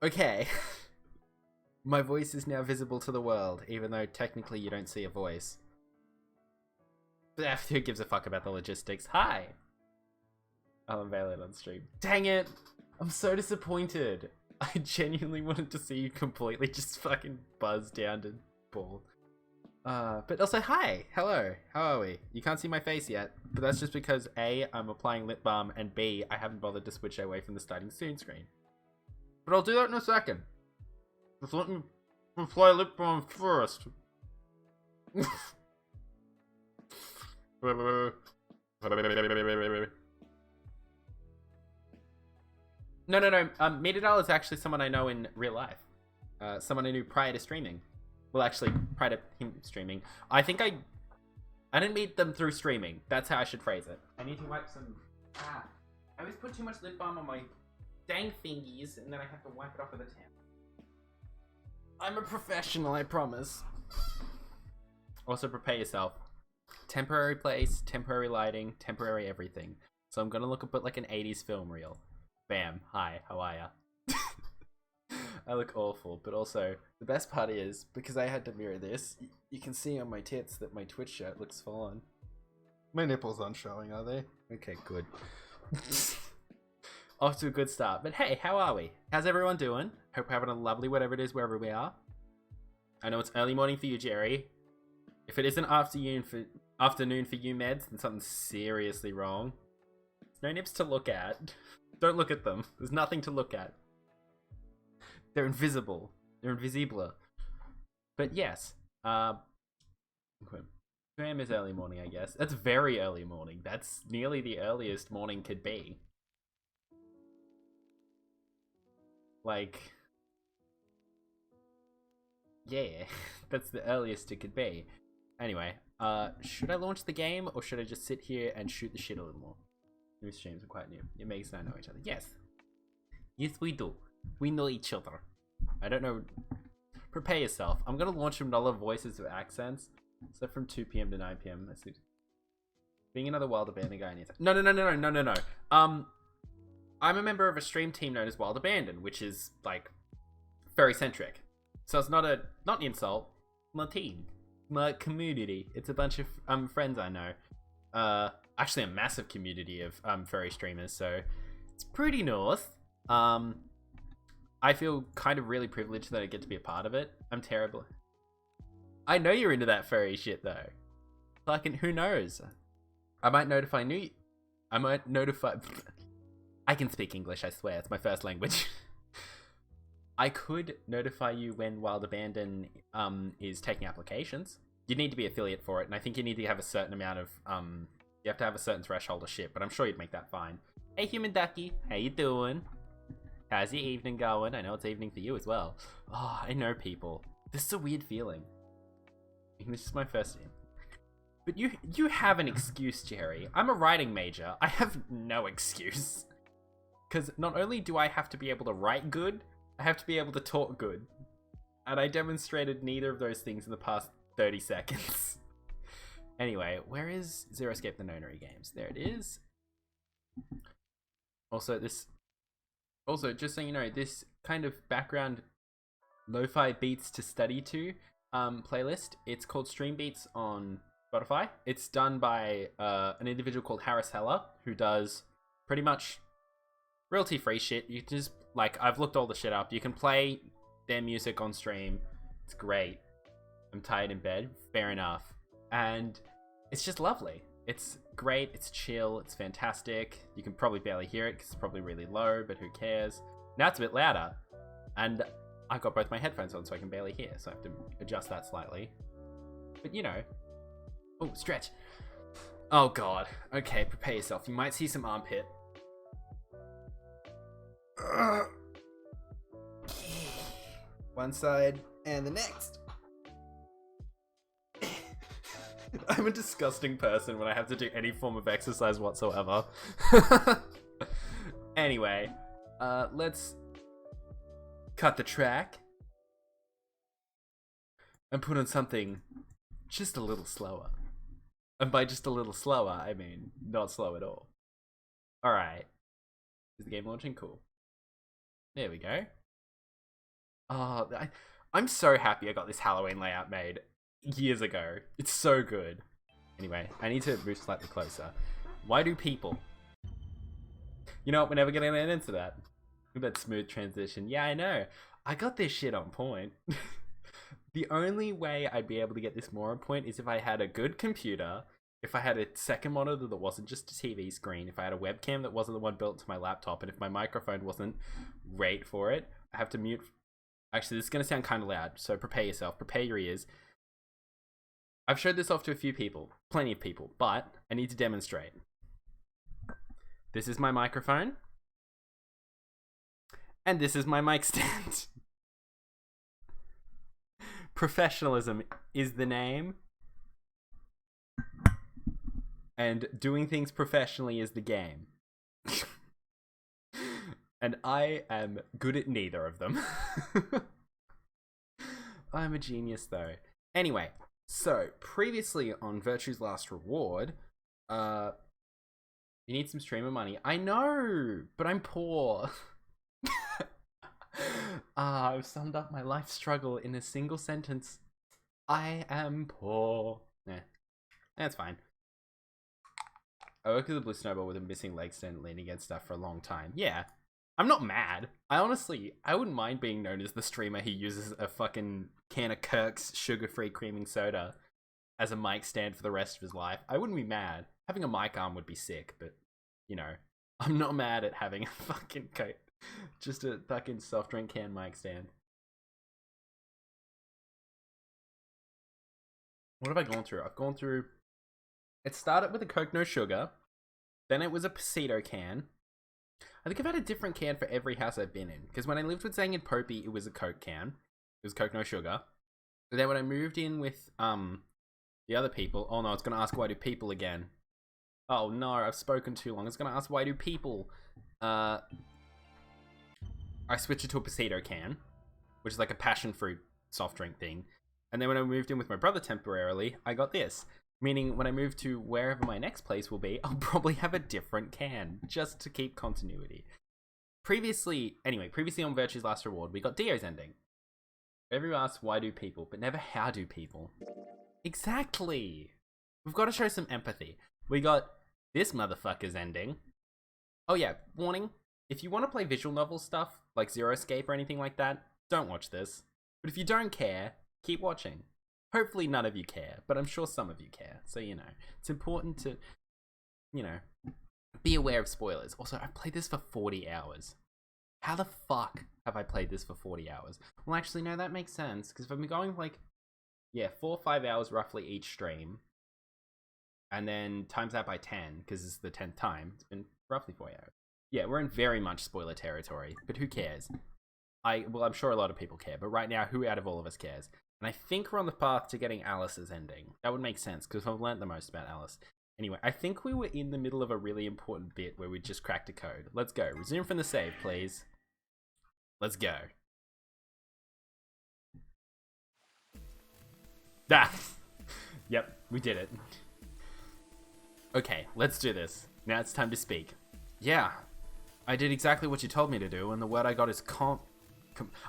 Okay. My voice is now visible to the world, even though technically you don't see a voice. But who gives a fuck about the logistics? Hi! I'll unveil it on stream. Dang it! I'm so disappointed. I genuinely wanted to see you completely just fucking buzz down to ball. But also, hi! Hello! How are we? You can't see my face yet, but that's just because A, I'm applying lip balm, and B, I haven't bothered to switch away from the starting soon screen. But I'll do that in a second. Just let me apply lip balm first. No, Metadal is actually someone I know in real life. Someone I knew prior to streaming. Well, actually, prior to him streaming. I think I didn't meet them through streaming. That's how I should phrase it. I need to wipe some... I always put too much lip balm on my dang thingies, and then I have to wipe it off with a towel. I'm a professional, I promise. Also, prepare yourself. Temporary place, temporary lighting, temporary everything. So I'm gonna look a bit like an 80s film reel. Bam. Hi, how are ya? I look awful, but also, the best part is, because I had to mirror this, you can see on my tits that my Twitch shirt looks full on. My nipples aren't showing, are they? Okay, good. Off to a good start. But hey, how are we? How's everyone doing? Hope we're having a lovely whatever it is wherever we are. I know it's early morning for you, Jerry. If it isn't afternoon for you, Meds, then something's seriously wrong. There's no nips to look at. Don't look at them. There's nothing to look at. They're invisible. They're invisible. But yes. Okay. 2 a.m. is early morning, I guess. That's very early morning. That's nearly the earliest morning could be. Like... yeah. That's the earliest it could be. Anyway, should I launch the game, or should I just sit here and shoot the shit a little more? New streams are quite new. It makes us know each other. Yes. Yes, we do. We know each other. I don't know. Prepare yourself. I'm gonna launch another Voices of Accents. So from 2 p.m. to 9 p.m. That's it. Being another Wild Abandon guy needs... No. I'm a member of a stream team known as Wild Abandon, which is, like, very centric. So it's not an insult. My team. My community. It's a bunch of friends I know. Actually a massive community of furry streamers, so it's pretty north. I feel kind of really privileged that I get to be a part of it. I'm terrible. I know you're into that furry shit though. Like, who knows? I might notify I can speak English, I swear. It's my first language. I could notify you when Wild Abandon is taking applications. You need to be affiliate for it, and I think you need to have a certain amount of you have to have a certain threshold of shit, but I'm sure you'd make that fine. Hey, Human Ducky, how you doing? How's your evening going? I know it's evening for you as well. Oh, I know people. This is a weird feeling. This is my first year. But you have an excuse, Jerry. I'm a writing major. I have no excuse. Because not only do I have to be able to write good, I have to be able to talk good. And I demonstrated neither of those things in the past 30 seconds. Anyway, where is Zero Escape the Nonary Games? There it is. Also, just so you know, this kind of background lo-fi beats to study to playlist, it's called Stream Beats on Spotify. It's done by an individual called Harris Heller, who does pretty much royalty-free shit. You can just, like, I've looked all the shit up. You can play their music on stream. It's great. I'm tired in bed. Fair enough. And it's just lovely. It's great. It's chill. It's fantastic. You can probably barely hear it because it's probably really low, but who cares? Now it's a bit louder. And I've got both my headphones on, so I can barely hear. So I have to adjust that slightly. But, you know. Oh, stretch. Oh, God. Okay, prepare yourself. You might see some armpit. One side and the next. I'm a disgusting person when I have to do any form of exercise whatsoever. Anyway, let's cut the track and put on something just a little slower. And by just a little slower, I mean not slow at all. Alright. Is the game launching? Cool. There we go. Oh, I'm so happy I got this Halloween layout made years ago. It's so good. Anyway, I need to move slightly closer. Why do people? You know what? We're never gonna get into that. That smooth transition. Yeah, I know. I got this shit on point. The only way I'd be able to get this more on point is if I had a good computer, if I had a second monitor that wasn't just a TV screen, if I had a webcam that wasn't the one built to my laptop, and if my microphone wasn't right for it. I have to mute. Actually, this is going to sound kind of loud, so prepare yourself. Prepare your ears. I've showed this off to a few people, plenty of people, but I need to demonstrate. This is my microphone. And this is my mic stand. Professionalism is the name. And doing things professionally is the game. And I am good at neither of them. I'm a genius though. Anyway, so previously on Virtue's Last Reward, you need some streamer money. I know, but I'm poor. I've summed up my life struggle in a single sentence. I am poor. That's fine. I work as a blue snowball with a missing leg stand leaning against stuff for a long time. Yeah, I'm not mad. I wouldn't mind being known as the streamer who uses a fucking can of Kirk's sugar-free creaming soda as a mic stand for the rest of his life. I wouldn't be mad. Having a mic arm would be sick, but, you know, I'm not mad at having a fucking coat. Just a fucking soft drink can mic stand. What have I gone through? I've gone through... It started with a Coke No Sugar. Then it was a Pasito can. I think I've had a different can for every house I've been in. Because when I lived with Zang and Popey, it was a Coke can. It was Coke No Sugar. And then when I moved in with the other people... Oh no, it's going to ask why do people again. Oh no, I've spoken too long. It's going to ask why do people... I switched it to a Pasito can. Which is like a passion fruit soft drink thing. And then when I moved in with my brother temporarily, I got this. Meaning, when I move to wherever my next place will be, I'll probably have a different can, just to keep continuity. Previously on Virtue's Last Reward, we got Dio's ending. Everyone asks, why do people, but never how do people. Exactly! We've got to show some empathy. We got this motherfucker's ending. Oh yeah, warning. If you want to play visual novel stuff, like Zero Escape or anything like that, don't watch this. But if you don't care, keep watching. Hopefully none of you care, but I'm sure some of you care. So, you know, it's important to, you know, be aware of spoilers. Also, I've played this for 40 hours. How the fuck have I played this for 40 hours? Well, actually, no, that makes sense. Because if I'm going, like, yeah, 4 or 5 hours roughly each stream. And then times that by 10, because it's the 10th time. It's been roughly 4 hours. Yeah, we're in very much spoiler territory. But who cares? Well, I'm sure a lot of people care. But right now, who out of all of us cares? And I think we're on the path to getting Alice's ending. That would make sense, because I've learnt the most about Alice. Anyway, I think we were in the middle of a really important bit where we just cracked a code. Let's go. Resume from the save, please. Let's go. Ah! Yep, we did it. Okay, let's do this. Now it's time to speak. Yeah, I did exactly what you told me to do, and the word I got is I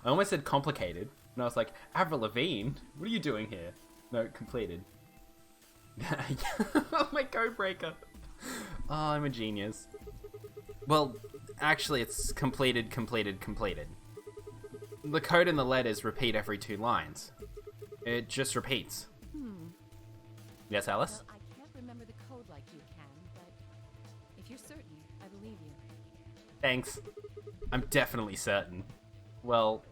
almost said complicated. And I was like, Avril Lavigne, what are you doing here? No, completed. Oh, my code breaker. Oh, I'm a genius. Well, actually, it's completed. The code in the letters repeat every 2 lines. It just repeats. Yes, Alice? Well, I can't remember the code like you can, but if you're certain, I believe you. Thanks. I'm definitely certain. Well...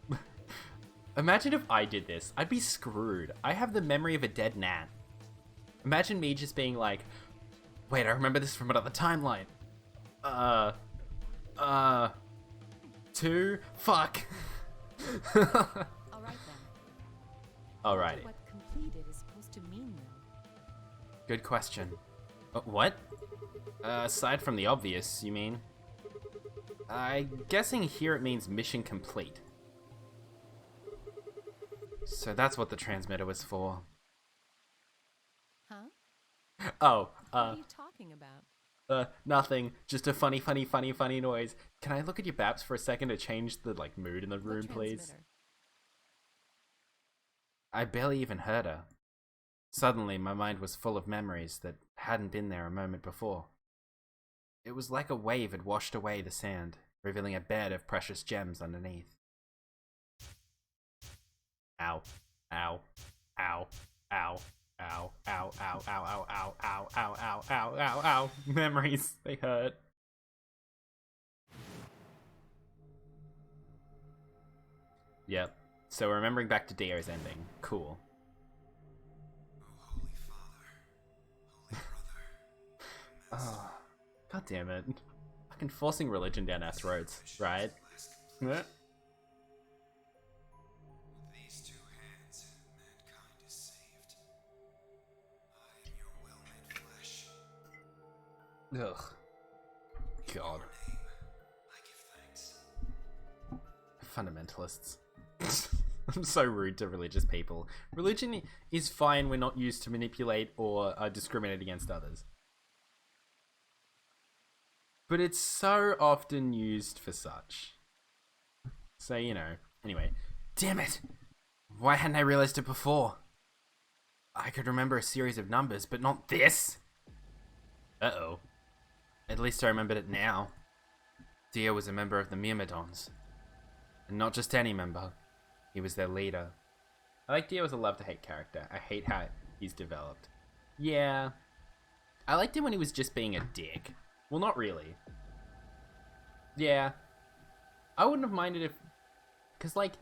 Imagine if I did this. I'd be screwed. I have the memory of a dead gnat. Imagine me just being like, wait, I remember this from another timeline. 2? Fuck. All right then. Alrighty. What completed is supposed to mean, though? Good question. What? Aside from the obvious, you mean? I'm guessing here it means mission complete. So that's what the transmitter was for. Huh? Oh, What are you talking about? Nothing. Just a funny noise. Can I look at your baps for a second to change the, like, mood in the room, please? Transmitter? I barely even heard her. Suddenly, my mind was full of memories that hadn't been there a moment before. It was like a wave had washed away the sand, revealing a bed of precious gems underneath. Ow. Ow. Ow. Ow. Ow. Ow. Ow. Ow. Ow. Ow. Ow. Ow. Ow. Ow. Ow. Ow. Memories. They hurt. Yep. So remembering back to Dio's ending. Cool. Oh, Holy Father, Holy Brother, Oh, God damn it. Fucking forcing religion down our throats, right? With Yeah. these two hands, mankind is saved. I am your well-made flesh. Ugh. God. Your name, I give thanks. Fundamentalists. I'm so rude to religious people. Religion is fine when not used to manipulate or discriminate against others. But it's so often used for such. So, you know. Anyway. Damn it! Why hadn't I realized it before? I could remember a series of numbers, but not this! Uh-oh. At least I remembered it now. Dio was a member of the Myrmidons. And not just any member. He was their leader. I like Dio as a love-to-hate character. I hate how he's developed. Yeah. I liked him when he was just being a dick. Well, not really. Yeah. I wouldn't have minded if... Because, like,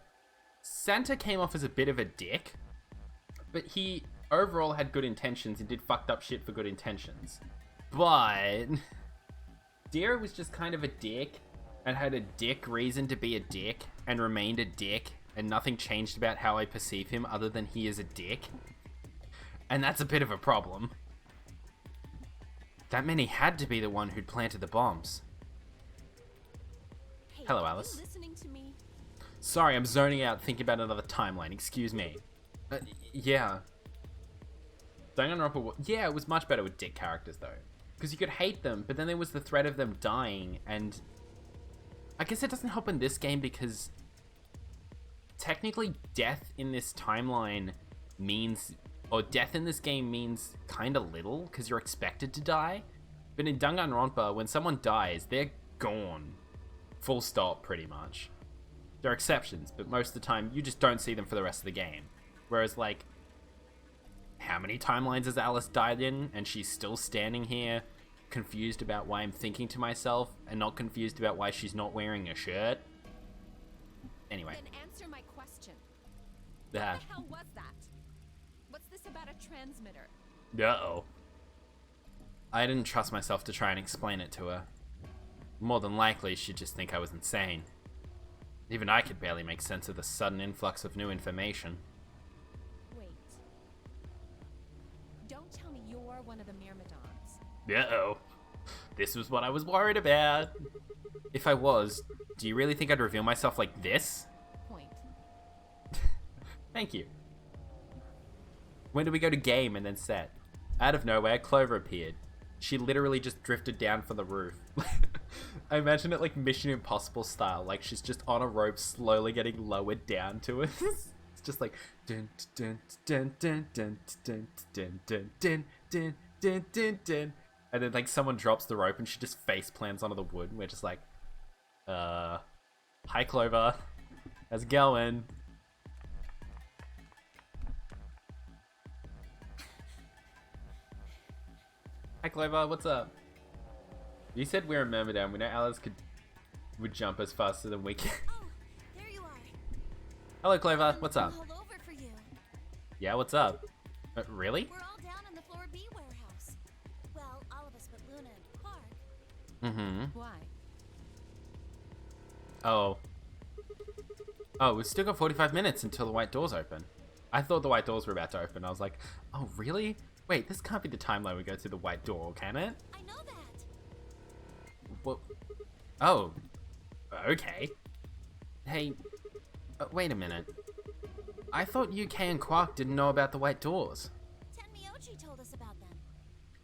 Santa came off as a bit of a dick. But he overall had good intentions and did fucked up shit for good intentions. But... Dio was just kind of a dick. And had a dick reason to be a dick. And remained a dick. And nothing changed about how I perceive him other than he is a dick. And that's a bit of a problem. That meant he had to be the one who'd planted the bombs. Hey, Hello, are Alice. you listening to me? Sorry, I'm zoning out thinking about another timeline. Excuse me. Yeah. Danganronpa, yeah, it was much better with dick characters, though. Because you could hate them, but then there was the threat of them dying, and... I guess it doesn't help in this game because... Technically, death in this timeline means... Or death in this game means kind of little, because you're expected to die. But in Danganronpa, when someone dies, they're gone. Full stop, pretty much. There are exceptions, but most of the time, you just don't see them for the rest of the game. Whereas, like, how many timelines has Alice died in, and she's still standing here, confused about why I'm thinking to myself, and not confused about why she's not wearing a shirt? Anyway. Then answer my question. Yeah. What the hell was that? What's this about a transmitter? Uh-oh. I didn't trust myself to try and explain it to her. More than likely, she'd just think I was insane. Even I could barely make sense of the sudden influx of new information. Wait. Don't tell me you're one of the Myrmidons. Uh-oh. This was what I was worried about. If I was, do you really think I'd reveal myself like this? Point. Thank you. When did we go to game and then set? Out of nowhere, Clover appeared. She literally just drifted down from the roof. I imagine it like Mission Impossible style, like she's just on a rope slowly getting lowered down to it. It's just like dun dun dun dun dun dun dun dun dun dun dun dun dun, and then like someone drops the rope and she just face plants onto the wood and we're just like, hi Clover, how's it going? Hi Clover, what's up? You said we're a Myrmidon. We know Alice would jump us faster than we can. Oh, there you are. Hello Clover, I've been what's looking up? all over for you. Yeah, what's up? Really? We're all down in the floor B warehouse. Well, all of us but Luna and Clark. Mm-hmm. Why? Oh. Oh, we've still got 45 minutes until the white doors open. I thought the white doors were about to open. I was like, oh, really? Wait, this can't be the timeline we go through the white door, can it? I know that. Well, oh. Okay. Hey, wait a minute. I thought UK and Quark didn't know about the white doors. Tenmyoji told us about them.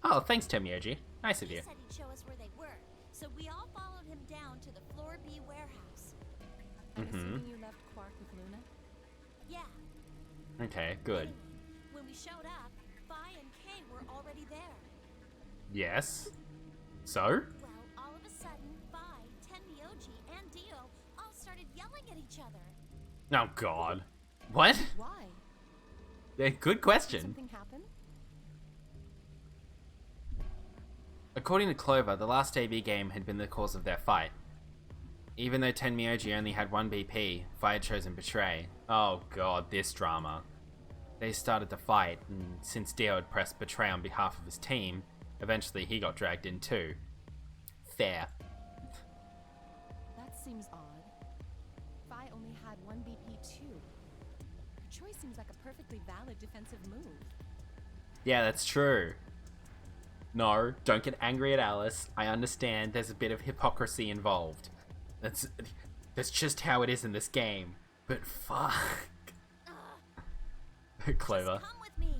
Oh, thanks, Temyoji. Nice of He you. said he'd show us where they were, so we all followed him down to the floor B warehouse. I'm Mhm. assuming you left Quark with Luna? Yeah, Okay, good. When we showed up, Vi and Kay were already there. Yes. So? Well, all of a sudden, Vi, Tenmyoji, and Dio all started yelling at each other. Oh god. What? Why? Yeah, good question. Something happen? According to Clover, the last AB game had been the cause of their fight. Even though Tenmyoji only had one BP, Vi had chosen Betray. Oh god, this drama. They started to fight, and since Dio had pressed Betray on behalf of his team, eventually he got dragged in too. Fair. That seems odd. Vi only had one BP too. Her choice seems like a perfectly valid defensive move. Yeah, that's true. No, don't get angry at Alice. I understand there's a bit of hypocrisy involved. That's just how it is in this game. But fuck. Clover. Come with me.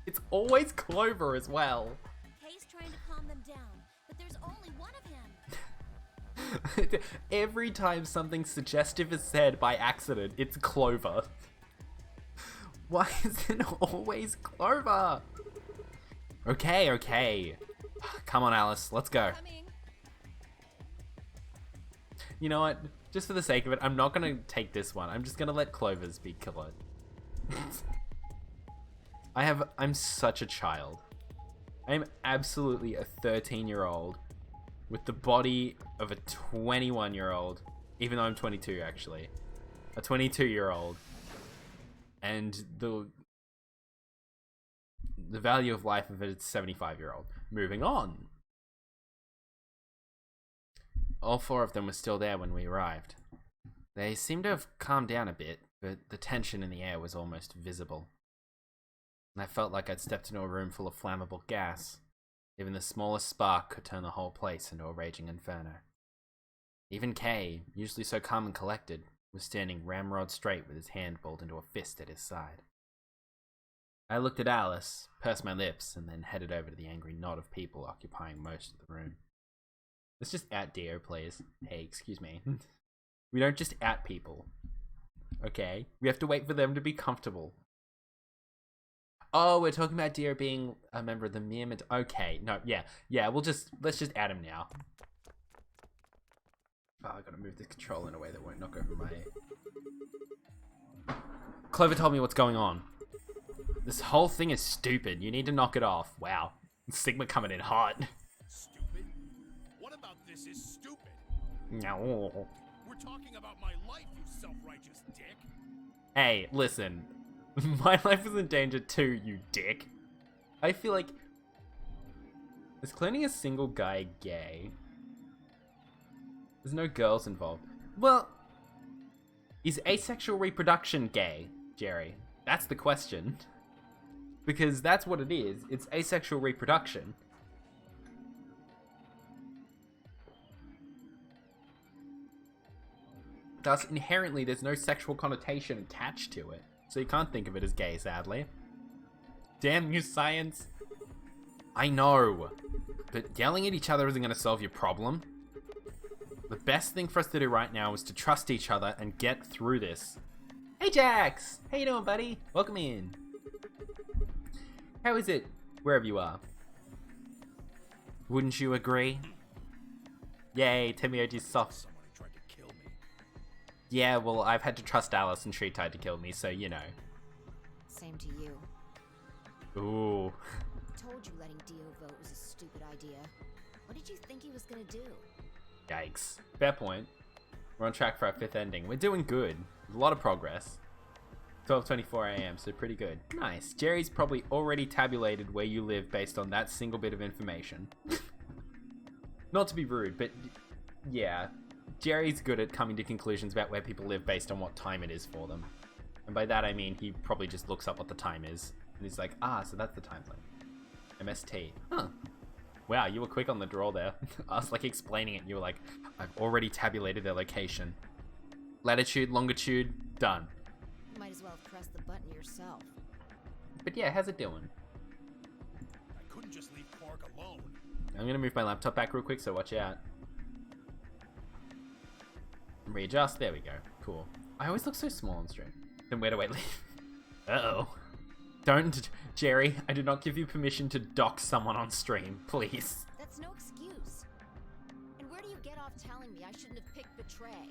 It's always Clover as well. Kay's trying to calm them down, but there's only one of him. Every time something suggestive is said by accident, it's Clover. Why is it always Clover? Okay. Come on, Alice, let's go. Coming. You know what? Just for the sake of it, I'm not gonna take this one. I'm just gonna let Clover's be killer. I'm such a child. I am absolutely a 13-year-old with the body of a 21-year-old, even though I'm 22 actually. A 22-year-old. And the value of life of a 75-year-old. Moving on. All four of them were still there when we arrived. They seemed to have calmed down a bit, but the tension in the air was almost visible. And I felt like I'd stepped into a room full of flammable gas. Even the smallest spark could turn the whole place into a raging inferno. Even Kay, usually so calm and collected, was standing ramrod straight with his hand balled into a fist at his side. I looked at Alice, pursed my lips, and then headed over to the angry knot of people occupying most of the room. Let's just at Dio, please. Hey, excuse me. We don't just at people. Okay? We have to wait for them to be comfortable. Oh, we're talking about Dio being a member of the Myrmid. Okay, no, yeah, let's just add him now. Oh, I gotta move the control in a way that won't knock over my... Clover told me what's going on. This whole thing is stupid. You need to knock it off. Wow. Sigma coming in hot. Stupid? What about this is stupid? No. We're talking about my life, you self-righteous dick. Hey, listen. My life is in danger too, you dick. I feel like... Is cloning a single guy gay? There's no girls involved. Well... Is asexual reproduction gay, Jerry? That's the question. Because that's what it is. It's asexual reproduction. Thus, inherently, there's no sexual connotation attached to it. So you can't think of it as gay, sadly. Damn you, science. I know. But yelling at each other isn't going to solve your problem. The best thing for us to do right now is to trust each other and get through this. Hey, Jax! How you doing, buddy? Welcome in. How is it, wherever you are? Wouldn't you agree? Yay, Tenmyoji's soft. Somebody tried to kill me. Yeah, well, I've had to trust Alice and she tried to kill me, so you know. Same to you. Ooh. Told you letting Dio vote was a stupid idea. What did you think he was gonna do? Yikes. Fair point. We're on track for our 5th ending. We're doing good. A lot of progress. 12:24 AM, so pretty good. Nice. Jerry's probably already tabulated where you live based on that single bit of information. Not to be rude, but yeah. Jerry's good at coming to conclusions about where people live based on what time it is for them. And by that I mean he probably just looks up what the time is. And he's like, ah, so that's the time zone. MST. Huh. Wow, you were quick on the draw there. I was like explaining it and you were like, I've already tabulated their location. Latitude, longitude, done. You might as well have pressed the button yourself. But yeah, how's it doing? I couldn't just leave Quark alone. I'm gonna move my laptop back real quick, so watch out. Readjust. There we go. Cool. I always look so small on stream. Then where do I leave? Uh-oh. Don't, Jerry. I did not give you permission to dock someone on stream. Please. That's no excuse. And where do you get off telling me I shouldn't have picked Betray?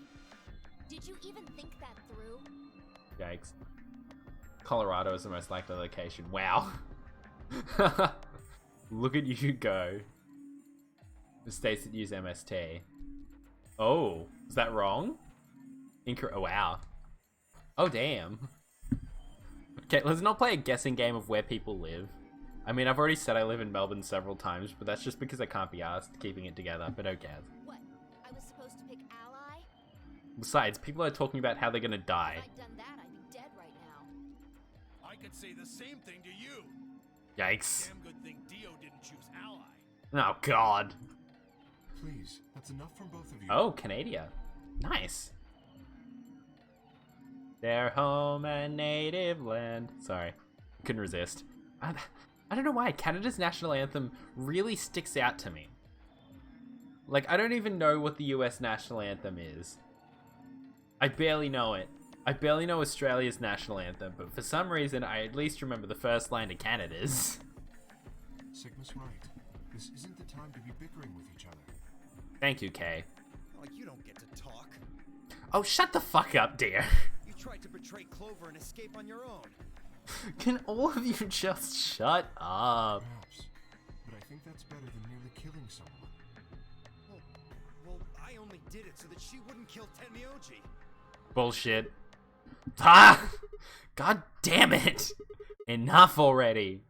Did you even think that through? Yikes. Colorado is the most likely location. Wow. Look at you go. The states that use MST. Oh, is that wrong? Oh, wow. Oh, damn. Okay, let's not play a guessing game of where people live. I mean, I've already said I live in Melbourne several times, but that's just because I can't be asked keeping it together, but who cares? What? I was supposed to pick Ally? Besides, people are talking about how they're gonna die. If I'd done that, I'd be dead right now. I could say the same thing to you. Yikes. Damn good thing Dio didn't choose Ally. Oh, God. Please, that's enough from both of you. Oh, Canada. Nice. Their home and native land. Sorry, couldn't resist. I don't know why Canada's national anthem really sticks out to me. Like, I don't even know what the US national anthem is. I barely know it. I barely know Australia's national anthem, but for some reason I at least remember the first line of Canada's. Sigma's right. This isn't the time to be bickering with each other. Thank you, Kay. Oh, you don't get to talk. Oh, shut the fuck up, dear. You tried to betray Clover and escape on your own. Can all of you just shut up? Perhaps. But I think that's better than nearly killing someone. Well, I only did it so that she wouldn't kill Tenmyoji. Bullshit. Ah! God damn it! Enough already.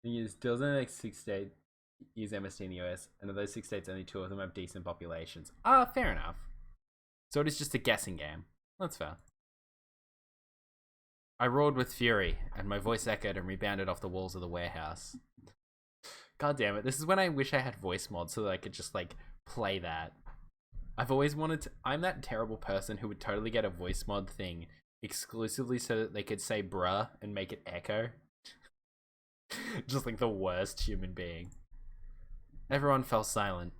Thing is, still in like 6 states use MST in the US, and of those 6 states, only 2 of them have decent populations. Fair enough. So it is just a guessing game. That's fair. I roared with fury, and my voice echoed and rebounded off the walls of the warehouse. God damn it, this is when I wish I had voice mods so that I could just, like, play that. I've always wanted to... I'm that terrible person who would totally get a voice mod thing exclusively so that they could say bruh and make it echo. Just like the worst human being. Everyone fell silent.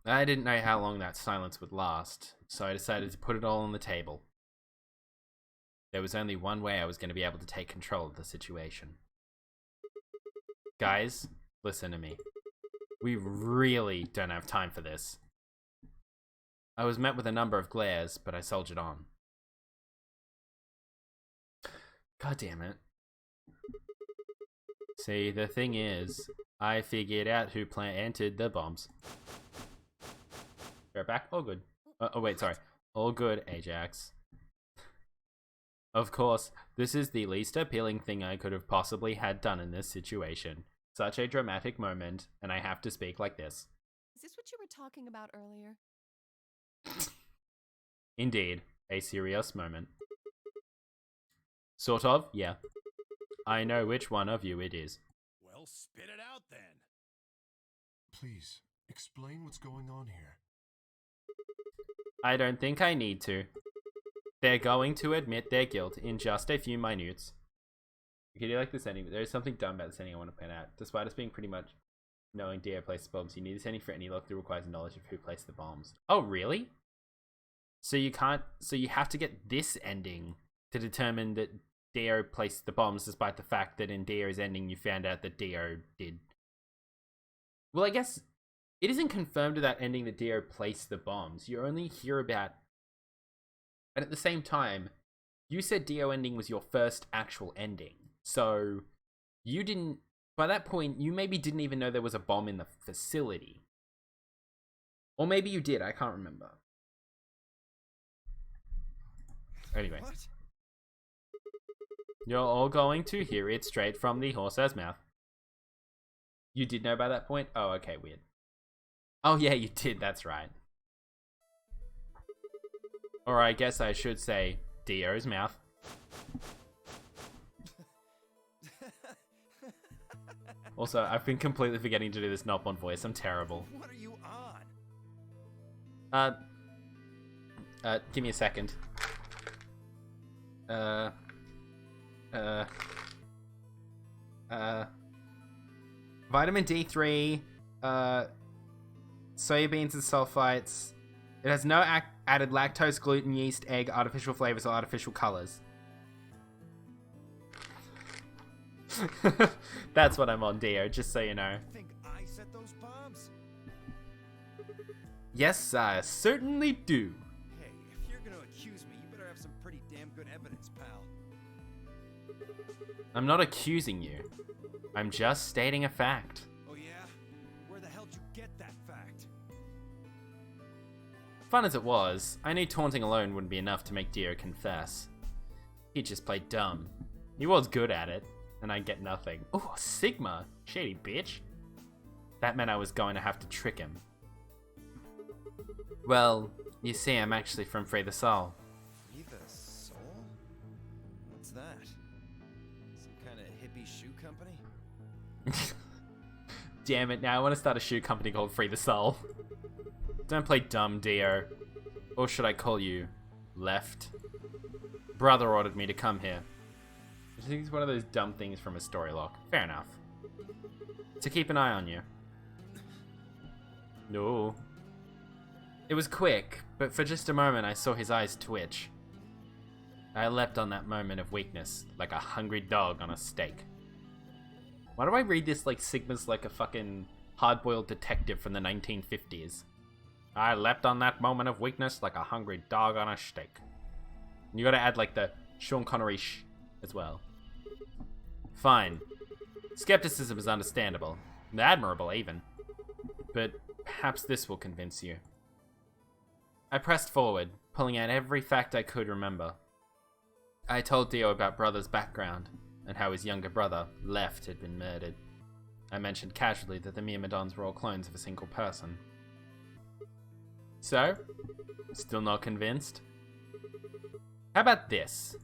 I didn't know how long that silence would last, so I decided to put it all on the table. There was only one way I was going to be able to take control of the situation. Guys, listen to me. We really don't have time for this. I was met with a number of glares, but I soldiered on. God damn it. See, the thing is, I figured out who planted the bombs. We're back? All good. Oh, wait, sorry. All good, Ajax. Of course, this is the least appealing thing I could have possibly had done in this situation. Such a dramatic moment, and I have to speak like this. Is this what you were talking about earlier? Indeed, a serious moment. Sort of, yeah. I know which one of you it is. Well, spit it out then. Please, explain what's going on here. I don't think I need to. They're going to admit their guilt in just a few minutes. Okay, do you like this ending? There is something dumb about this ending I want to point out. Despite us being pretty much knowing Dio placed the bombs, you need this ending for any luck that requires knowledge of who placed the bombs. Oh, really? So you can't... So you have to get this ending to determine that Dio placed the bombs, despite the fact that in Dio's ending you found out that Dio did. Well, I guess it isn't confirmed to that ending that Dio placed the bombs. You only hear about... And at the same time, you said Dio ending was your first actual ending. So you didn't... By that point, you maybe didn't even know there was a bomb in the facility. Or maybe you did, I can't remember. Anyway. What? You're all going to hear it straight from the horse's mouth. You did know by that point? Oh, okay, weird. Oh yeah, you did, that's right. Or I guess I should say, Dio's mouth. Also, I've been completely forgetting to do this Nopon voice. I'm terrible. What are you on? Give me a second. Vitamin D3, soybeans and sulfites. It has no added lactose, gluten, yeast, egg, artificial flavors, or artificial colors. That's what I'm on, Dio, just so you know. Think I set those bombs? Yes, I certainly do. Hey, if you're gonna accuse me, you better have some pretty damn good evidence, pal. I'm not accusing you. I'm just stating a fact. Oh yeah? Where the hell did you get that fact? Fun as it was, I knew taunting alone wouldn't be enough to make Dio confess. He just played dumb. He was good at it, and I get nothing. Oh, Sigma! Shady bitch. That meant I was going to have to trick him. Well, you see, I'm actually from Free the Soul. Free the Soul? What's that? Some kind of hippie shoe company? Damn it, now I want to start a shoe company called Free the Soul. Don't play dumb, Dio. Or should I call you Left? Brother ordered me to come here. I think it's one of those dumb things from a story log. Fair enough. To keep an eye on you. No. It was quick, but for just a moment I saw his eyes twitch. I leapt on that moment of weakness, like a hungry dog on a steak. Why do I read this like Sigma's like a fucking hard-boiled detective from the 1950s? I leapt on that moment of weakness like a hungry dog on a steak. You gotta add like the Sean Connery shh as well. Fine. Skepticism is understandable. Admirable, even. But perhaps this will convince you. I pressed forward, pulling out every fact I could remember. I told Dio about Brother's background, and how his younger brother, Left, had been murdered. I mentioned casually that the Myrmidons were all clones of a single person. So? Still not convinced? How about this?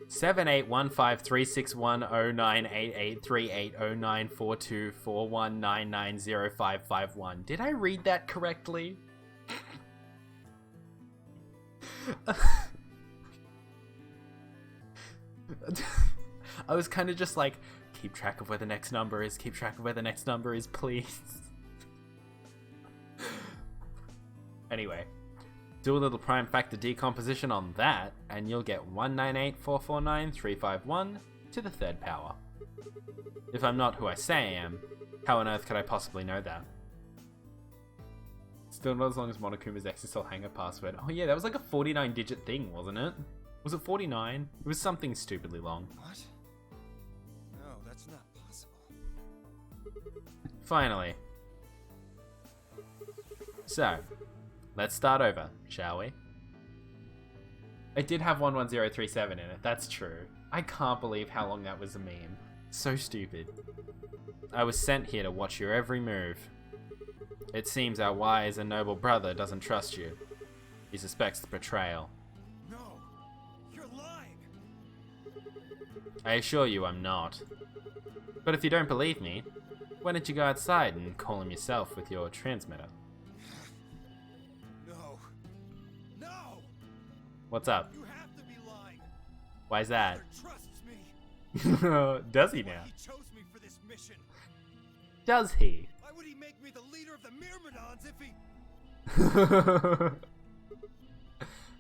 78153610988380942419905551. Did I read that correctly? I was kind of just like, keep track of where the next number is, keep track of where the next number is, please. Anyway, do a little prime factor decomposition on that, and you'll get 198449351 to the third power. If I'm not who I say I am, how on earth could I possibly know that? Still not as long as Monokuma's XSL Hangar password. Oh yeah, that was like a 49-digit thing, wasn't it? Was it 49? It was something stupidly long. What? No, that's not possible. Finally. So, let's start over, shall we? It did have 11037 in it, that's true. I can't believe how long that was a meme. So stupid. I was sent here to watch your every move. It seems our wise and noble brother doesn't trust you. He suspects betrayal. No, you're lying. I assure you I'm not. But if you don't believe me, why don't you go outside and call him yourself with your transmitter? No. No! What's up? You have to be lying. Why's that? Brother trusts me. Does he now? He chose me for this mission. Does he? Why would he make me the leader of the Myrmidons if he...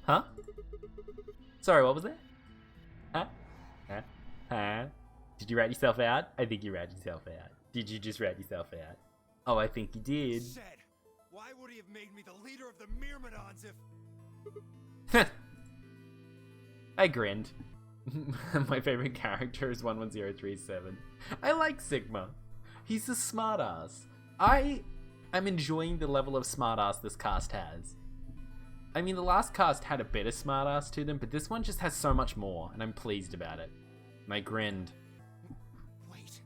Huh? Sorry, what was that? Huh? Huh? Huh? Did you rat yourself out? I think you rat yourself out. Did you just rat yourself out? Oh, I think you did. Said, why would he have made me the leader of the Myrmidons if... I grinned. My favorite character is 11037. I like Sigma. He's a smartass. I am enjoying the level of smartass this cast has. I mean, the last cast had a bit of smartass to them, but this one just has so much more, and I'm pleased about it. And I grinned. Wait.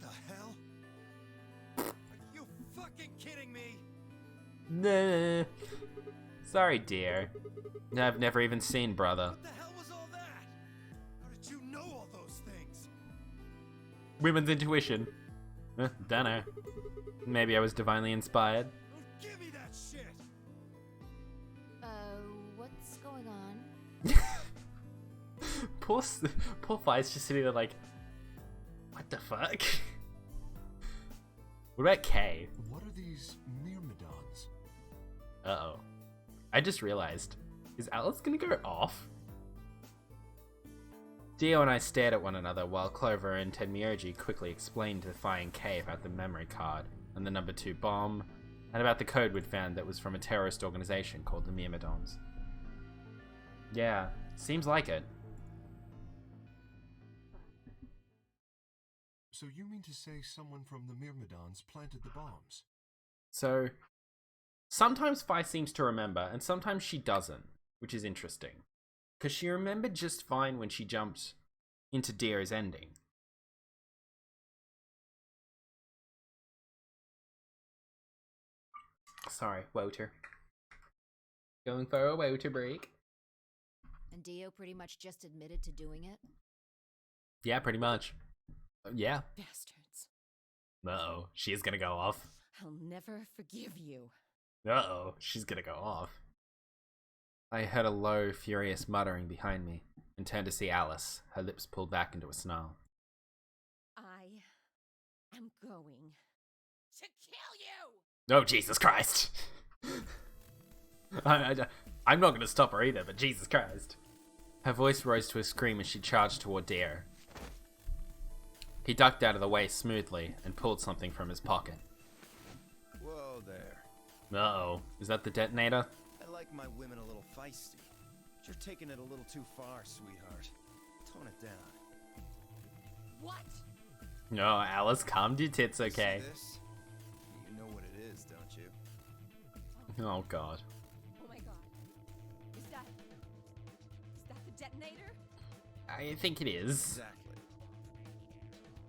What the hell? Are you fucking kidding me? Nah. Sorry, dear. I've never even seen Brother. What the hell was all that? How did you know all those things? Women's intuition. Dunno. Maybe I was divinely inspired. Don't give me that shit! What's going on? Poor Fi's just sitting there like, what the fuck? What about Kay? What are these Myrmidons? Uh-oh. I just realized. Is Alice gonna go off? Dio and I stared at one another while Clover and Tenmyoji quickly explained to Fi and Kay about the memory card and the number 2 bomb, and about the code we'd found that was from a terrorist organization called the Myrmidons. Yeah, seems like it. So you mean to say someone from the Myrmidons planted the bombs? So, sometimes Fi seems to remember, and sometimes she doesn't, which is interesting. Because she remembered just fine when she jumped into Dio's ending. Sorry, water. Going for a water break. And Dio pretty much just admitted to doing it? Yeah, pretty much. Yeah. Bastards. Uh-oh, she's gonna go off. I'll never forgive you. Uh-oh, she's gonna go off. I heard a low, furious muttering behind me, and turned to see Alice, her lips pulled back into a snarl. I am going to kill you! Oh, Jesus Christ! I'm not gonna stop her either, but Jesus Christ. Her voice rose to a scream as she charged toward Dio. He ducked out of the way smoothly and pulled something from his pocket. Whoa there. Uh-oh, is that the detonator? I like my women a little feisty. But you're taking it a little too far, sweetheart. Tone it down. What? No, Alice, calm your tits, okay? See this? You know what it is, don't you? Oh, God. Oh my god. Is that the detonator? I think it is.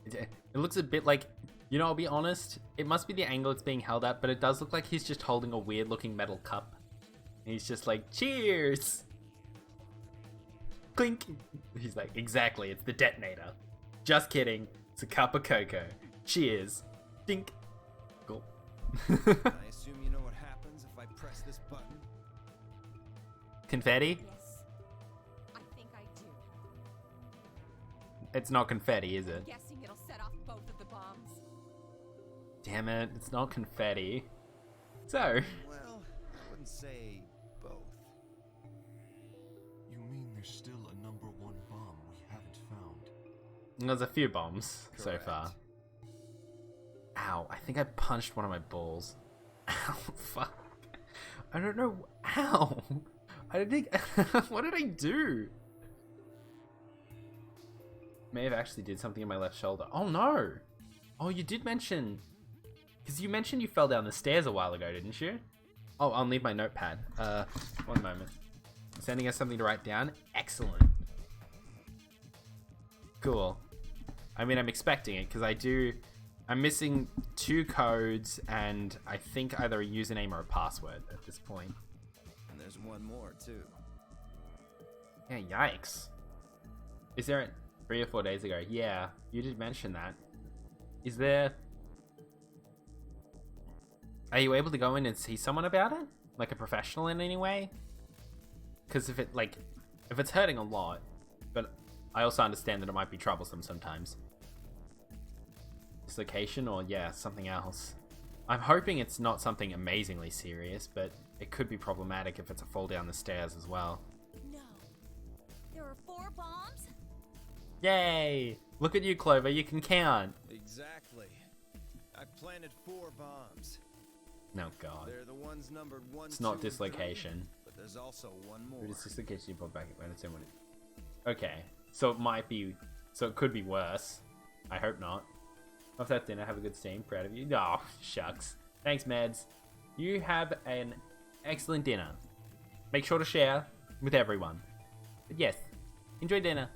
Exactly. It looks a bit like, you know, I'll be honest, it must be the angle it's being held at, but it does look like he's just holding a weird looking metal cup. And he's just like, cheers! Clink! He's like, exactly, it's the detonator. Just kidding, it's a cup of cocoa. Cheers. Dink. Cool. I assume you know what happens if I press this button? Confetti? Yes. I think I do. It's not confetti, is it? Guessing it'll set off both of the bombs. Damn it, it's not confetti. So, Well, I wouldn't say both. You mean there's still a number 1 bomb we haven't found? there's a few bombs so Correct. far. Ow, I think I punched one of my balls. Ow, fuck. I don't know. Ow! I don't think. What did I do? May have actually did something in my left shoulder. Oh no! Oh, you did mention. Because you mentioned you fell down the stairs a while ago, didn't you? Oh, I'll need my notepad. One moment. Sending us something to write down? Excellent. Cool. I mean, I'm expecting it, because I'm missing 2 codes, and I think either a username or a password at this point. And there's one more, too. Yeah, yikes. Is there 3 or 4 days ago? Yeah, you did mention that. Is there... Are you able to go in and see someone about it? Like a professional in any way? Because if it's hurting a lot, but I also understand that it might be troublesome sometimes. Dislocation or, yeah, something else. I'm hoping it's not something amazingly serious, but it could be problematic if it's a fall down the stairs as well. No. There are 4 bombs? Yay! Look at you, Clover, you can count. Exactly. I planted 4 bombs. No, God. They're the ones numbered 1, It's 2, not and 3, dislocation. but there's also one more. It is dislocation you put back when it's in one. Okay, so it might be... So it could be worse. I hope not. Off that dinner, have a good steam. Proud of you. Oh, shucks. Thanks, Meds. You have an excellent dinner. Make sure to share with everyone. But yes, enjoy dinner.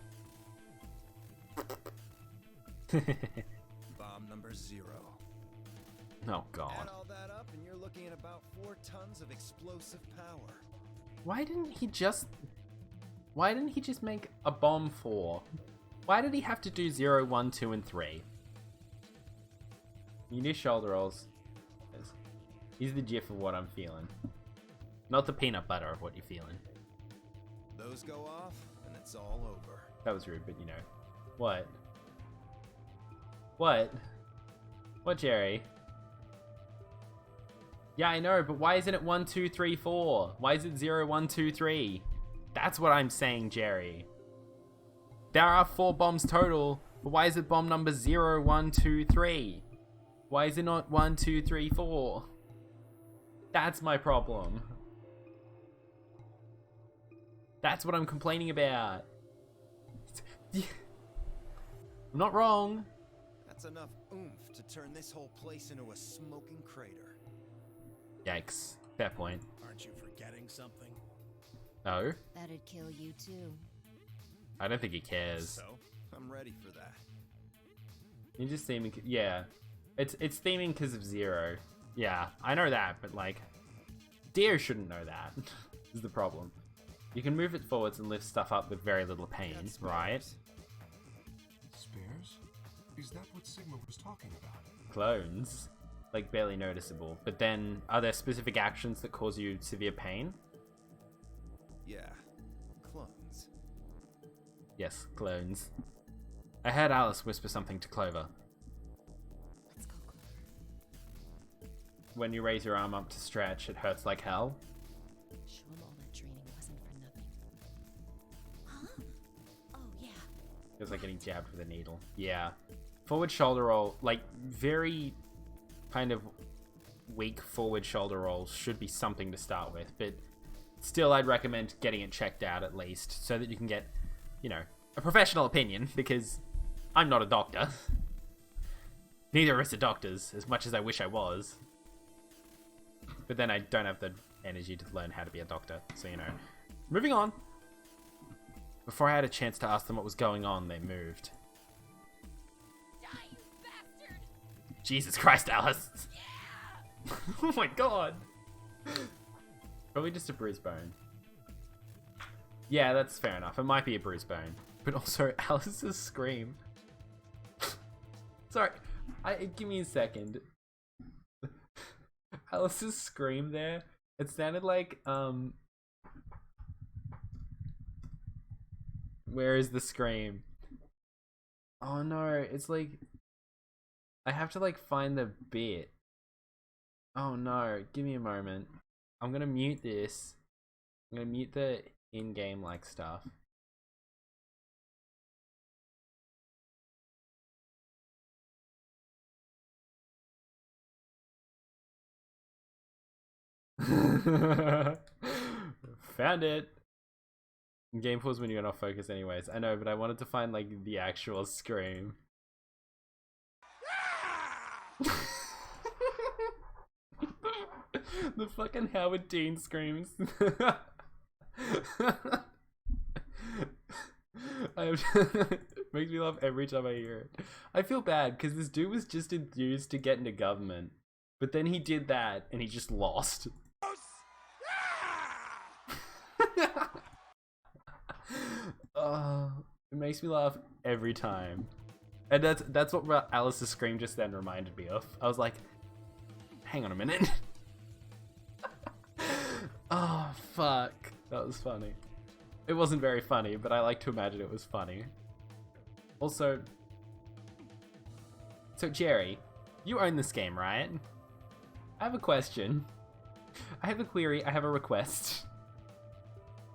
Bomb number 0. Oh, Add God. all that up and you're looking at about 4 tons of explosive power. Why didn't he just make a bomb 4? Why did he have to do 0, 1, 2, and 3? You do shoulder rolls. He's the gif of what I'm feeling. Not the peanut butter of what you're feeling. Those go off and it's all over. That was rude, but you know. What? What? What, Jerry? Yeah, I know, but why isn't it 1, 2, 3, 4? Why is it 0, 1, 2, 3? That's what I'm saying, Jerry. There are 4 bombs total, but why is it bomb number 0, 1, 2, 3? Why is it not 1, 2, 3, 4? That's my problem. That's what I'm complaining about. I'm not wrong. That's enough oomph to turn this whole place into a smoking crater. Yikes. Fair point. Aren't you forgetting something? No, That'd kill you too. I don't think he cares. So, I'm ready for that. You're just theming. Yeah, it's theming because of 0. Yeah, I know that, but like, Dio shouldn't know that. Is the problem. You can move it forwards and lift stuff up with very little pain, That's right? Spares? Is that what Sigma was talking about? Clones, like barely noticeable. But then, are there specific actions that cause you severe pain? Yeah, clones. Yes, clones. I heard Alice whisper something to Clover. Let's go, Clover. When you raise your arm up to stretch, it hurts like hell. Show him all that training wasn't for nothing. Huh? Oh, yeah. Feels like getting jabbed with a needle. Yeah. Forward shoulder roll, like very kind of weak forward shoulder rolls should be something to start with, but still I'd recommend getting it checked out at least so that you can get, you know, a professional opinion, because I'm not a doctor. Neither of us are doctors, as much as I wish I was. But then I don't have the energy to learn how to be a doctor, so you know. Moving on. Before I had a chance to ask them what was going on, they moved. Die, you bastard! Jesus Christ, Alice! Oh my god! Probably just a bruised bone. Yeah, that's fair enough. It might be a bruised bone. But also, Alice's scream. Sorry, give me a second. Alice's scream there, it sounded like, where is the scream? Oh no, it's like, I have to like find the bit. Oh no, give me a moment. I'm gonna mute this. I'm gonna mute the in-game like stuff. Found it. Game pause when you're not focused anyways. I know, but I wanted to find like the actual scream. The fucking Howard Dean screams. Makes me laugh every time I hear it. I feel bad because this dude was just enthused to get into government, but then he did that and he just lost. It makes me laugh every time, and that's what Alice's scream just then reminded me of. I was like, hang on a minute. Oh fuck, that was funny. It wasn't very funny, but I like to imagine it was funny. Also, so Jerry, you own this game, right? I have a question. I have a query, I have a request.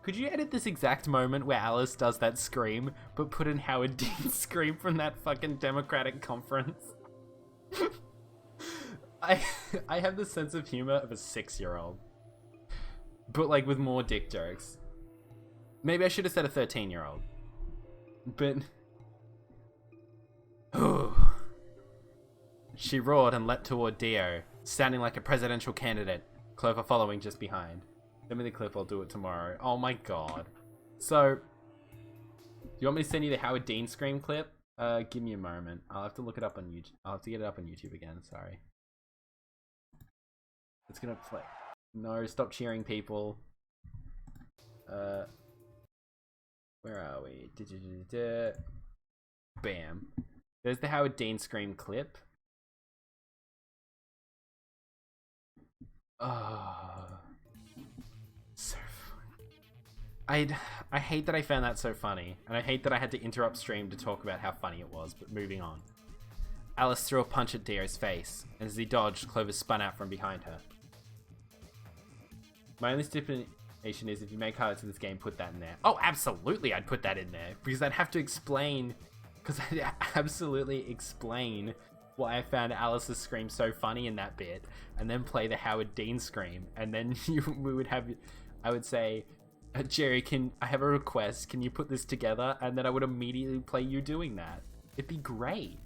Could you edit this exact moment where Alice does that scream, but put in Howard Dean's scream from that fucking Democratic conference? I have the sense of humor of a 6-year-old. But like with more dick jokes. Maybe I should have said a 13-year-old. But... She roared and leapt toward Dio, sounding like a presidential candidate, Clover following just behind. Send me the clip, I'll do it tomorrow. Oh my god. So, do you want me to send you the Howard Dean scream clip? Give me a moment. I'll have to look it up on YouTube. I'll have to get it up on YouTube again, sorry. It's gonna play. No, stop cheering, people. Where are we? Bam. There's the Howard Dean scream clip. Oh, so funny. I hate that I found that so funny, and I hate that I had to interrupt stream to talk about how funny it was, but moving on. Alice threw a punch at Dio's face, and as he dodged, Clover spun out from behind her. My only stipulation is if you make highlights in this game, put that in there. Oh, absolutely, I'd put that in there because I'd have to explain. Because I'd absolutely explain why I found Alice's scream so funny in that bit, and then play the Howard Dean scream, and then we would have. I would say, Jerry, I have a request? Can you put this together? And then I would immediately play you doing that. It'd be great.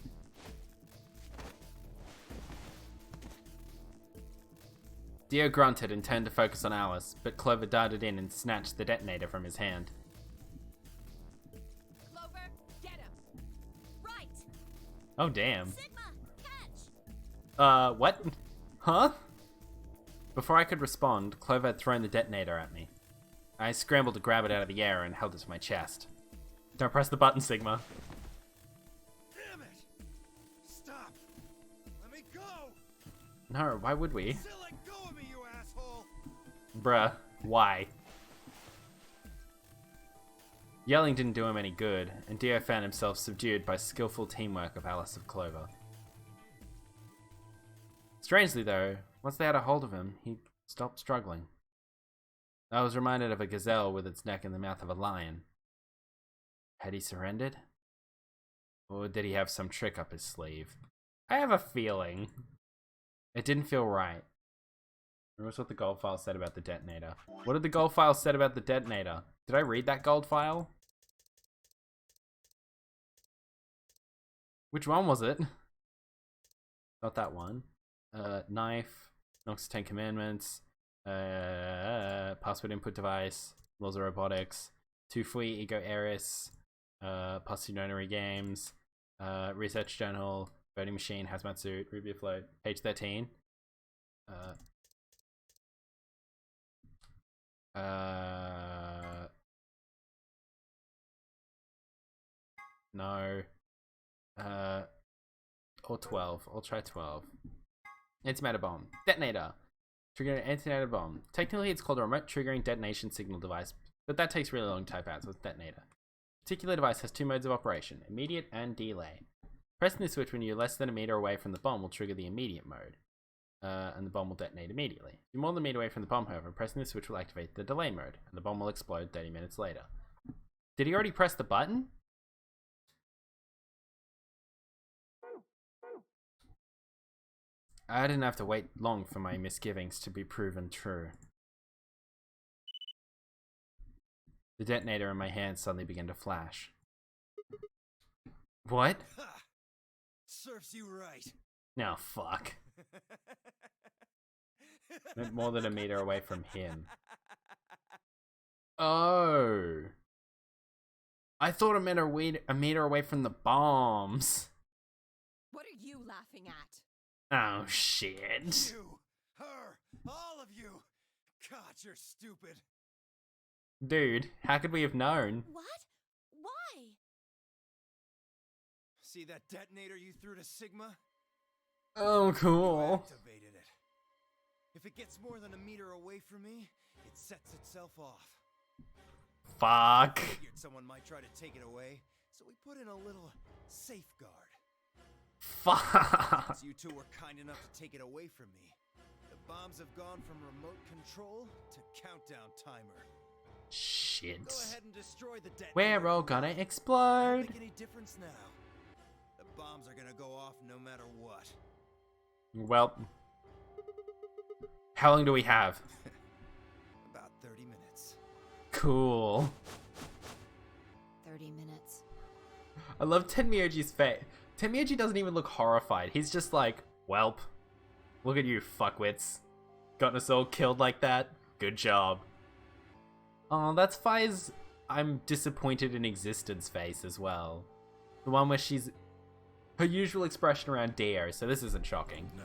Dio grunted and turned to focus on Alice, but Clover darted in and snatched the detonator from his hand. Clover, get him. Right. Oh, damn. Sigma, catch! What? Huh? Before I could respond, Clover had thrown the detonator at me. I scrambled to grab it out of the air and held it to my chest. Don't press the button, Sigma. Damn it! Stop! Let me go! No, why would we? Still let go of me, you asshole! Bruh, why? Yelling didn't do him any good, and Dio found himself subdued by skillful teamwork of Alice of Clover. Strangely though, once they had a hold of him, he stopped struggling. I was reminded of a gazelle with its neck in the mouth of a lion. Had he surrendered? Or did he have some trick up his sleeve? I have a feeling. It didn't feel right. Remember what the gold file said about the detonator. What did the gold file said about the detonator? Did I read that gold file? Which one was it? Not that one. Knife, Nox 10 Commandments, password input device, laws of robotics, Tufui, Ego Eris, Passionary Games, research journal, voting machine, hazmat suit, Ruby afloat, page 13. No. Or 12. I'll try 12. Antimatter bomb. Detonator. Trigger an antimatter bomb. Technically, it's called a remote triggering detonation signal device, but that takes really long to type out, so it's detonator. Particular device has two modes of operation, immediate and delay. Pressing the switch when you're less than a meter away from the bomb will trigger the immediate mode, and the bomb will detonate immediately. If you're more than a meter away from the bomb, however, pressing the switch will activate the delay mode, and the bomb will explode 30 minutes later. Did he already press the button? I didn't have to wait long for my misgivings to be proven true. The detonator in my hand suddenly began to flash. What? Ha! Serves you right. No, fuck. Meant more than a meter away from him. Oh. I thought it meant a meter away from the bombs. What are you laughing at? Oh, shit. You, her, all of you. God, you're stupid. Dude, how could we have known? What? Why? See that detonator you threw to Sigma? Oh, You cool. activated it. If it gets more than a meter away from me, it sets itself off. Fuck. Figured someone might try to take it away, so we put in a little safeguard. Fuck. Since you two were kind enough to take it away from me, the bombs have gone from remote control to countdown timer. Shit. Go ahead and destroy the detonator. We're all gonna explode. Make any difference now? The bombs are gonna go off no matter what. Well, how long do we have? About 30 minutes. Cool. 30 minutes. I love Tenmyoji's face. Tenmyoji doesn't even look horrified. He's just like, welp. Look at you, fuckwits. Gotten us all killed like that? Good job. Oh, that's Fi's I'm disappointed in existence face as well. The one where she's... her usual expression around Dio, so this isn't shocking. No.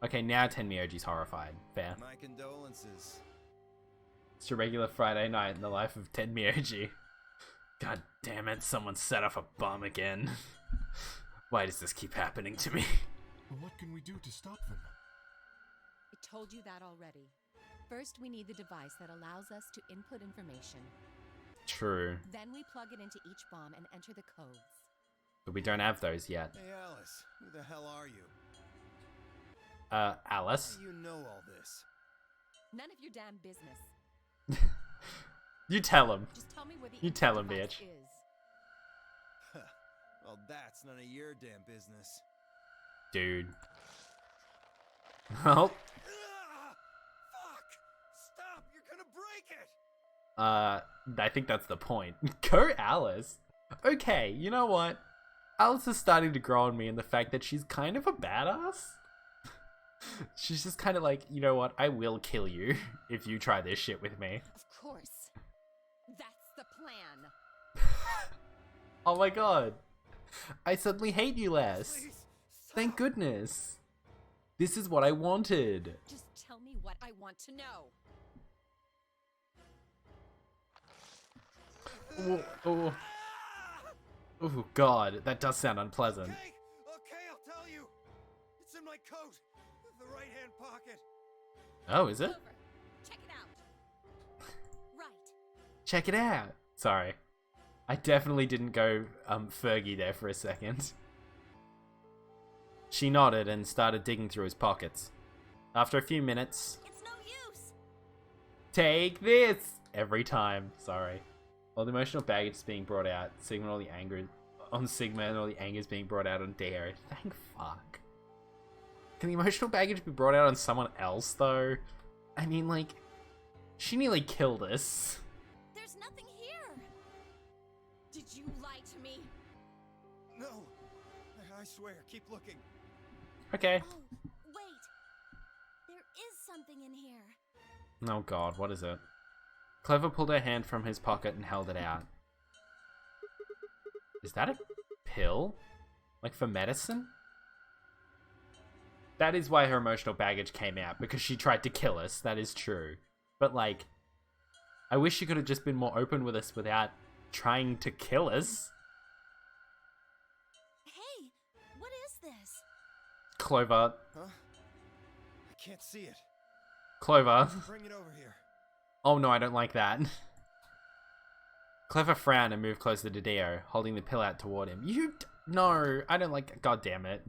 Okay, now Tenmyoji's horrified. Fair. My condolences. It's a regular Friday night in the life of Tenmyoji. God damn it, someone set off a bomb again. Why does this keep happening to me? What can we do to stop them? I told you that already. First, we need the device that allows us to input information. True. Then we plug it into each bomb and enter the codes. But we don't have those yet. Hey Alice, who the hell are you? Alice? How do you know all this? None of your damn business. You tell him. Just tell me where the You input tell him, device bitch. is. Well, that's none of your damn business. Dude. Oh. Fuck! Stop! You're gonna break it! I think that's the point. Go Alice. Okay, you know what? Alice is starting to grow on me in the fact that she's kind of a badass. She's just kind of like, you know what? I will kill you if you try this shit with me. Of course. That's the plan. Oh my god. I suddenly hate you less. Please, Thank goodness. This is what I wanted. Just tell me what I want to know. Oh, oh god, that does sound unpleasant. Okay, I'll tell you. It's in my coat, the right-hand pocket. Oh, is it? Over. Check it out. Right. Check it out. Sorry. I definitely didn't go Fergie there for a second. She nodded and started digging through his pockets. After a few minutes, It's no use. take this! Every time. Sorry. All the emotional baggage is being brought out. Sigma and all the anger on Sigma and all the anger is being brought out on Dio. Thank fuck. Can the emotional baggage be brought out on someone else though? I mean, like, she nearly killed us. There's nothing here. Did you lie to me? No, I swear, keep looking. Okay. Oh, wait. There is something in here. Oh god, what is it? Clever pulled her hand from his pocket and held it out. Is that a pill? Like for medicine? That is why her emotional baggage came out, because she tried to kill us, that is true. But like, I wish she could have just been more open with us without trying to kill us. Hey, what is this? Clover. Huh? I can't see it. Clover. Bring it over here. Oh no, I don't like that. Clever frowned and moved closer to Dio, holding the pill out toward him. No, I don't like. God damn it.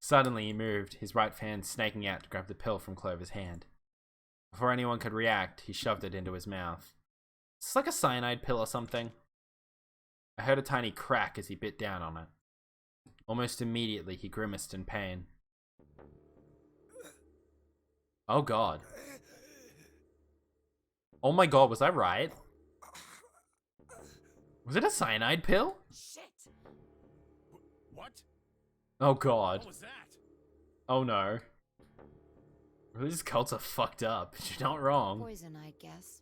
Suddenly he moved, his right hand snaking out to grab the pill from Clover's hand. Before anyone could react, he shoved it into his mouth. It's like a cyanide pill or something. I heard a tiny crack as he bit down on it. Almost immediately, he grimaced in pain. Oh god. Oh my god, was I right? Was it a cyanide pill? Shit. What? Oh god. What was that? Oh no. These cults are fucked up. You're not wrong. Poison, I guess.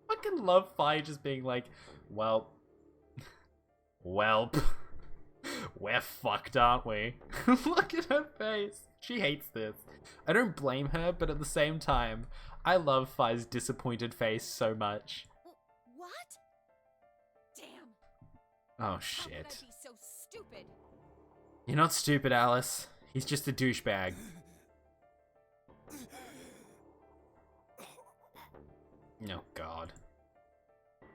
Fucking love Fi just being like, welp. Welp. We're fucked, aren't we? Look at her face. She hates this. I don't blame her, but at the same time, I love Fi's disappointed face so much. What? Damn. Oh How could I shit. be so stupid? You're not stupid, Alice. He's just a douchebag. Oh god.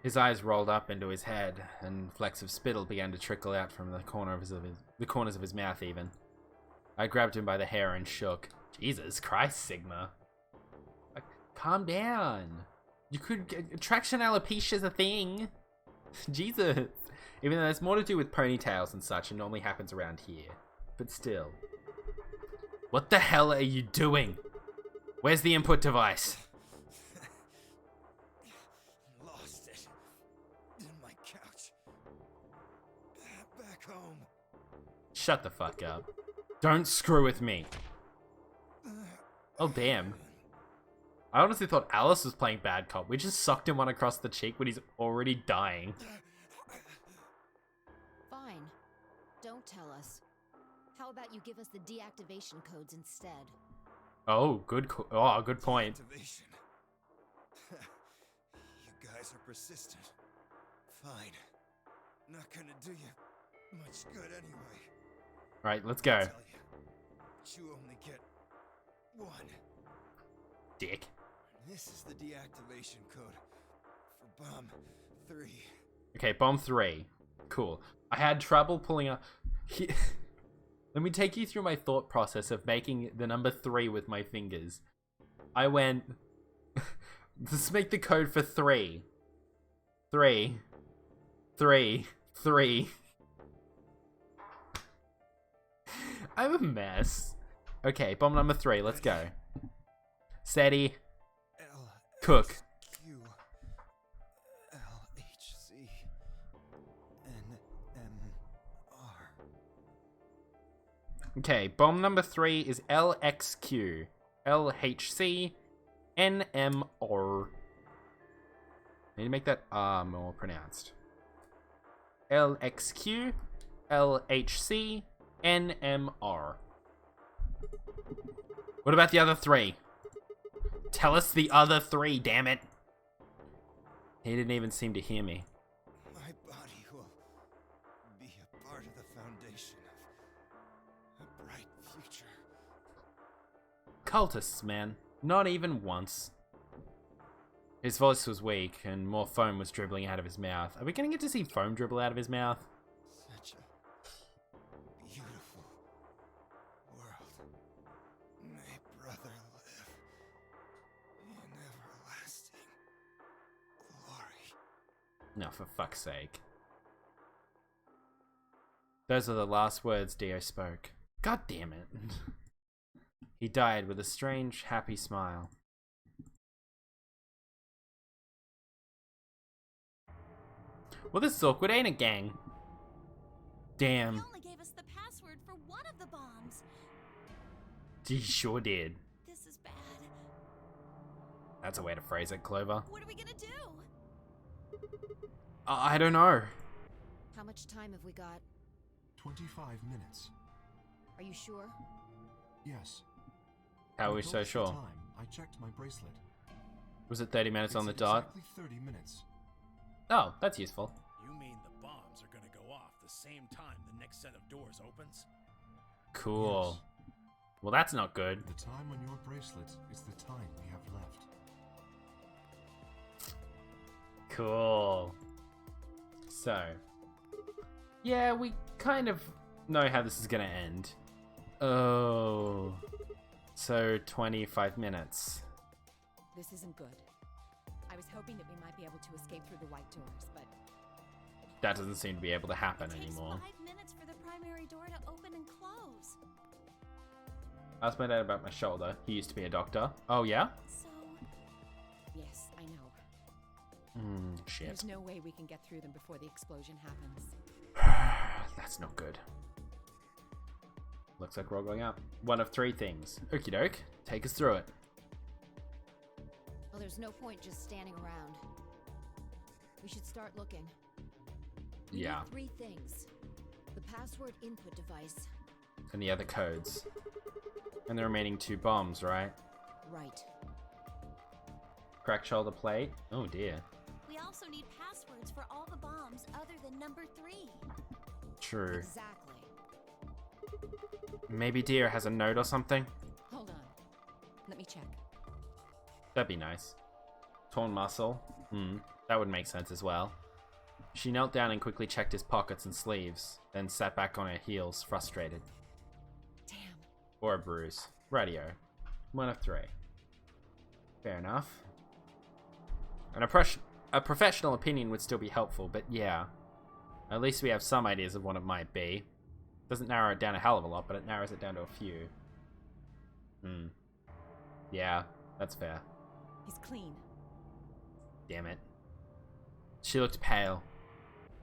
His eyes rolled up into his head, and flecks of spittle began to trickle out from the corners of his mouth even. I grabbed him by the hair and shook. Jesus Christ, Sigma. Like, calm down. You could get traction alopecia's a thing. Jesus. Even though there's more to do with ponytails and such, and normally happens around here. But still. What the hell are you doing? Where's the input device? Lost it. In my couch. Back home. Shut the fuck up. Don't screw with me. Oh, damn. I honestly thought Alice was playing bad cop. We just sucked him one across the cheek when he's already dying. Fine. Don't tell us. How about you give us the deactivation codes instead? Oh, good point. Activation. You guys are persistent. Fine. Not gonna do you much good anyway. Right, let's go. Tell you, you only get one. Dick. This is the deactivation code for bomb 3. Okay, bomb 3. Cool. I had trouble pulling up. Let Let me take you through my thought process of making the number 3 with my fingers. I went, let's make the code for 3. 3. 3. 3. I'm a mess. Okay, bomb number 3, let's go. SETI. L Cook. Q L H C N M R. Okay, bomb number 3 is LXQ. LHC. NMR. I need to make that R more pronounced. LXQ. LHC. NMR. What about the other 3? Tell us the other 3, damn it. He didn't even seem to hear me. My body will be a part of the foundation of a bright future. Cultists, man. Not even once. His voice was weak, and more foam was dribbling out of his mouth. Are we gonna get to see foam dribble out of his mouth? Such a beautiful world. May brother live in everlasting glory. No, for fuck's sake. Those are the last words Dio spoke. God damn it. He died with a strange, happy smile. Well, this is awkward, ain't it, gang? He Damn. only gave us the password for one of the bombs. He sure did. This is bad. That's a way to phrase it, Clover. What are we gonna do? I don't know. How much time have we got? 25 minutes. Are you sure? Yes. How are we I so noticed the sure? Time. I checked my bracelet. Was it 30 minutes on the It's dot? Exactly 30 minutes. Oh, that's useful. You mean the bombs are gonna go off the same time the next set of doors opens? Cool. Well, that's not good. The time on your bracelet is the time we have left. Cool. So, yeah, we kind of know how this is gonna end. Oh. So, 25 minutes. This isn't good. I was hoping that we might be able to escape through the white doors, but That doesn't seem to be able to happen It takes anymore. 5 minutes for the primary door to open and close. Asked my dad about my shoulder. He used to be a doctor. Oh, yeah? So, yes, I know. Shit. There's no way we can get through them before the explosion happens. That's not good. Looks like we're all going up. One of 3 things. Okie doke. Take us through it. Well, there's no point just standing around. We should start looking. We Yeah. need 3 things. The password input device. And the other codes. And the remaining 2 bombs, right? Right. Cracked shoulder plate. Oh dear. we also need passwords for all the bombs other than number 3. True. Exactly. Maybe Deer has a note or something? Hold on. Let me check. That'd be nice. Torn muscle. That would make sense as well. She knelt down and quickly checked his pockets and sleeves, then sat back on her heels, frustrated. Damn. Or a bruise. Radio. 1 of 3. Fair enough. And a professional opinion would still be helpful, but yeah. At least we have some ideas of what it might be. Doesn't narrow it down a hell of a lot, but it narrows it down to a few. Yeah, that's fair. He's clean. Damn it. She looked pale.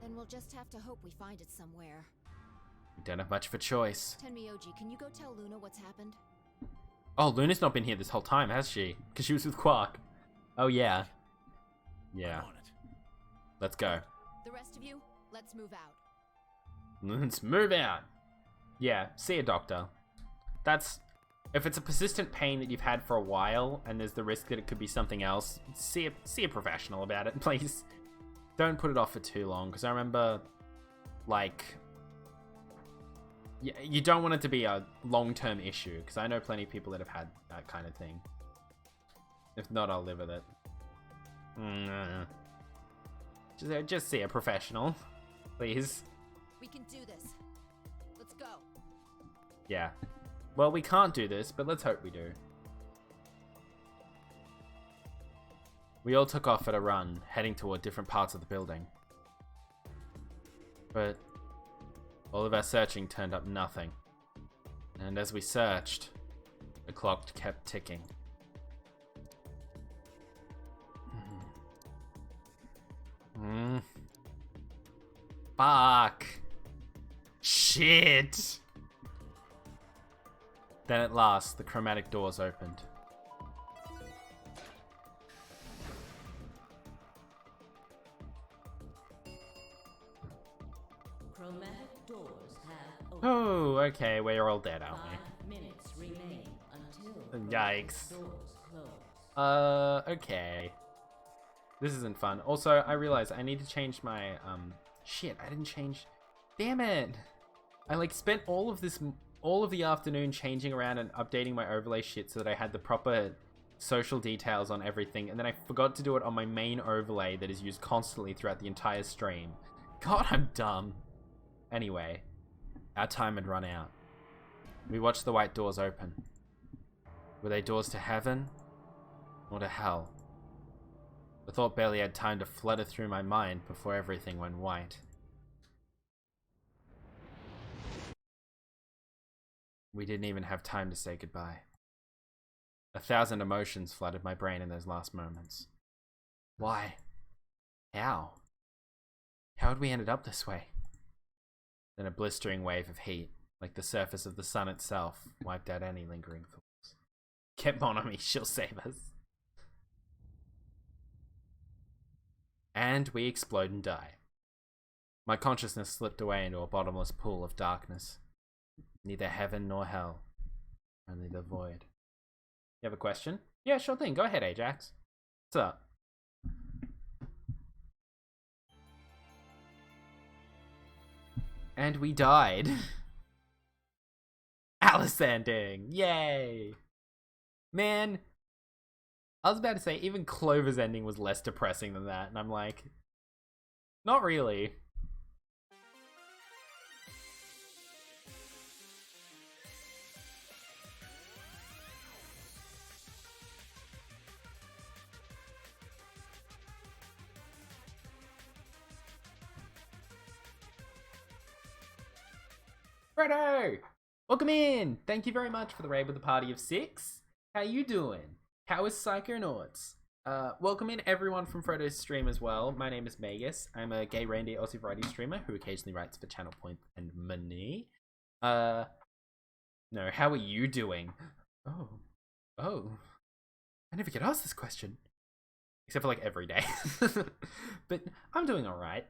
Then we'll just have to hope we find it somewhere. We don't have much of a choice. Tenmyoji, can you go tell Luna what's happened? Oh, Luna's not been here this whole time, has she? Because she was with Quark. Oh, yeah. Yeah. I'm on it. Let's go. The rest of you, let's move out. Let's move out. Yeah, see a doctor. That's... If it's a persistent pain that you've had for a while, and there's the risk that it could be something else, see a professional about it, please. Don't put it off for too long, because I remember, like... You don't want it to be a long-term issue, because I know plenty of people that have had that kind of thing. If not, I'll live with it. Just see a professional, please. We can do this. Let's go. Yeah. Well, we can't do this, but let's hope we do. We all took off at a run, heading toward different parts of the building. But all of our searching turned up nothing. And as we searched, the clock kept ticking. Fuck. Shit. Then at last, the chromatic doors opened. Chromatic doors have opened. Oh, okay, we're all dead, aren't 5 minutes remain until we? Yikes. doors close. Okay. This isn't fun. Also, I realize I need to change my, shit, I didn't change. Damn it! I, like, spent all of the afternoon changing around and updating my overlay shit so that I had the proper social details on everything, and then I forgot to do it on my main overlay that is used constantly throughout the entire stream. God, I'm dumb. Anyway, our time had run out. We watched the white doors open. Were they doors to heaven or to hell? The thought barely had time to flutter through my mind before everything went white. We didn't even have time to say goodbye. 1,000 emotions flooded my brain in those last moments. Why? How? How had we ended up this way? Then a blistering wave of heat, like the surface of the sun itself, wiped out any lingering thoughts. Get Monami, she'll save us. And we explode and die. My consciousness slipped away into a bottomless pool of darkness. Neither heaven nor hell. Only the void. You have a question? Yeah, sure thing. Go ahead, Ajax. What's up? And we died. Alice ending! Yay! Man, I was about to say, even Clover's ending was less depressing than that, and I'm like, not really. Fredo! Welcome in! Thank you very much for the raid with a party of 6. How you doing? How is Psychonauts? Welcome in everyone from Frodo's stream as well. My name is Magus. I'm a gay reindeer Aussie variety streamer who occasionally writes for Channel Point and Money. No, how are you doing? Oh. I never get asked this question. Except for like every day. But I'm doing alright.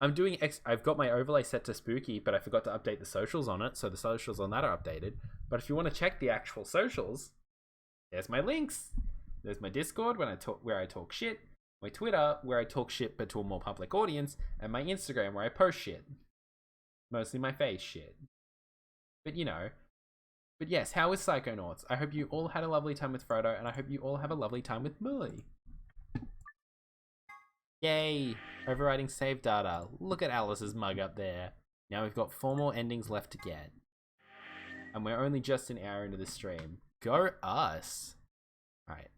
I've got my overlay set to spooky, but I forgot to update the socials on it, so the socials on that are updated. But if you want to check the actual socials, there's my links. There's my Discord where I talk shit, my Twitter where I talk shit but to a more public audience, and my Instagram where I post shit. Mostly my face shit. But you know. But yes, how is Psychonauts? I hope you all had a lovely time with Frodo, and I hope you all have a lovely time with Mully. Yay! Overriding save data. Look at Alice's mug up there. Now we've got 4 more endings left to get. And we're only just an hour into the stream. Go us! Alright.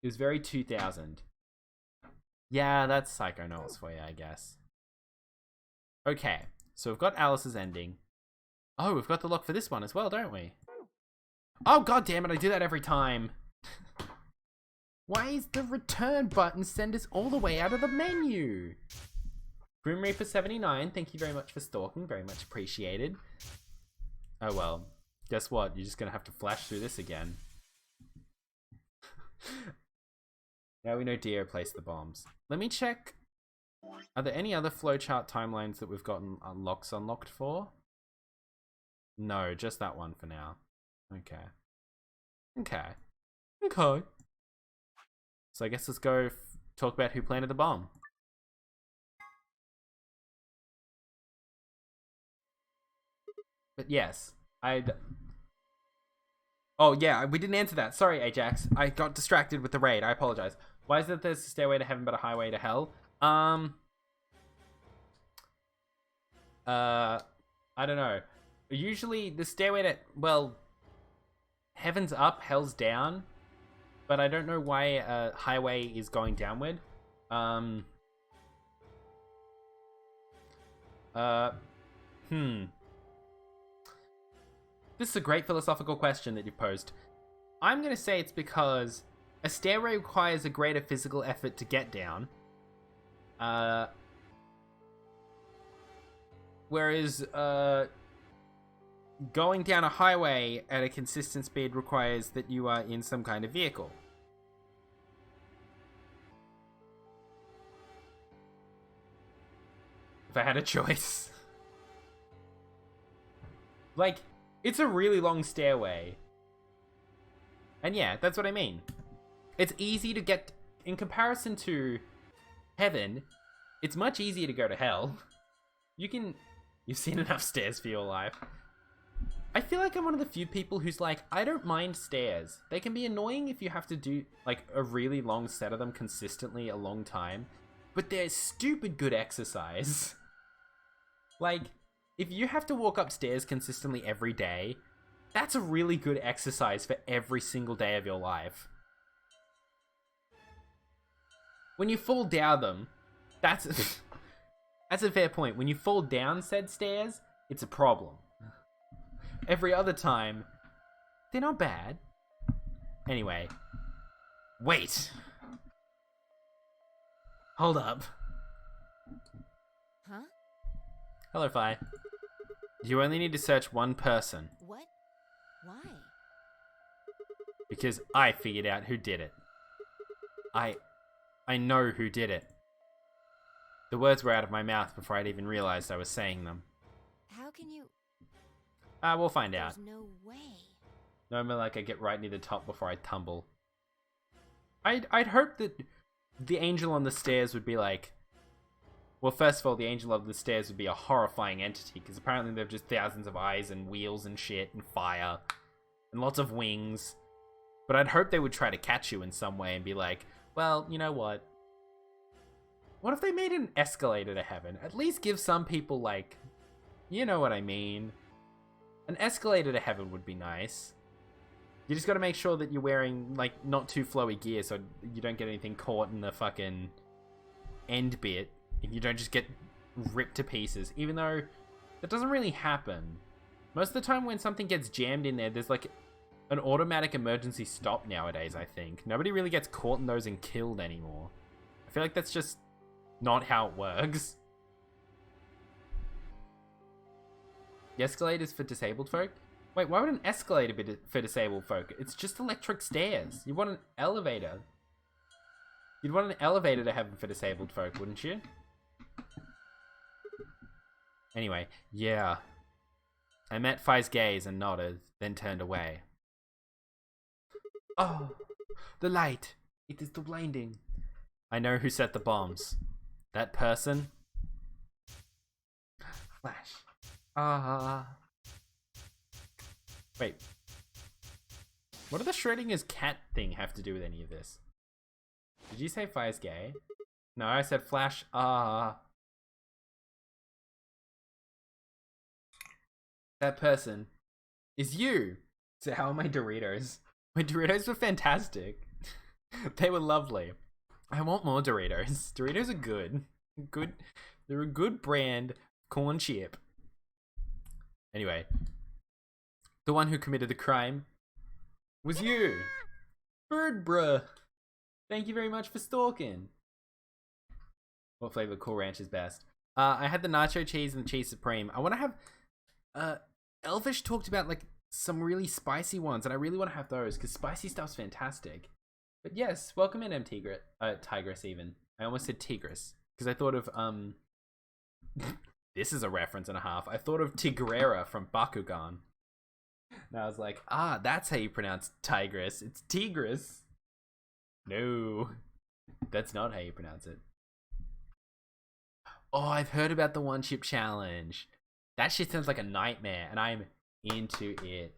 It was very 2000. Yeah, that's Psychonauts for you, I guess. Okay, so we've got Alice's ending. Oh, we've got the lock for this one as well, don't we? Oh, god damn it, I do that every time! Why is the return button send us all the way out of the menu? Grim Reaper 79, thank you very much for stalking, very much appreciated. Oh well, guess what? You're just gonna have to flash through this again. Now we know Dio placed the bombs. Let me check. Are there any other flowchart timelines that we've gotten locks unlocked for? No, just that one for now. Okay. So I guess let's go talk about who planted the bomb. But yes, oh yeah, we didn't answer that. Sorry, Ajax. I got distracted with the raid. I apologize. Why is it there's a stairway to heaven but a highway to hell? I don't know. Usually the stairway to, well, heaven's up, hell's down, but I don't know why a highway is going downward. This is a great philosophical question that you've posed. I'm going to say it's because a stairway requires a greater physical effort to get down. Whereas, going down a highway at a consistent speed requires that you are in some kind of vehicle. If I had a choice. Like, it's a really long stairway. And yeah, that's what I mean. It's easy to get, in comparison to heaven, it's much easier to go to hell. You've seen enough stairs for your life. I feel like I'm one of the few people who's like, I don't mind stairs. They can be annoying if you have to do, like, a really long set of them consistently a long time. But they're stupid good exercise. Like, if you have to walk upstairs consistently every day, that's a really good exercise for every single day of your life. When you fall down them, that's that's a fair point. When you fall down said stairs, it's a problem. Every other time, they're not bad. Anyway, wait. Hold up. Huh? Hello, Fi. You only need to search one person. What? Why? Because I figured out who did it. I know who did it. The words were out of my mouth before I'd even realized I was saying them. How can you... We'll find out. There's no way. No, more like I get right near the top before I tumble. I'd hope that the angel on the stairs would be like... Well, first of all, the angel of the stairs would be a horrifying entity, because apparently they've just thousands of eyes and wheels and shit and fire and lots of wings. But I'd hope they would try to catch you in some way and be like, well, you know what? What if they made an escalator to heaven? At least give some people, like, you know what I mean. An escalator to heaven would be nice. You just gotta make sure that you're wearing, like, not too flowy gear so you don't get anything caught in the fucking end bit. And you don't just get ripped to pieces. Even though that doesn't really happen. Most of the time when something gets jammed in there, there's, like, an automatic emergency stop nowadays, I think. Nobody really gets caught in those and killed anymore. I feel like that's just not how it works. The escalator's for disabled folk? Wait, why would an escalator be for disabled folk? It's just electric stairs. You want an elevator. You'd want an elevator to heaven for disabled folk, wouldn't you? Anyway, yeah. I met Fi's gaze and nodded, then turned away. Oh, the light. It is too blinding. I know who set the bombs. That person? Flash. Wait. What did the Schrodinger's cat thing have to do with any of this? Did you say Fi's gay? No, I said Flash. That person is you. So how are my Doritos? My Doritos were fantastic. They were lovely. I want more Doritos. Doritos are good. They're a good brand corn chip. Anyway, the one who committed the crime was you. Bird bruh. Thank you very much for stalking. What flavor Cool Ranch is best? I had the nacho cheese and the cheese supreme. I want to have... Elvish talked about, like, some really spicy ones, and I really want to have those, because spicy stuff's fantastic. But yes, welcome in, Tigress, even. I almost said Tigris, because I thought of, this is a reference and a half. I thought of Tigrera from Bakugan. And I was like, that's how you pronounce Tigress. It's Tigris. No, that's not how you pronounce it. Oh, I've heard about the one chip challenge. That shit sounds like a nightmare, and I'm into it.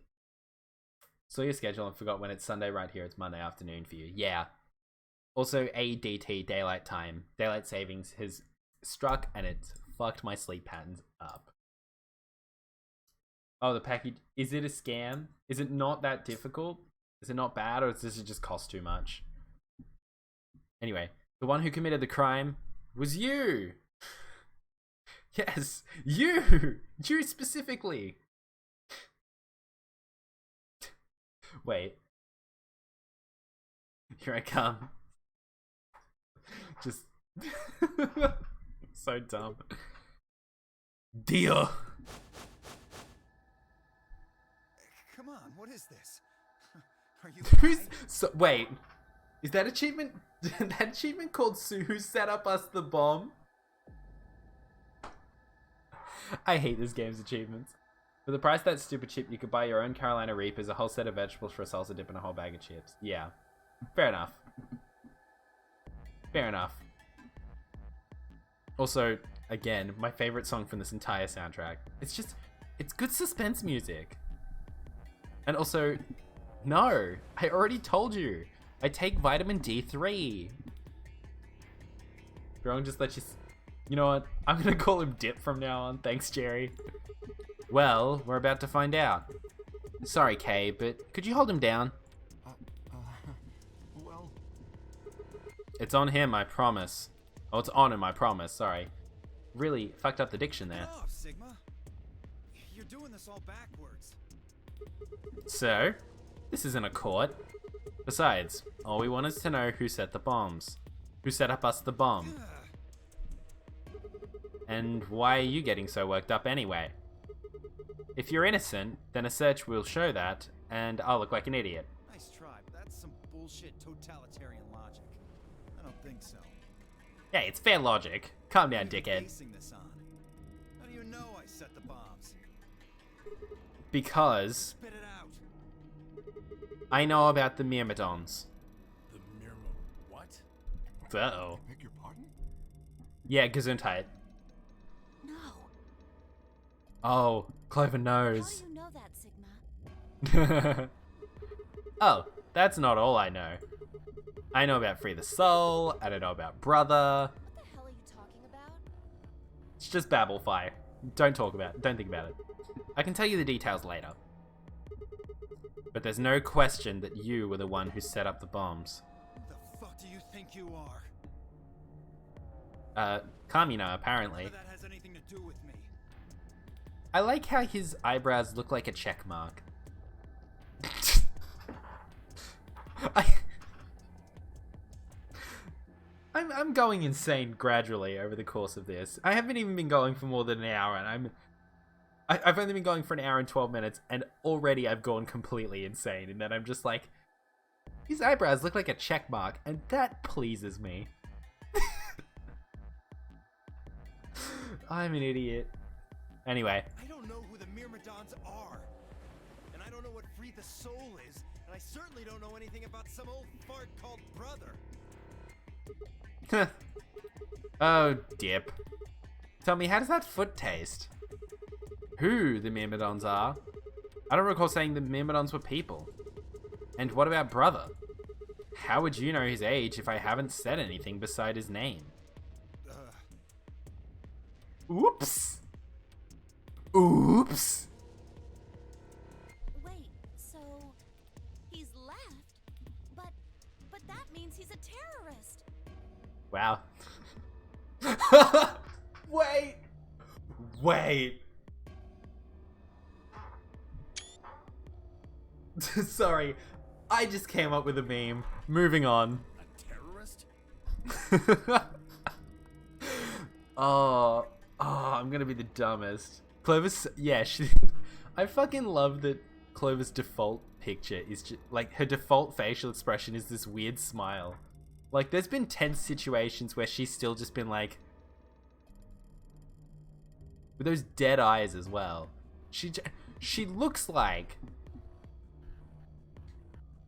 Saw your schedule and forgot when it's Sunday right here. It's Monday afternoon for you. Yeah. Also, ADT, daylight time. Daylight savings has struck, and it's fucked my sleep patterns up. Oh, the package. Is it a scam? Is it not that difficult? Is it not bad, or does it just cost too much? Anyway, the one who committed the crime was you! Yes, you! You specifically! Wait. Here I come. Just... so dumb. Dio! Come on, what is this? Are you Who's... high? So, wait. Is that achievement... that achievement called Sue Who Set Up Us the Bomb? I hate this game's achievements. For the price of that stupid chip, you could buy your own Carolina Reapers, a whole set of vegetables for a salsa dip, and a whole bag of chips. Yeah. Fair enough. Fair enough. Also, again, my favorite song from this entire soundtrack. It's just... it's good suspense music. And also... no! I already told you! I take vitamin D3! Wrong, just let you... You know what? I'm gonna call him Dip from now on. Thanks, Jerry. Well, we're about to find out. Sorry, Kay, but could you hold him down? Well, It's on him, I promise. Oh, it's on him, I promise. Sorry. Really fucked up the diction there. Get off, Sigma. You're doing this all backwards. So, this isn't a court. Besides, all we want is to know who set the bombs. Who set up us the bomb. And why are you getting so worked up anyway? If you're innocent, then a search will show that, and I'll look like an idiot. Nice try, but that's some bullshit totalitarian logic. I don't think so. Hey, it's fair logic. Calm down, What are you dickhead. basing this on? How do you know I set the bombs? Because Spit it out. I know about the Myrmidons. The Mirmo. What? Uh-oh. beg your pardon? Yeah, Gesundheit. No. Oh, Clover How do knows. you know that, Sigma? Oh, that's not all I know. I know about Free the Soul, I don't know about Brother. What the hell are you talking about? It's just Babelfire. Don't talk about it. Don't think about it. I can tell you the details later. But there's no question that you were the one who set up the bombs. Who the fuck do you think you are? Kamina, apparently. None of that has anything to do with me. I like how his eyebrows look like a check mark. I'm going insane gradually over the course of this. I haven't even been going for more than an hour, and I've only been going for an hour and 12 minutes, and already I've gone completely insane. And then I'm just like, his eyebrows look like a check mark, and that pleases me. I'm an idiot. Anyway. I don't know who the Myrmidons are. And I don't know what Free the Soul is. And I certainly don't know anything about some old fart called Brother. Oh, Dip. Tell me, how does that foot taste? Who the Myrmidons are? I don't recall saying the Myrmidons were people. And what about Brother? How would you know his age if I haven't said anything beside his name? Oops. Oops. Wait, so he's left, but that means he's a terrorist. Wow. Wait. Wait. Sorry. I just came up with a meme. Moving on. A terrorist? Oh, I'm gonna be the dumbest. Clovis, yeah, I fucking love that Clovis' default picture is just, like, her default facial expression is this weird smile. Like, there's been tense situations where she's still just been like, with those dead eyes as well. She looks like,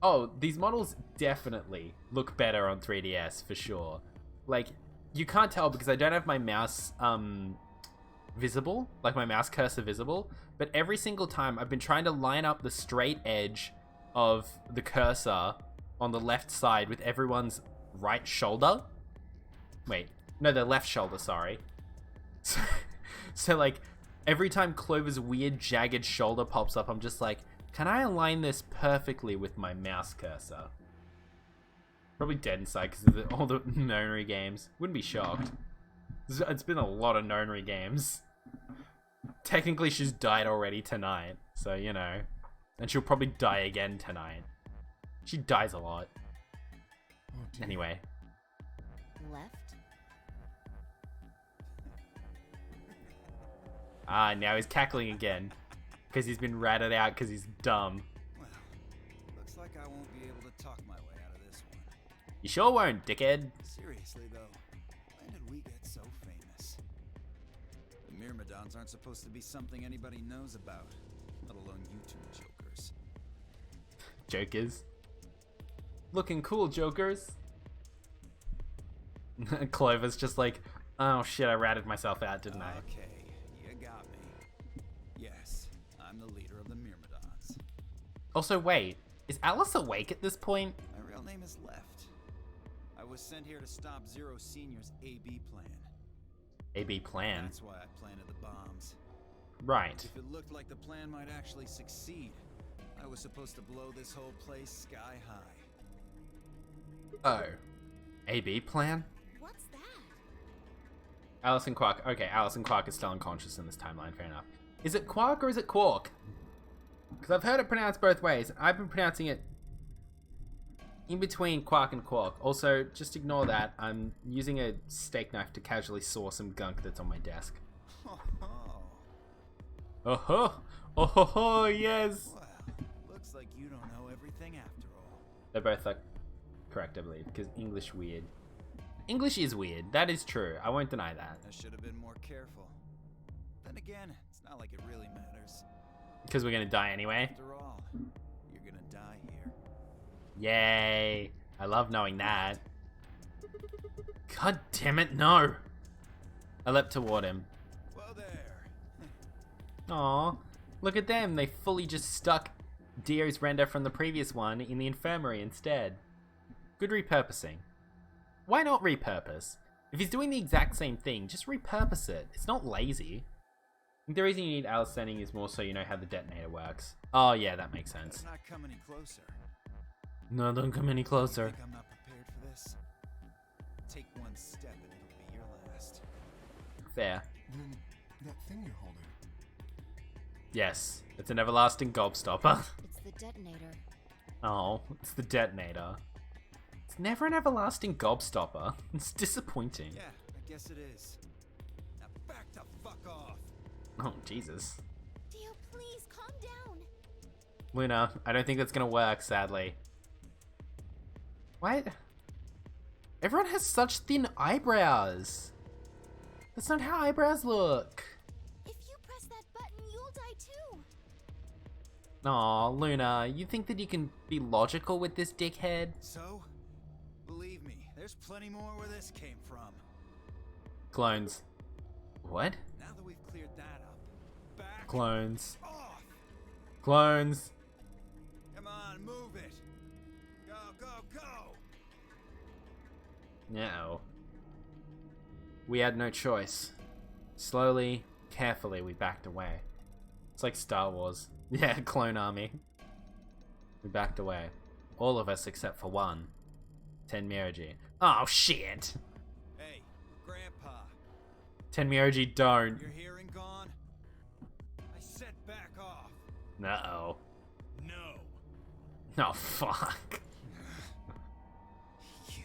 oh, these models definitely look better on 3DS for sure. Like, you can't tell because I don't have my mouse visible, like my mouse cursor visible, but every single time I've been trying to line up the straight edge of the cursor on the left side with everyone's right shoulder. Wait, no, their left shoulder, sorry. So like, Every time Clover's weird jagged shoulder pops up, I'm just like, can I align this perfectly with my mouse cursor? Probably dead inside because of all the Nonary games. Wouldn't be shocked. It's been a lot of Nonary games. Technically, she's died already tonight, so you know. And she'll probably die again tonight. She dies a lot. Oh, dear. Anyway. Left? Ah, now he's cackling again. Because he's been ratted out because he's dumb. Well, looks like I won't be able to talk my way out of this one. You sure won't, dickhead. Seriously, though, when did we get so famous? The Myrmidons aren't supposed to be something anybody knows about, let alone you two jokers. Jokers. Looking cool, jokers. Clover's just like, oh shit, I ratted myself out, didn't I? Okay, you got me. Yes, I'm the leader of the Myrmidons. Also, wait, is Alice awake at this point? My real name is Left. I was sent here to stop Zero Senior's AB plan. AB plan. That's why I planted the bombs. Right. If it looked like the plan might actually succeed, I was supposed to blow this whole place sky high. Oh. AB plan? What's that? Alice and Quark. Okay, Alice and Quark is still unconscious in this timeline, fair enough. Is it Quark or is it Quark? Because I've heard it pronounced both ways. I've been pronouncing it in between Quark and Quark. Also, just ignore that. I'm using a steak knife to casually saw some gunk that's on my desk. Oh ho! Oh ho ho, yes! Well, looks like you don't know everything after all. They're both like correct, I believe, because English weird. English is weird, that is true. I won't deny that. I should have been more careful. Then again, it's not like it really matters. Because we're gonna die anyway. After all, you're gonna die here. Yay! I love knowing that. God damn it, no! I leapt toward him. Well, there. Aw, look at them. They fully just stuck Dio's render from the previous one in the infirmary instead. Good repurposing. Why not repurpose? If he's doing the exact same thing, just repurpose it. It's not lazy. I think the reason you need Alice sending is more so you know how the detonator works. Oh yeah, that makes sense. Better not come any closer. No, don't come any closer. Think I'm not prepared for this? Take one step and it'll be your last. Fair. Then that thing you're holding. Yes, it's an everlasting gobstopper. It's the detonator. Oh, it's the detonator. It's never an everlasting gobstopper. It's disappointing. Yeah, I guess it is. Now back to fuck off. Oh, Jesus. Dio, please calm down. Luna, I don't think that's gonna work, sadly. What? Everyone has such thin eyebrows. That's not how eyebrows look. If you press that button, you'll die too. Aw, Luna, you think that you can be logical with this dickhead? So, believe me, there's plenty more where this came from. Clones. What? Now that we've cleared that up, back Clones. off. Clones. Come on, move it. Go, go, go. No. We had no choice. Slowly, carefully, we backed away. It's like Star Wars. Yeah, clone army. We backed away. All of us except for one. Tenmyoji. Oh, shit! Hey, Grandpa, Tenmyoji, don't. your hearing gone? I said back off. Uh-oh. No. Oh, fuck. You.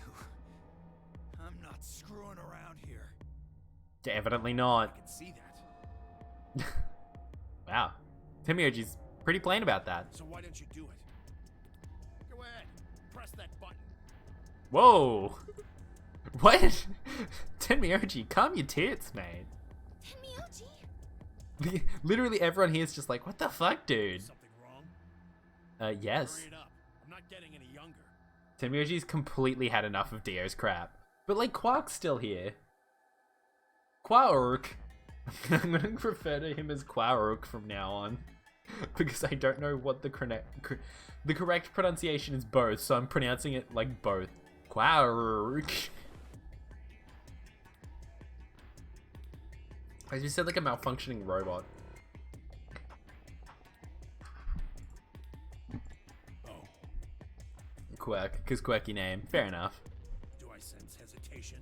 I'm not screwing around here. Evidently I not. can see that. Wow. Tenmyoji's pretty plain about that. So why don't you do it? Go ahead. Press that button. Whoa! What? Tenmyoji, calm your tits, mate. Tenmyoji? Literally everyone here is just like, what the fuck, dude? Something wrong? Yes. Hurry it up. I'm not getting any younger. Tenmyoji's completely had enough of Dio's crap. But, like, Quark's still here. Quark! I'm gonna refer to him as Quark from now on. Because I don't know what the correct pronunciation is both, so I'm pronouncing it like both. Quark! I just said like a malfunctioning robot. Oh, Quirk, because quirky name. Fair enough. do I sense hesitation?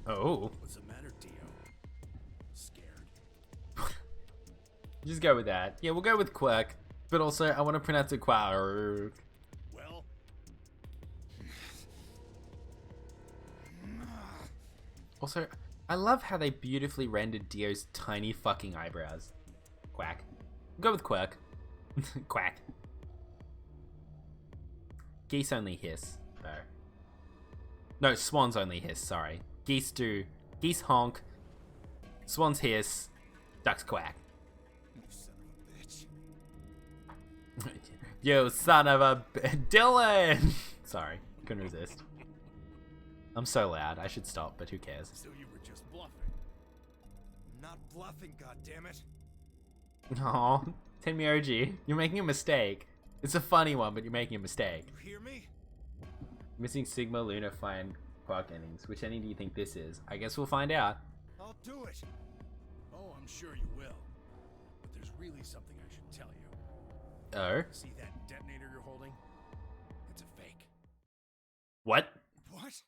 Oh. What's the matter, Dio? Scared? Just go with that. Yeah, we'll go with Quirk. But also, I want to pronounce it Quirk. Well, Also, I love how they beautifully rendered Dio's tiny fucking eyebrows. Quack. We'll go with Quirk. Quack. Geese only hiss, though. No, swans only hiss, sorry. Geese do. Geese honk. Swans hiss. Ducks quack. You son of a bitch. Yo, son of a Dylan! Sorry, couldn't resist. I'm so loud, I should stop, but who cares? so you were just bluffing. Not bluffing, goddammit. Aw, Tenmyoji, you're making a mistake. It's a funny one, but you're making a mistake. You hear me? Missing Sigma, Luna, Fine, Quark endings. Which ending do you think this is? I guess we'll find out. I'll do it. Oh, I'm sure you will. But there's really something I should tell you. Oh? See that detonator you're holding? It's a fake. What? What?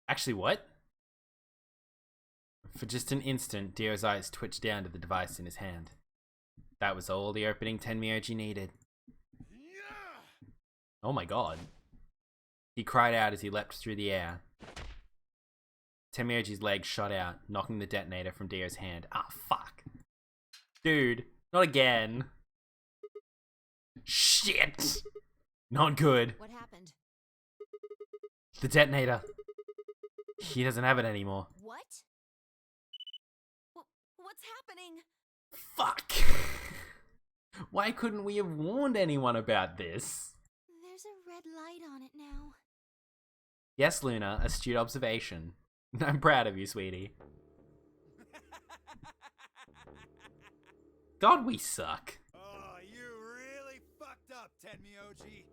Actually, what? For just an instant, Dio's eyes twitched down to the device in his hand. That was all the opening Tenmyoji needed. Yeah! Oh my god. He cried out as he leapt through the air. Tenmyoji's leg shot out, knocking the detonator from Dio's hand. Ah, fuck. Dude, not again. Shit! Not good. What happened? The detonator. He doesn't have it anymore. What? What's happening? Fuck. Why couldn't we have warned anyone about this? There's a red light on it now. Yes, Luna, astute observation. I'm proud of you, sweetie. God, we suck. Oh, you really fucked up, Tenmyoji.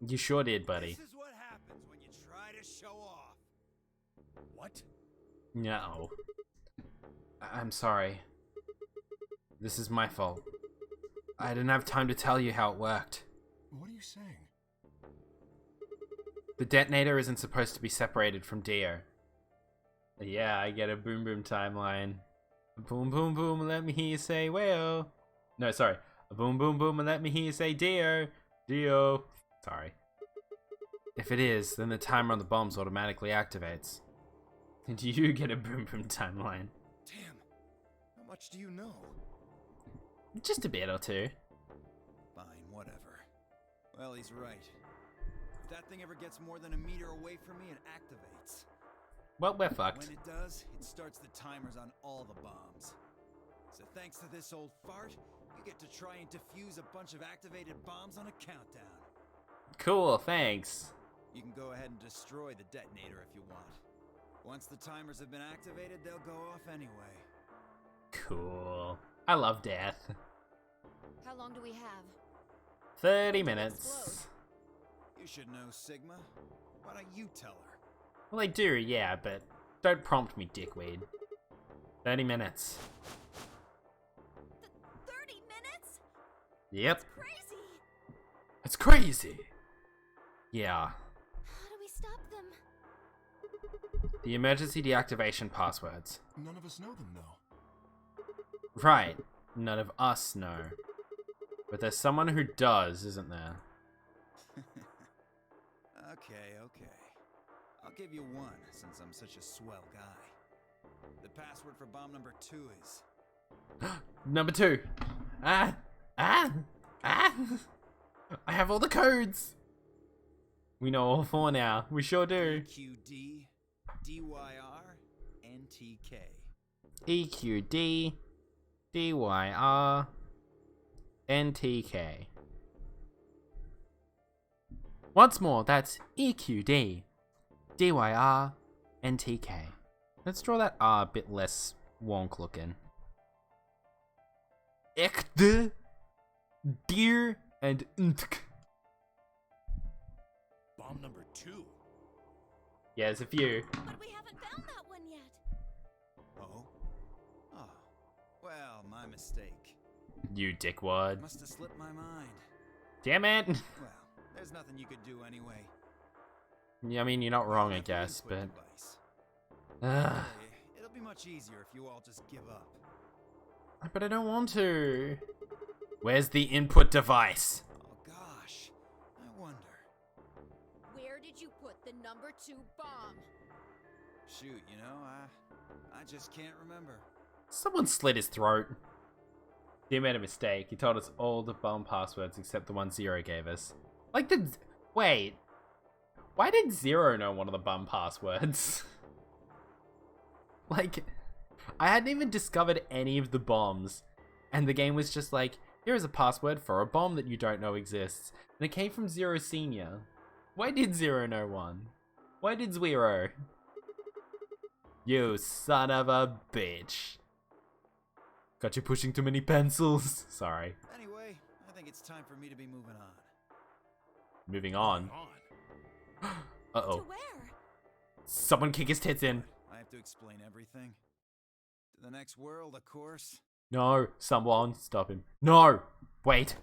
You sure did, buddy. This is what happens when you try to show off. What? No. I'm sorry. This is my fault. I didn't have time to tell you how it worked. What are you saying? The detonator isn't supposed to be separated from Dio. Yeah, I get a boom boom timeline. Boom boom boom, let me hear you say well. No, sorry. A boom boom boom and let me hear you say Dio. Dio. Sorry. If it is, then the timer on the bombs automatically activates. And you get a boom boom timeline. Damn. How much do you know? Just a bit or two. Fine, whatever. Well, he's right. If that thing ever gets more than a meter away from me, it activates. Well, we're fucked. When it does, it starts the timers on all the bombs. So thanks to this old fart, you get to try and defuse a bunch of activated bombs on a countdown. Cool, thanks. You can go ahead and destroy the detonator if you want. Once the timers have been activated, they'll go off anyway. Cool. I love death. How long do we have? 30 minutes. Explode. You should know, Sigma. Why don't you tell her? Well, I do, yeah, but don't prompt me, dickweed. 30 minutes. 30 minutes? Yep. Crazy! It's crazy. Yeah. How do we stop them? The emergency deactivation passwords. None of us know them, though. Right. None of us know. But there's someone who does, isn't there? Okay. I'll give you one, since I'm such a swell guy. The password for bomb number 2 is... Number 2. I have all the codes. We know all 4 now. We sure do. QD, DYR, NTK. EQD, DYR, NTK. Once more, that's EQD, DYR, NTK. Let's draw that R a bit less wonk looking. Ekde, deer, and ntk. Bomb number 2. Yeah, there's a few. But we haven't found that one yet. Oh? Oh, My mistake. You dickwad. Must have slipped my mind. Damn it! Well, there's nothing you could do anyway. Yeah, I mean, you're not wrong, I Have the guess, input but... device. Ugh. Really, it'll be much easier if you all just give up. But I don't want to. Where's the input device? Oh gosh, I wonder. Where did you put the number 2 bomb? Shoot, you know, I just can't remember. Someone slit his throat. He made a mistake. He told us all the bomb passwords except the one Zero gave us. Like the... Wait. Why did Zero know one of the bomb passwords? Like, I hadn't even discovered any of the bombs. And the game was just like, here is a password for a bomb that you don't know exists. And it came from Zero Senior. Why did Zero know one? Why did Zero? You son of a bitch. Got you pushing too many pencils. Sorry. Anyway, I think it's time for me to be moving on. Moving on. Uh-oh. To where? Someone kick his tits in. I have to explain everything. To the next world, of course. No, someone stop him. No! Wait.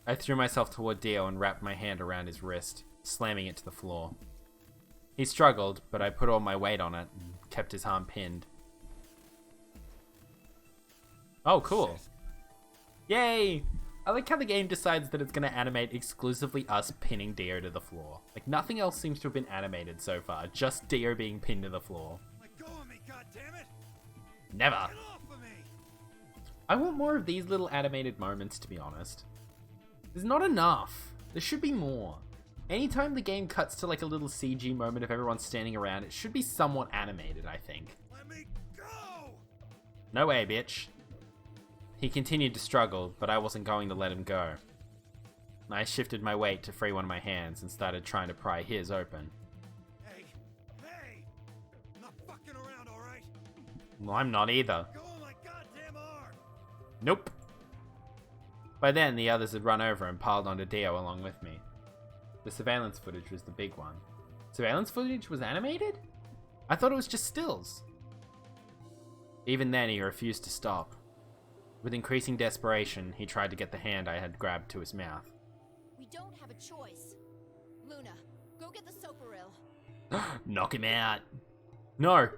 I threw myself toward Dio and wrapped my hand around his wrist, slamming it to the floor. He struggled, but I put all my weight on it and kept his arm pinned. Oh, cool. Yay! I like how the game decides that it's going to animate exclusively us pinning Dio to the floor. Like, nothing else seems to have been animated so far, just Dio being pinned to the floor. Let go of me, goddammit! Never. Get off of me! I want more of these little animated moments, to be honest. There's not enough. There should be more. Anytime the game cuts to like a little CG moment of everyone standing around, it should be somewhat animated, I think. Let me go! No way, bitch. He continued to struggle, but I wasn't going to let him go. I shifted my weight to free one of my hands and started trying to pry his open. Hey! Hey! I'm not fucking around, alright? Well, I'm not either. Go on my goddamn arm! Nope. By then, the others had run over and piled onto Dio along with me. The surveillance footage was the big one. Surveillance footage was animated? I thought it was just stills. Even then, he refused to stop. With increasing desperation, he tried to get the hand I had grabbed to his mouth. We don't have a choice. Luna, go get the soparil. Knock him out. No.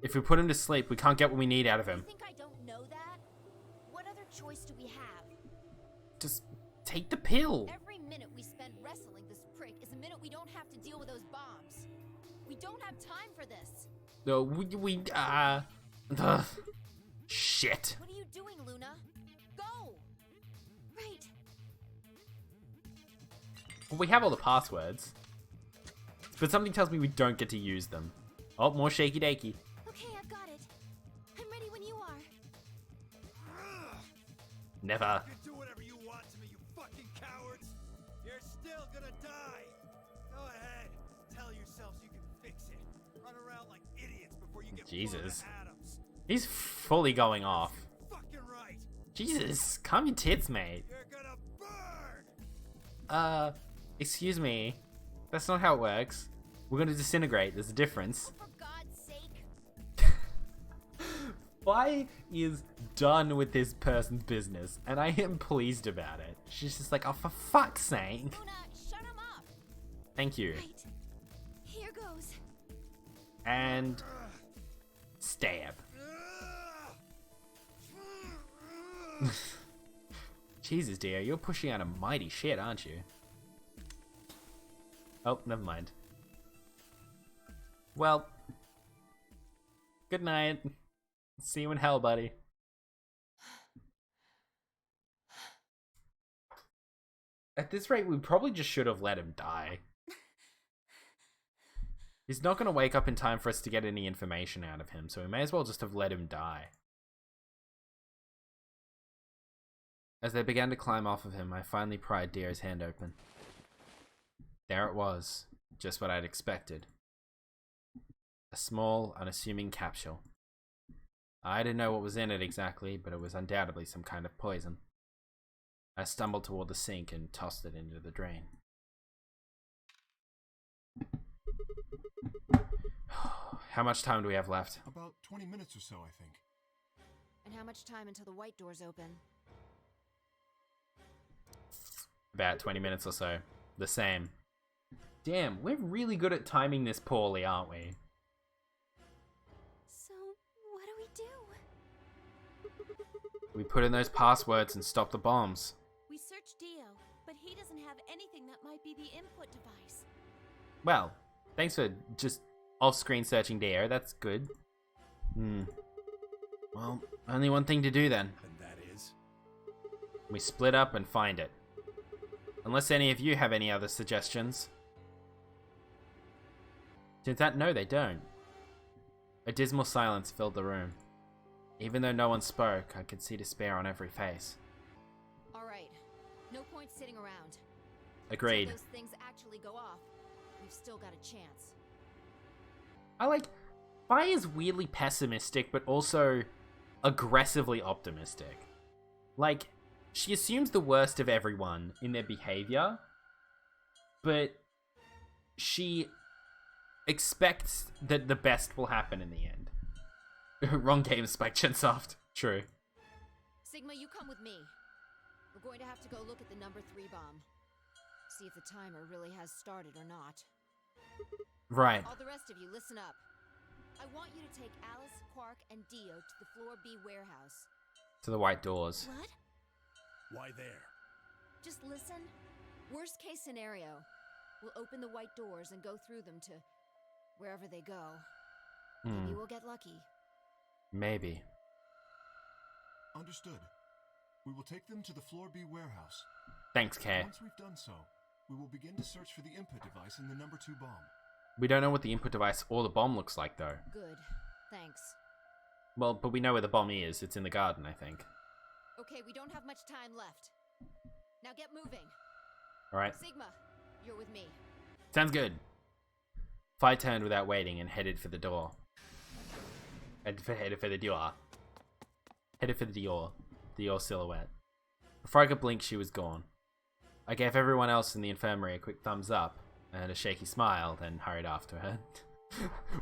If we put him to sleep, we can't get what we need out of You him. think I don't know that? What other choice do we have? Just take the pill. Every minute we spend wrestling this prick is a minute we don't have to deal with those bombs. We don't have time for this. No, shit. What are you doing, Luna? Go! Right. Well, we have all the passwords. But something tells me we don't get to use them. Oh, more shaky dakey. Okay, I've got it. I'm ready when you are. Never. You can do whatever you want to me, you fucking cowards! You're still gonna die! Go ahead, tell yourselves you can fix it. Run around like idiots before you get blown Jesus. to atoms. He's fully going off. Fucking right! Jesus, calm your tits, mate. You're gonna burn! Excuse me. That's not how it works. We're gonna disintegrate, there's a difference. For God's sake. Vi is done with this person's business, and I am pleased about it. She's just like, oh, for fuck's sake. Luna, shut him up. Thank you. Right. Here goes. And stab. Jesus, dear, you're pushing out a mighty shit, aren't you? Oh, never mind. Well, good night. See you in hell, buddy. At this rate, we probably just should have let him die. He's not going to wake up in time for us to get any information out of him, so we may as well just have let him die. As they began to climb off of him, I finally pried Dio's hand open. There it was, just what I'd expected. A small, unassuming capsule. I didn't know what was in it exactly, but it was undoubtedly some kind of poison. I stumbled toward the sink and tossed it into the drain. How much time do we have left? About 20 minutes or so, I think. And how much time until the white doors open? About 20 minutes or so. The same. Damn, we're really good at timing this poorly, aren't we? So, what do we do? We put in those passwords and stop the bombs. We searched Dio, but he doesn't have anything that might be the input device. Well, thanks for just off-screen searching Dio. That's good. Well, only one thing to do then. And that is? We split up and find it. Unless any of you have any other suggestions. Turns out, no, they don't. A dismal silence filled the room. Even though no one spoke, I could see despair on every face. Alright, no point sitting around. Agreed. Until those things actually go off, we've still got a chance. Vi is weirdly pessimistic, but also aggressively optimistic. Like, she assumes the worst of everyone in their behavior, but she expects that the best will happen in the end. Wrong game, Spike Chensoft. True. Sigma, you come with me. We're going to have to go look at the number 3 bomb. See if the timer really has started or not. Right. All the rest of you, listen up. I want you to take Alice, Quark, and Dio to the Floor B warehouse. To the white doors. What? Why there? Just listen. Worst case scenario, we'll open the white doors and go through them to wherever they go. Maybe we'll get lucky. Maybe. Understood. We will take them to the Floor B warehouse. Thanks, Kay. Once we've done so, we will begin to search for the input device in the number 2 bomb. We don't know what the input device or the bomb looks like, though. Good. Thanks. Well, but we know where the bomb is. It's in the garden, I think. Okay, we don't have much time left. Now get moving. Alright. Sigma, you're with me. Sounds good. Fi turned without waiting and headed for the door. Headed for the door. Headed for the door. The Dior silhouette. Before I could blink, she was gone. I gave everyone else in the infirmary a quick thumbs up and a shaky smile, then hurried after her.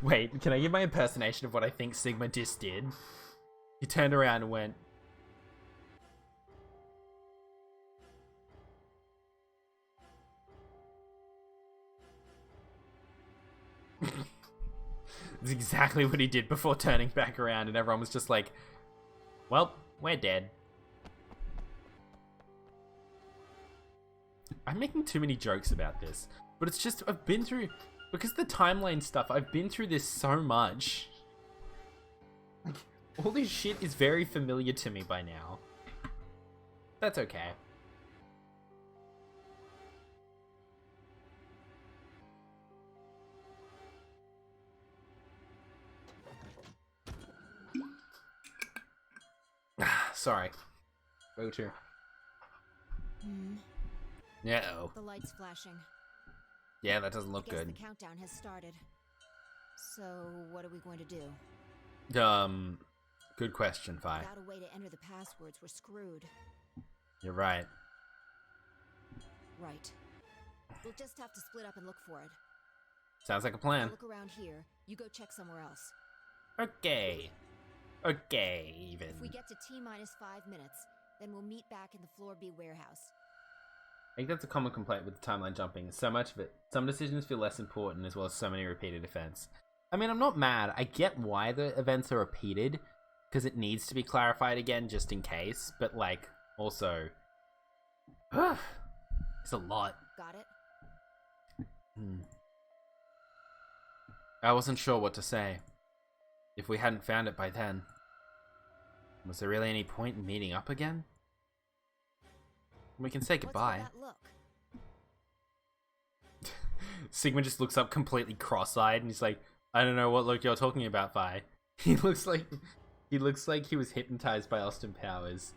Wait, can I give my impersonation of what I think Sigma just did? He turned around and went... That's exactly what he did before turning back around, and everyone was just like, well, we're dead. I'm making too many jokes about this, but it's just, I've been through, because of the timeline stuff, I've been through this so much. Like, all this shit is very familiar to me by now. That's okay. Sorry. Go to. Yeah-oh. The light's flashing. Yeah, that doesn't look Guess good. the countdown has started. So, what are we going to do? Good question, Fi. Without a way to enter the passwords, we're screwed. You're right. Right. We'll just have to split up and look for it. Sounds like a I'll plan. look around here. You go check somewhere else. Okay. Okay, even. If we get to T-minus 5 minutes, then we'll meet back in the Floor B warehouse. I think that's a common complaint with the timeline jumping. So much of it. Some decisions feel less important, as well as so many repeated events. I mean, I'm not mad. I get why the events are repeated, because it needs to be clarified again just in case. But, like, also... it's a lot. Got it? I wasn't sure what to say. If we hadn't found it by then. Was there really any point in meeting up again? We can say goodbye. What's all that look? Sigma just looks up completely cross-eyed and he's like, I don't know what look you're talking about, Vi. He looks like he was hypnotized by Austin Powers.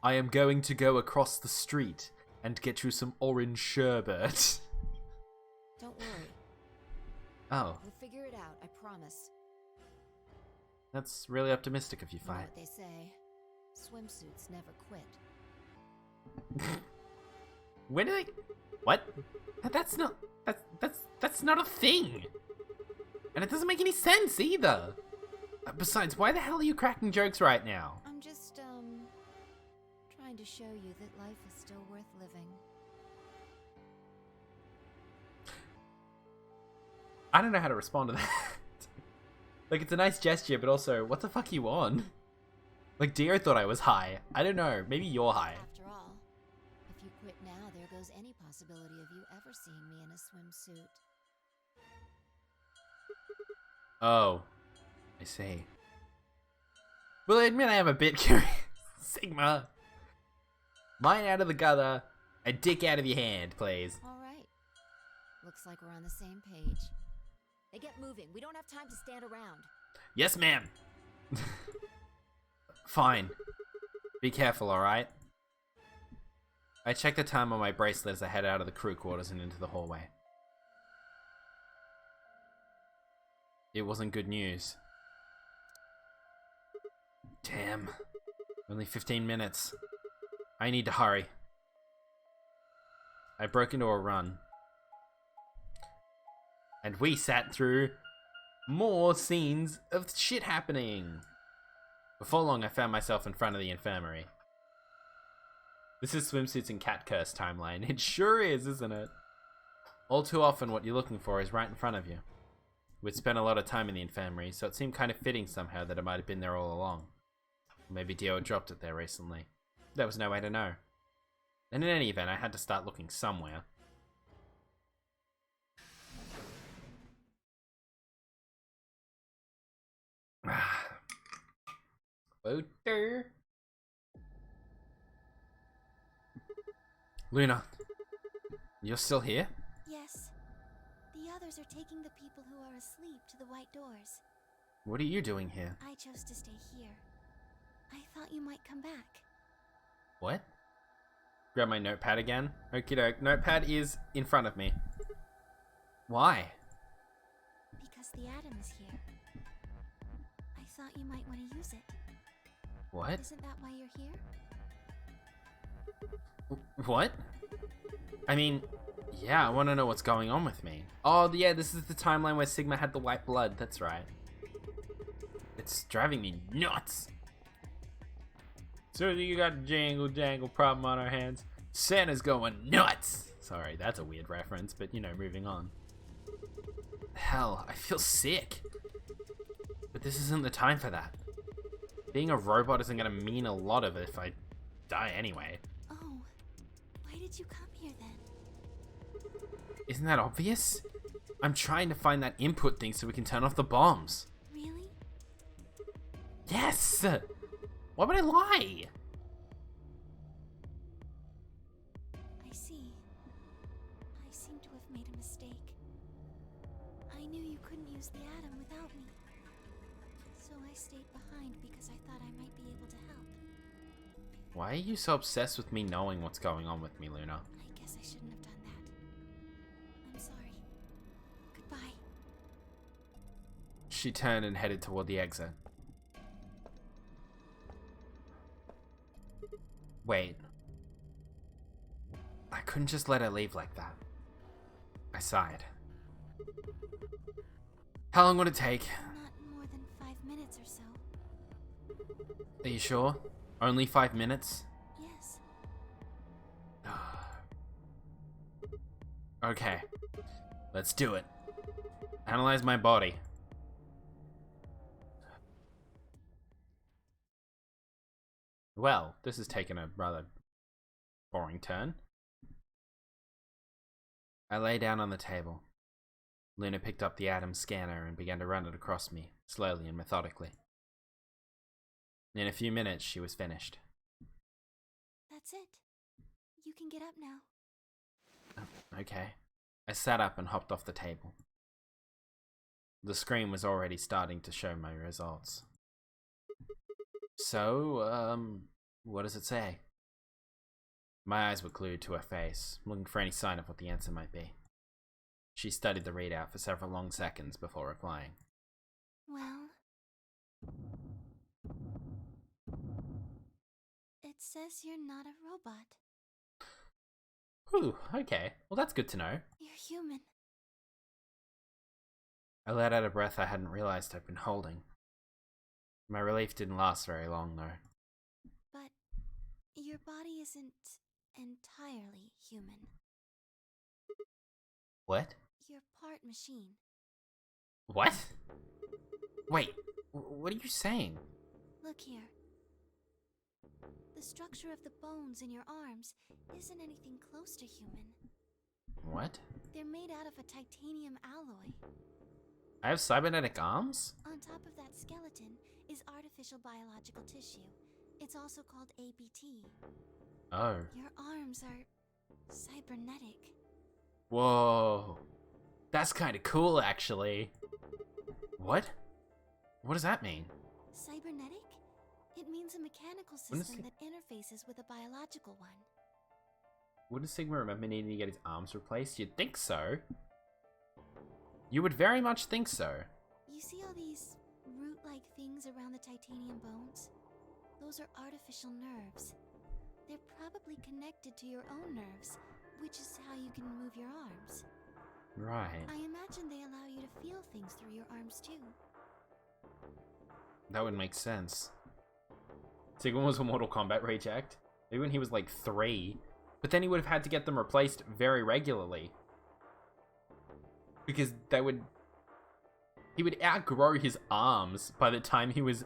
I am going to go across the street and get you some orange sherbet. Don't worry. Oh. We'll figure it out, I promise. That's really optimistic of you, You know Fi. what they say. Swimsuits never quit. When do they... What? That's not a thing. And it doesn't make any sense either. Besides, why the hell are you cracking jokes right now? I'm just, trying to show you that life is still worth living. I don't know how to respond to that. Like, it's a nice gesture, but also, what the fuck you on? Like, Dio thought I was high. I don't know. Maybe you're high. After all, if you quit now, there goes any possibility of you ever seeing me in a swimsuit. Oh. I see. Well, I admit I am a bit curious. Sigma. Mine out of the gutter, a dick out of your hand, please. All right. Looks like we're on the same page. Hey, get moving. We don't have time to stand around. Yes, ma'am. Fine. Be careful, alright? I check the time on my bracelet as I head out of the crew quarters and into the hallway. It wasn't good news. Damn. Only 15 minutes. I need to hurry. I broke into a run. And we sat through more scenes of shit happening. Before long, I found myself in front of the infirmary. This is Swimsuits and Cat Curse timeline. It sure is, isn't it? All too often, what you're looking for is right in front of you. We'd spent a lot of time in the infirmary, so it seemed kind of fitting somehow that it might have been there all along. Maybe Dio dropped it there recently. There was no way to know. And in any event, I had to start looking somewhere. Voter. Luna, you're still here? Yes. The others are taking the people who are asleep to the white doors. What are you doing here? I chose to stay here. I thought you might come back. What? Grab my notepad again. Okie doke. Notepad is in front of me. Why? Because the atom is here. I thought you might want to use it. What? Isn't that why you're here? What? I mean, yeah, I want to know what's going on with me. Oh, yeah, this is the timeline where Sigma had the white blood. That's right. It's driving me nuts. So you got a jangle jangle problem on our hands. Santa's going nuts. Sorry, that's a weird reference, but you know, moving on. Hell, I feel sick. But this isn't the time for that. Being a robot isn't going to mean a lot of it if I die anyway. Oh, why did you come here then? Isn't that obvious? I'm trying to find that input thing so we can turn off the bombs. Really? Yes! Why would I lie? I see. I seem to have made a mistake. I knew you couldn't use the atom without me. So I stayed behind because I thought I might be able to help. Why are you so obsessed with me knowing what's going on with me, Luna? I guess I shouldn't have done that. I'm sorry. Goodbye. She turned and headed toward the exit. Wait. I couldn't just let her leave like that. I sighed. How long would it take? Not more than 5 minutes or so. Are you sure? Only 5 minutes? Yes. Okay. Let's do it. Analyze my body. Well, this has taken a rather boring turn. I lay down on the table. Luna picked up the atom scanner and began to run it across me, slowly and methodically. In a few minutes, she was finished. That's it. You can get up now. Okay. I sat up and hopped off the table. The screen was already starting to show my results. So, what does it say? My eyes were glued to her face, looking for any sign of what the answer might be. She studied the readout for several long seconds before replying. Well, it says you're not a robot. Whew, okay. Well, that's good to know. You're human. I let out a breath I hadn't realized I'd been holding. My relief didn't last very long, though. But your body isn't entirely human. What? You're part machine. What? Wait, what are you saying? Look here. The structure of the bones in your arms isn't anything close to human. What? They're made out of a titanium alloy. I have cybernetic arms? On top of that skeleton is artificial biological tissue. It's also called ABT. Oh. Your arms are cybernetic. Whoa. That's kind of cool, actually. What? What does that mean? Cybernetic? It means a mechanical system that interfaces with a biological one. Wouldn't Sigma remember needing to get his arms replaced? You'd think so. You would very much think so. You see all these root-like things around the titanium bones? Those are artificial nerves. They're probably connected to your own nerves, which is how you can move your arms. Right. I imagine they allow you to feel things through your arms too. That would make sense. Sigma was a Mortal Kombat reject. Maybe when he was like 3. But then he would have had to get them replaced very regularly. Because he would outgrow his arms by the time he was...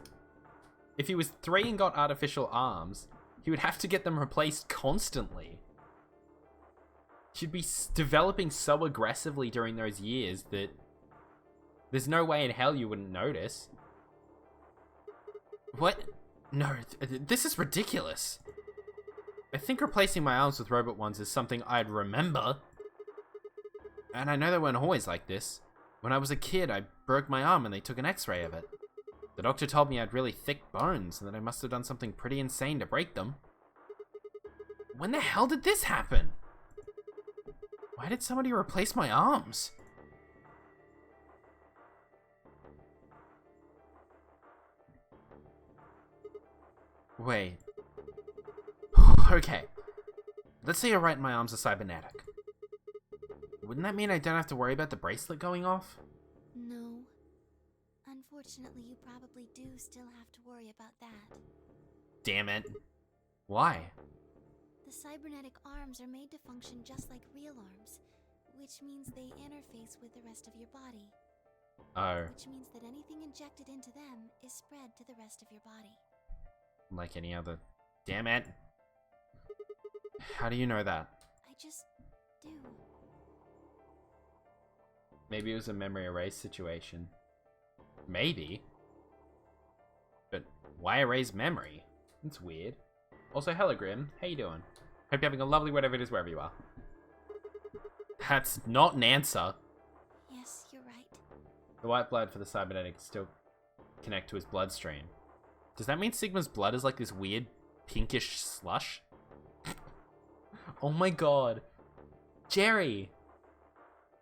If he was 3 and got artificial arms, he would have to get them replaced constantly. He'd be developing so aggressively during those years that there's no way in hell you wouldn't notice. What? No, this is ridiculous. I think replacing my arms with robot ones is something I'd remember. And I know they weren't always like this. When I was a kid, I broke my arm and they took an x-ray of it. The doctor told me I had really thick bones and that I must have done something pretty insane to break them. When the hell did this happen? Why did somebody replace my arms? Wait. Okay. Let's say you're right, my arms are cybernetic. Wouldn't that mean I don't have to worry about the bracelet going off? No. Unfortunately, you probably do still have to worry about that. Damn it. Why? The cybernetic arms are made to function just like real arms, which means they interface with the rest of your body. Oh. Which means that anything injected into them is spread to the rest of your body. Like any other... Damn it. How do you know that? I just do. Maybe it was a memory erase situation. Maybe. But why erase memory? That's weird. Also, hello Grim. How you doing? Hope you're having a lovely whatever it is wherever you are. That's not an answer. Yes, you're right. The white blood for the cybernetics still connect to his bloodstream. Does that mean Sigma's blood is like this weird pinkish slush? Oh my god. Jerry!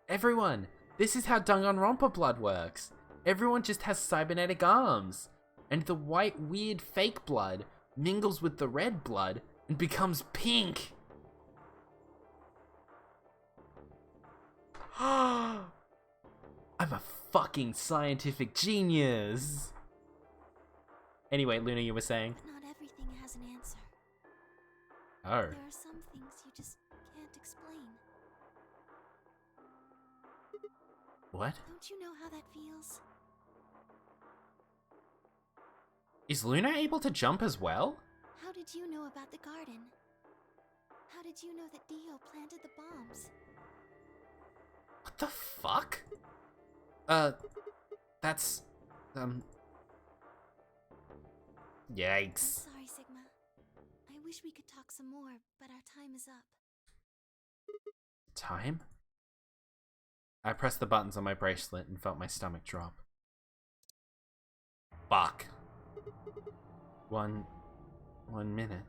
Everyone! This is how Danganronpa blood works. Everyone just has cybernetic arms. And the white, weird, fake blood mingles with the red blood and becomes pink. I'm a fucking scientific genius. Anyway, Luna, you were saying? But not everything has an answer. Oh. There are some things you just can't explain. What? Don't you know how that feels? Is Luna able to jump as well? How did you know about the garden? How did you know that Dio planted the bombs? What the fuck? That's... Yikes. I'm sorry, Sigma. I wish we could talk some more, but our time is up. Time? I pressed the buttons on my bracelet and felt my stomach drop. Fuck. One minute.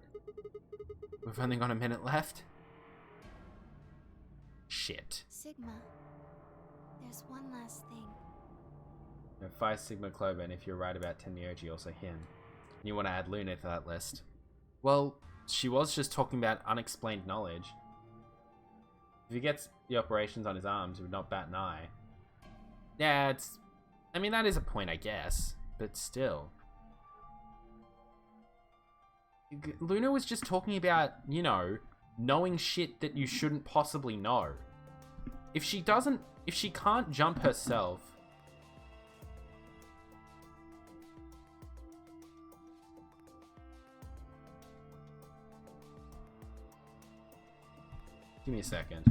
We've only got a minute left? Shit. Sigma, there's one last thing. No, 5 Sigma Clover, and if you're right about Tenryoji, also him. And you want to add Luna to that list. Well, she was just talking about unexplained knowledge. If he gets the operations on his arms, he would not bat an eye. Yeah, I mean, that is a point, I guess. But still. Luna was just talking about, you know, knowing shit that you shouldn't possibly know. If she can't jump herself... Give me a second.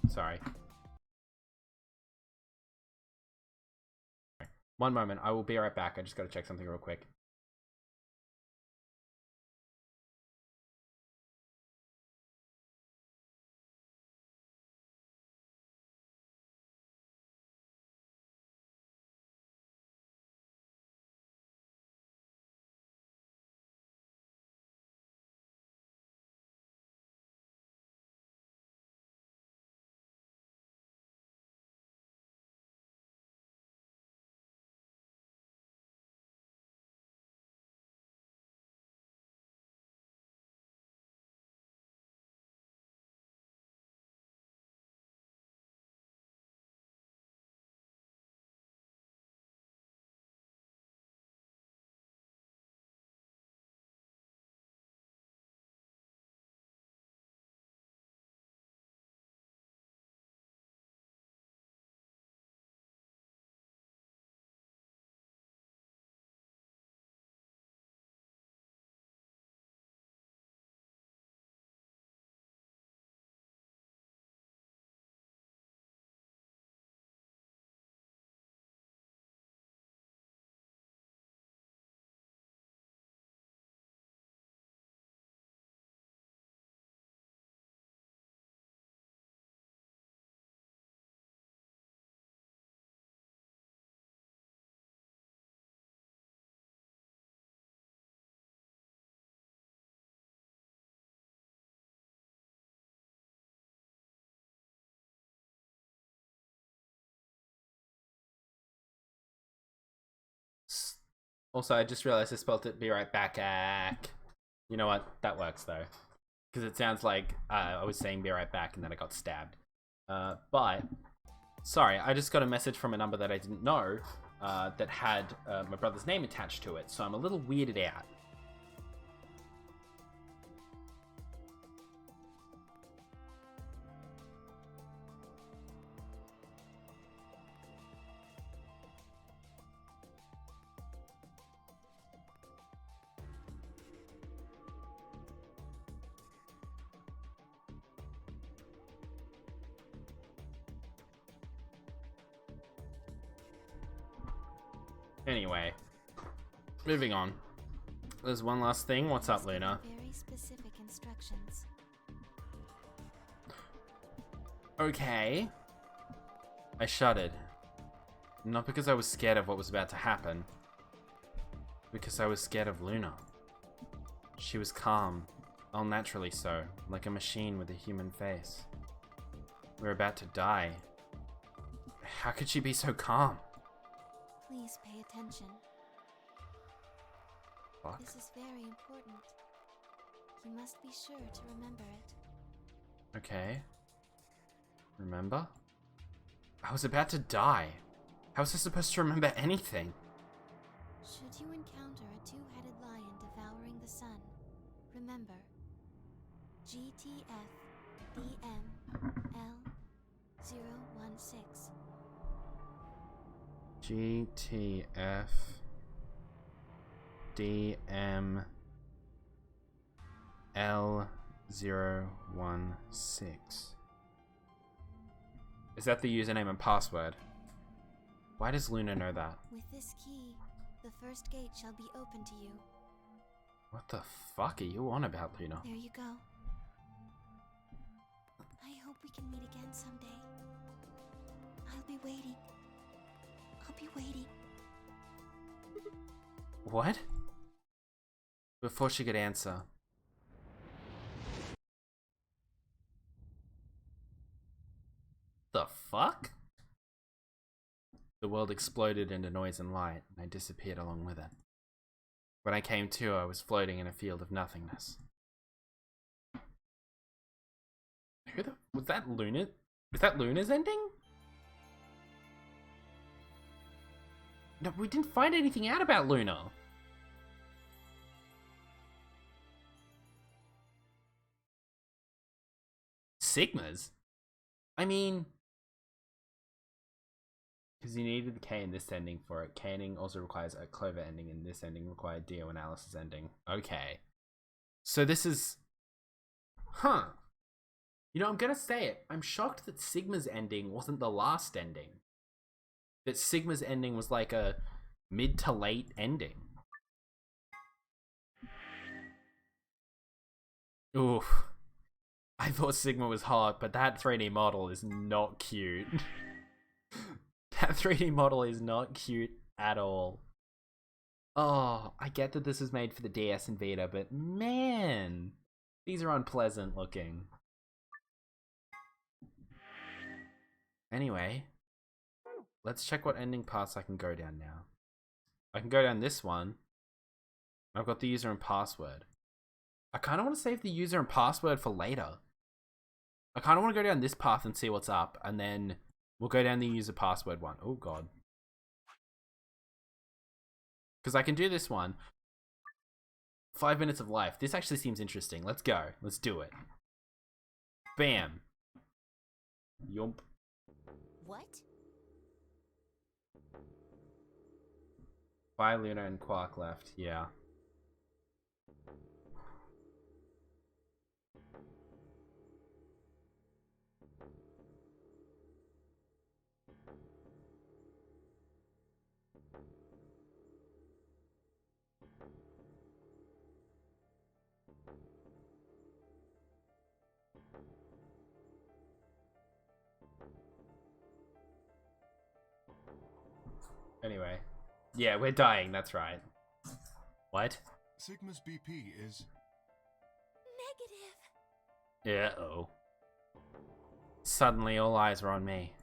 Sorry. One moment, I will be right back. I just gotta check something real quick. Also, I just realized I spelled it be right back. You know what? That works though. Because it sounds like I was saying be right back and then I got stabbed. But, sorry, I just got a message from a number that I didn't know that had my brother's name attached to it. So I'm a little weirded out. Anyway, moving on. There's one last thing. What's up, Luna? Very specific instructions. Okay. I shuddered. Not because I was scared of what was about to happen. Because I was scared of Luna. She was calm, all naturally so, like a machine with a human face. We're about to die. How could she be so calm? Please pay attention. Fuck. This is very important. You must be sure to remember it. Okay. Remember? I was about to die. How was I supposed to remember anything? Should you encounter a two-headed lion devouring the sun, remember GTF BML 016. GTF DM L016. Is that the username and password? Why does Luna know that? With this key, the first gate shall be open to you. What the fuck are you on about, Luna? There you go. I hope we can meet again someday. I'll be waiting. I'll be waiting. What? Before she could answer. The fuck? The world exploded into noise and light, and I disappeared along with it. When I came to, I was floating in a field of nothingness. Was that Luna? Is that Luna's ending? No, we didn't find anything out about Luna. Sigmas? I mean... Because you needed the K in this ending for it. K ending also requires a Clover ending, and this ending required Dio and Alice's ending. Okay. So this is... Huh. You know, I'm gonna say it. I'm shocked that Sigma's ending wasn't the last ending. That Sigma's ending was like a mid to late ending. Oof. I thought Sigma was hot, but that 3D model is not cute. That 3D model is not cute at all. Oh, I get that this was made for the DS and Vita, but man, these are unpleasant looking. Anyway, let's check what ending paths I can go down now. I can go down this one. I've got the user and password. I kind of want to save the user and password for later. I kind of want to go down this path and see what's up, and then we'll go down the user password one. Oh god. Because I can do this one. 5 minutes of life. This actually seems interesting. Let's go. Let's do it. Bam. Yump. What? Fi, Luna, and Quark left. Yeah. Anyway. Yeah, we're dying, that's right. What? Sigma's BP is... Negative. Uh-oh. Suddenly all eyes were on me.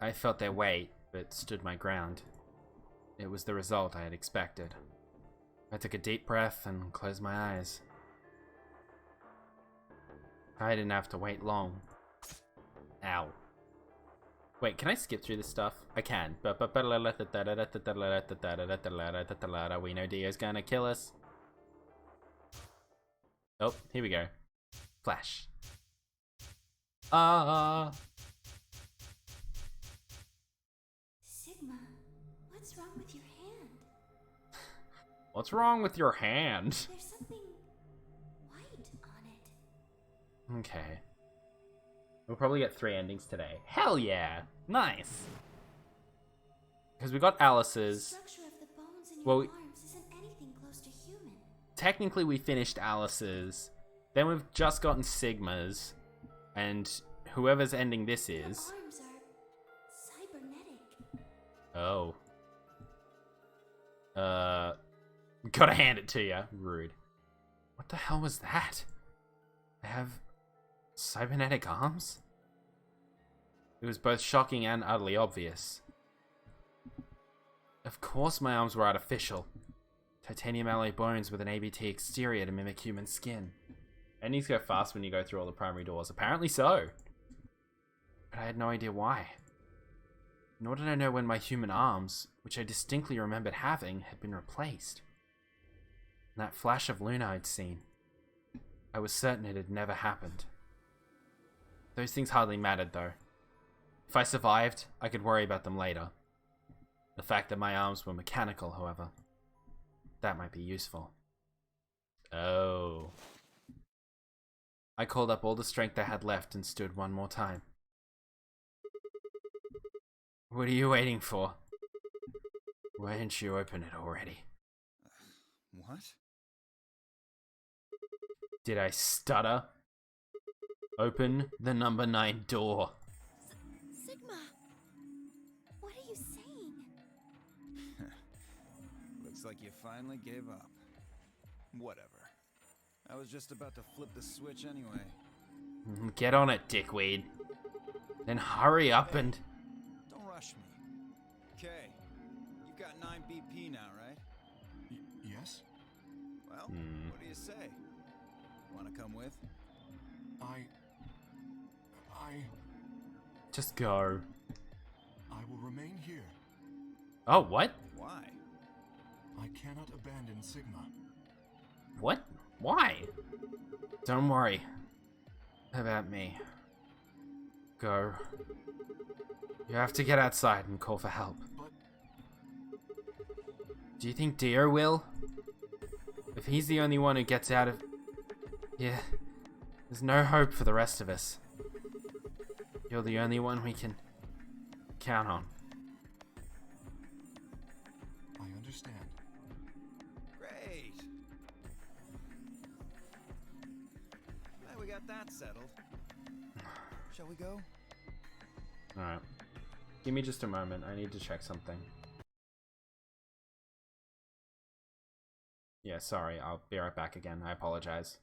I felt their weight, but stood my ground. It was the result I had expected. I took a deep breath and closed my eyes. I didn't have to wait long. Ow. Wait, can I skip through this stuff? I can. We know Dio's gonna kill us. Oh, here we go. Flash. Sigma, what's wrong with your hand? What's wrong with your hand? There's something white on it. Okay. We'll probably get 3 endings today. Hell yeah! Nice! Because we got Alice's. Structure of the bones in Well, your arms isn't anything close to human. Technically we finished Alice's. Then we've just gotten Sigma's. And whoever's ending this Your is. arms are cybernetic. Oh. Gotta hand it to ya. Rude. What the hell was that? I have cybernetic arms? It was both shocking and utterly obvious. Of course my arms were artificial. Titanium alloy bones with an ABT exterior to mimic human skin. Endings go fast when you go through all the primary doors. Apparently so. But I had no idea why. Nor did I know when my human arms, which I distinctly remembered having, had been replaced. And that flash of Luna I'd seen. I was certain it had never happened. Those things hardly mattered though. If I survived, I could worry about them later. The fact that my arms were mechanical, however, that might be useful. Oh. I called up all the strength I had left and stood one more time. What are you waiting for? Why didn't you open it already? What? Did I stutter? Open the number 9 door. Sigma, what are you saying? Looks like you finally gave up. Whatever. I was just about to flip the switch anyway. Get on it, dickweed. Then hurry up and... Don't rush me. Okay, you've got 9 BP now, right? Yes? Well, what do you say? Wanna come with? I... Just go. I will remain here. Oh, what? Why? I cannot abandon Sigma. What? Why? Don't worry. about me. Go. You have to get outside and call for help. But Do you think Dio will? If he's the only one who gets out of... Yeah, there's no hope for the rest of us. You're the only one we can count on. I understand. Great. Glad we got that settled. Shall we go? Alright. Give me just a moment. I need to check something. Yeah, sorry. I'll be right back again. I apologize.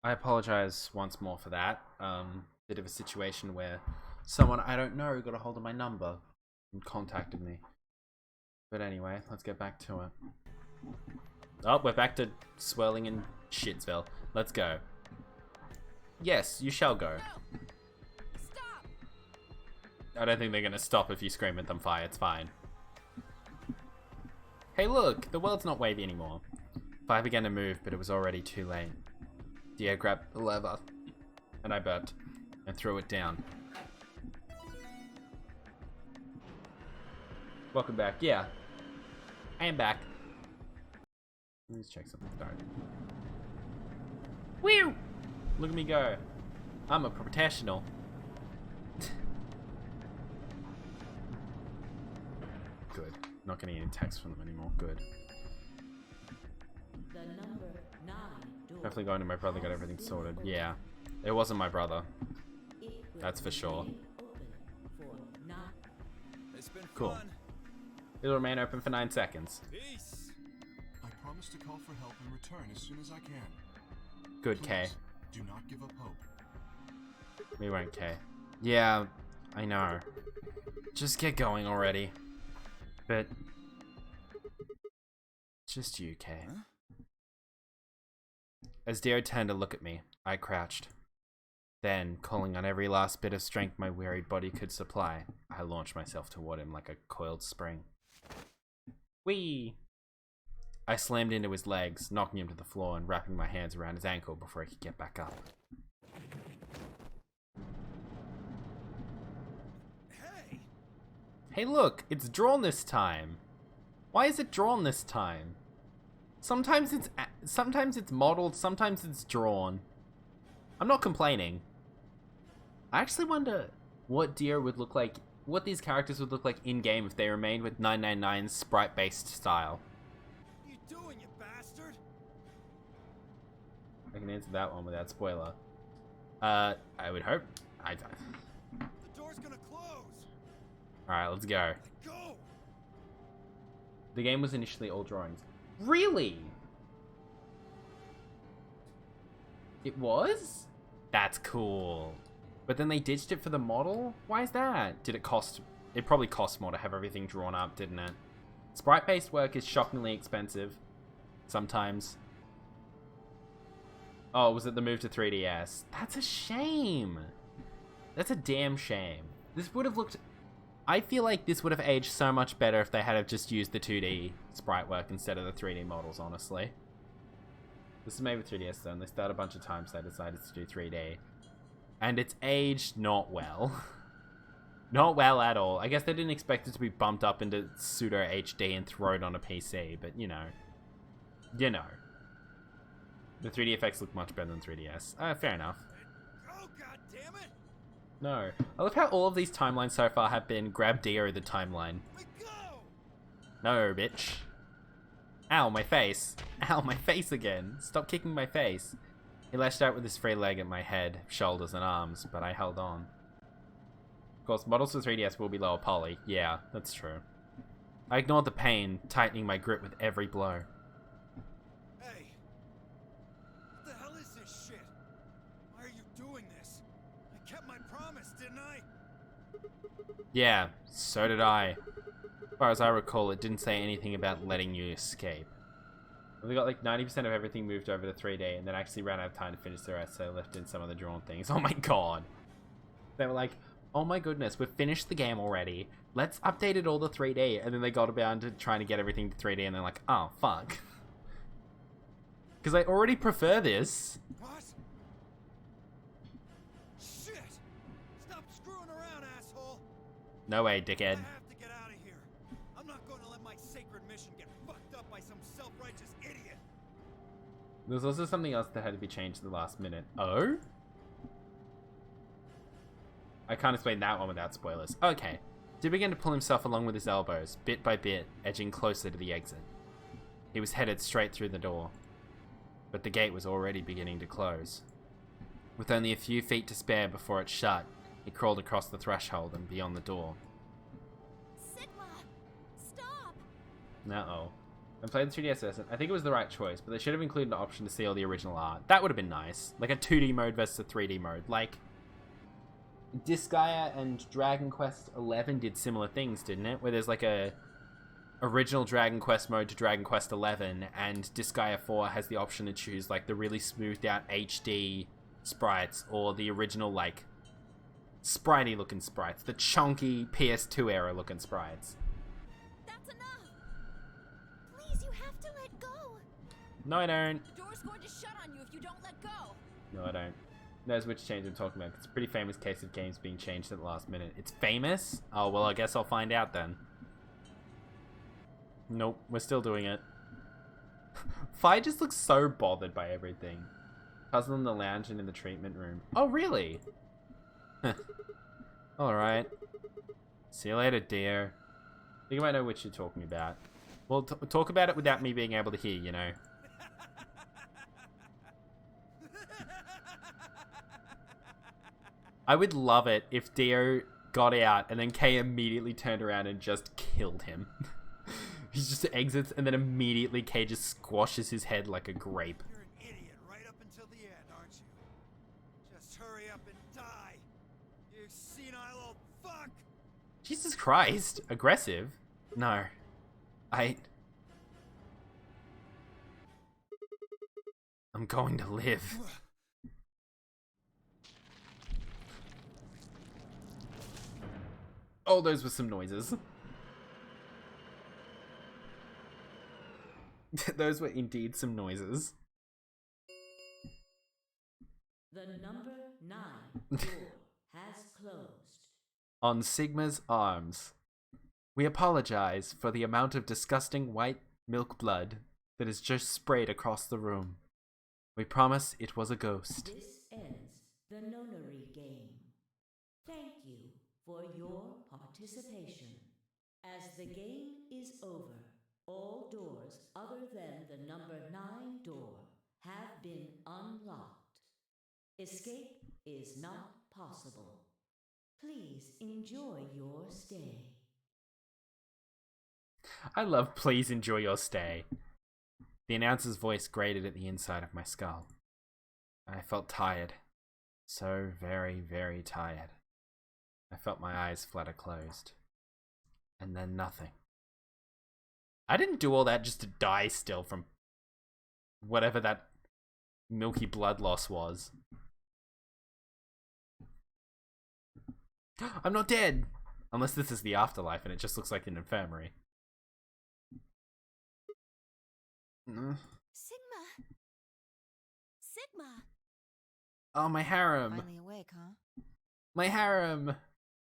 I apologize once more for that. Bit of a situation where someone I don't know got a hold of my number and contacted me. But anyway, let's get back to it. Oh, we're back to swirling in Shitsville. Let's go. Yes, you shall go. No! Stop! I don't think they're gonna stop if you scream at them fire. It's fine. Hey look, the world's not wavy anymore. Fire began to move, but it was already too late. Dia grabbed the lever, and I burped, and threw it down. Welcome back. Yeah, I am back. Let's check something. Start. Whew! Look at me go. I'm a professional. Good. Not getting any texts from them anymore. Good. The number 9 door. Definitely going to my brother, got everything sorted. Yeah. It wasn't my brother. That's for sure. It's been Cool. fun. It'll remain open for 9 seconds. Peace. I promise to call for help and return as soon as I can. Good, K. Please, do not give up hope. We won't, K. Yeah, I know. Just get going already. But... just you, K. Huh? As Dio turned to look at me, I crouched. Then, calling on every last bit of strength my wearied body could supply, I launched myself toward him like a coiled spring. Whee! I slammed into his legs, knocking him to the floor and wrapping my hands around his ankle before he could get back up. Hey! Hey look, it's drawn this time! Why is it drawn this time? Sometimes it's modeled, sometimes it's drawn. I'm not complaining. I actually wonder what Deer would look like, what these characters would look like in-game if they remained with 999's sprite-based style. What are you doing, you bastard? I can answer that one without spoiler. I would hope. The door's gonna close. Alright, let's go. Go! The game was initially all drawings. Really? It was? That's cool. But then they ditched it for the model? Why is that? Did it cost... It probably cost more to have everything drawn up, didn't it? Sprite-based work is shockingly expensive. Sometimes. Oh, was it the move to 3DS? That's a shame. That's a damn shame. This would have looked... I feel like this would have aged so much better if they had have just used the 2D sprite work instead of the 3D models, honestly. This is made with 3DS though, and they started a bunch of times they decided to do 3D. And it's aged not well. Not well at all. I guess they didn't expect it to be bumped up into pseudo HD and thrown on a PC, but you know. You know. The 3D effects look much better than 3DS. Fair enough. Oh, god damn it! No. I love how all of these timelines so far have been grab Dio the timeline. We go! No, bitch. Ow, my face. Ow, my face again. Stop kicking my face. He lashed out with his free leg at my head, shoulders, and arms, but I held on. Of course, models for 3DS will be lower poly. Yeah, that's true. I ignored the pain, tightening my grip with every blow. Hey! What the hell is this shit? Why are you doing this? I kept my promise, didn't I? Yeah, so did I. As far as I recall, it didn't say anything about letting you escape. We got like 90% of everything moved over to 3D and then actually ran out of time to finish the rest, so I left in some of the drawn things. Oh my god. They were like, oh my goodness, we've finished the game already. Let's update it all to 3D. And then they got around to trying to get everything to 3D and they're like, oh, fuck. Because I already prefer this. What? Shit! Stop screwing around, asshole! No way, I dickhead. have to get out of here. I'm not going to let my sacred mission get fucked up by some self-righteous idiot. There's also something else that had to be changed at the last minute. Oh? I can't explain that one without spoilers. Okay. He began to pull himself along with his elbows, bit by bit, edging closer to the exit. He was headed straight through the door. But the gate was already beginning to close. With only a few feet to spare before it shut, he crawled across the threshold and beyond the door. Sigma! Stop! Uh-oh. I played the 2DS version. I think it was the right choice, but they should have included an option to see all the original art. That would have been nice. Like a 2D mode versus a 3D mode. Like, Disgaea and Dragon Quest XI did similar things, didn't it? Where there's like a original Dragon Quest mode to Dragon Quest XI, and Disgaea 4 has the option to choose like the really smoothed out HD sprites or the original like spritey looking sprites, the chunky PS2 era looking sprites. That's enough! Please, you have to let go! No, I don't. The door's going to shut on you if you don't let go. No, I don't. Knows which change I'm talking about. It's a pretty famous case of games being changed at the last minute. It's famous? Oh, well, I guess I'll find out then. Nope, we're still doing it. Fi just looks so bothered by everything. Puzzle in the lounge and in the treatment room. Oh, really? Alright. See you later, dear. I think I might know what you're talking about. Well, talk about it without me being able to hear, you know. I would love it if Dio got out and then Kay immediately turned around and just killed him. He just exits and then immediately Kay just squashes his head like a grape. You're an idiot right up until the end, aren't you? Just hurry up and die, you senile old fuck! Jesus Christ. Aggressive? No. I'm going to live. Oh, those were some noises. Those were indeed some noises. The number 9 door has closed. On Sigma's arms. We apologize for the amount of disgusting white milk blood that is just sprayed across the room. We promise it was a ghost. This ends the nonary game. Thank you for your participation. As the game is over, all doors other than the number 9 door have been unlocked. Escape is not possible. Please enjoy your stay. I love please enjoy your stay. The announcer's voice grated at the inside of my skull. I felt tired. So very, very tired. I felt my eyes flutter closed. And then nothing. I didn't do all that just to die still from whatever that milky blood loss was. I'm not dead! Unless this is the afterlife and it just looks like an infirmary. Sigma! Sigma! Oh, my harem! Finally awake, huh? My harem!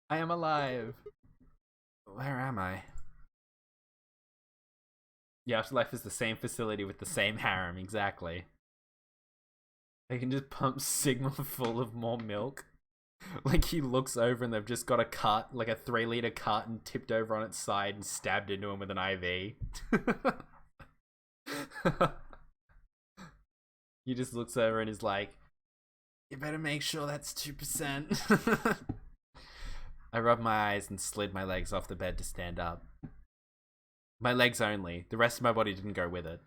I am alive! Where am I? The afterlife is the same facility with the same harem, exactly. They can just pump Sigma full of more milk. Like he looks over and they've just got a cart, like a 3-liter carton tipped over on its side and stabbed into him with an IV. He just looks over and is like, you better make sure that's 2%. I rubbed my eyes and slid my legs off the bed to stand up. My legs only. The rest of my body didn't go with it.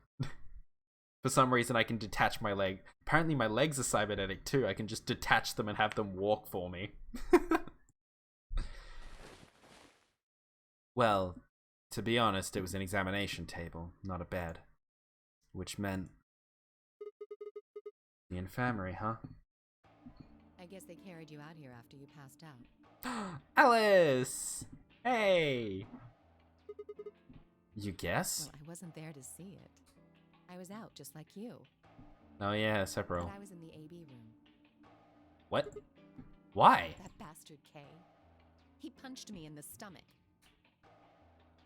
For some reason, I can detach my leg. Apparently, my legs are cybernetic too. I can just detach them and have them walk for me. Well, to be honest, it was an examination table, not a bed. Which meant... the infirmary, huh? I guess they carried you out here after you passed out. Alice! Hey! You guess? Well, I wasn't there to see it. I was out just like you. Oh yeah, Sephiroth. But I was in the AB room. What? Why? That bastard Kay. He punched me in the stomach.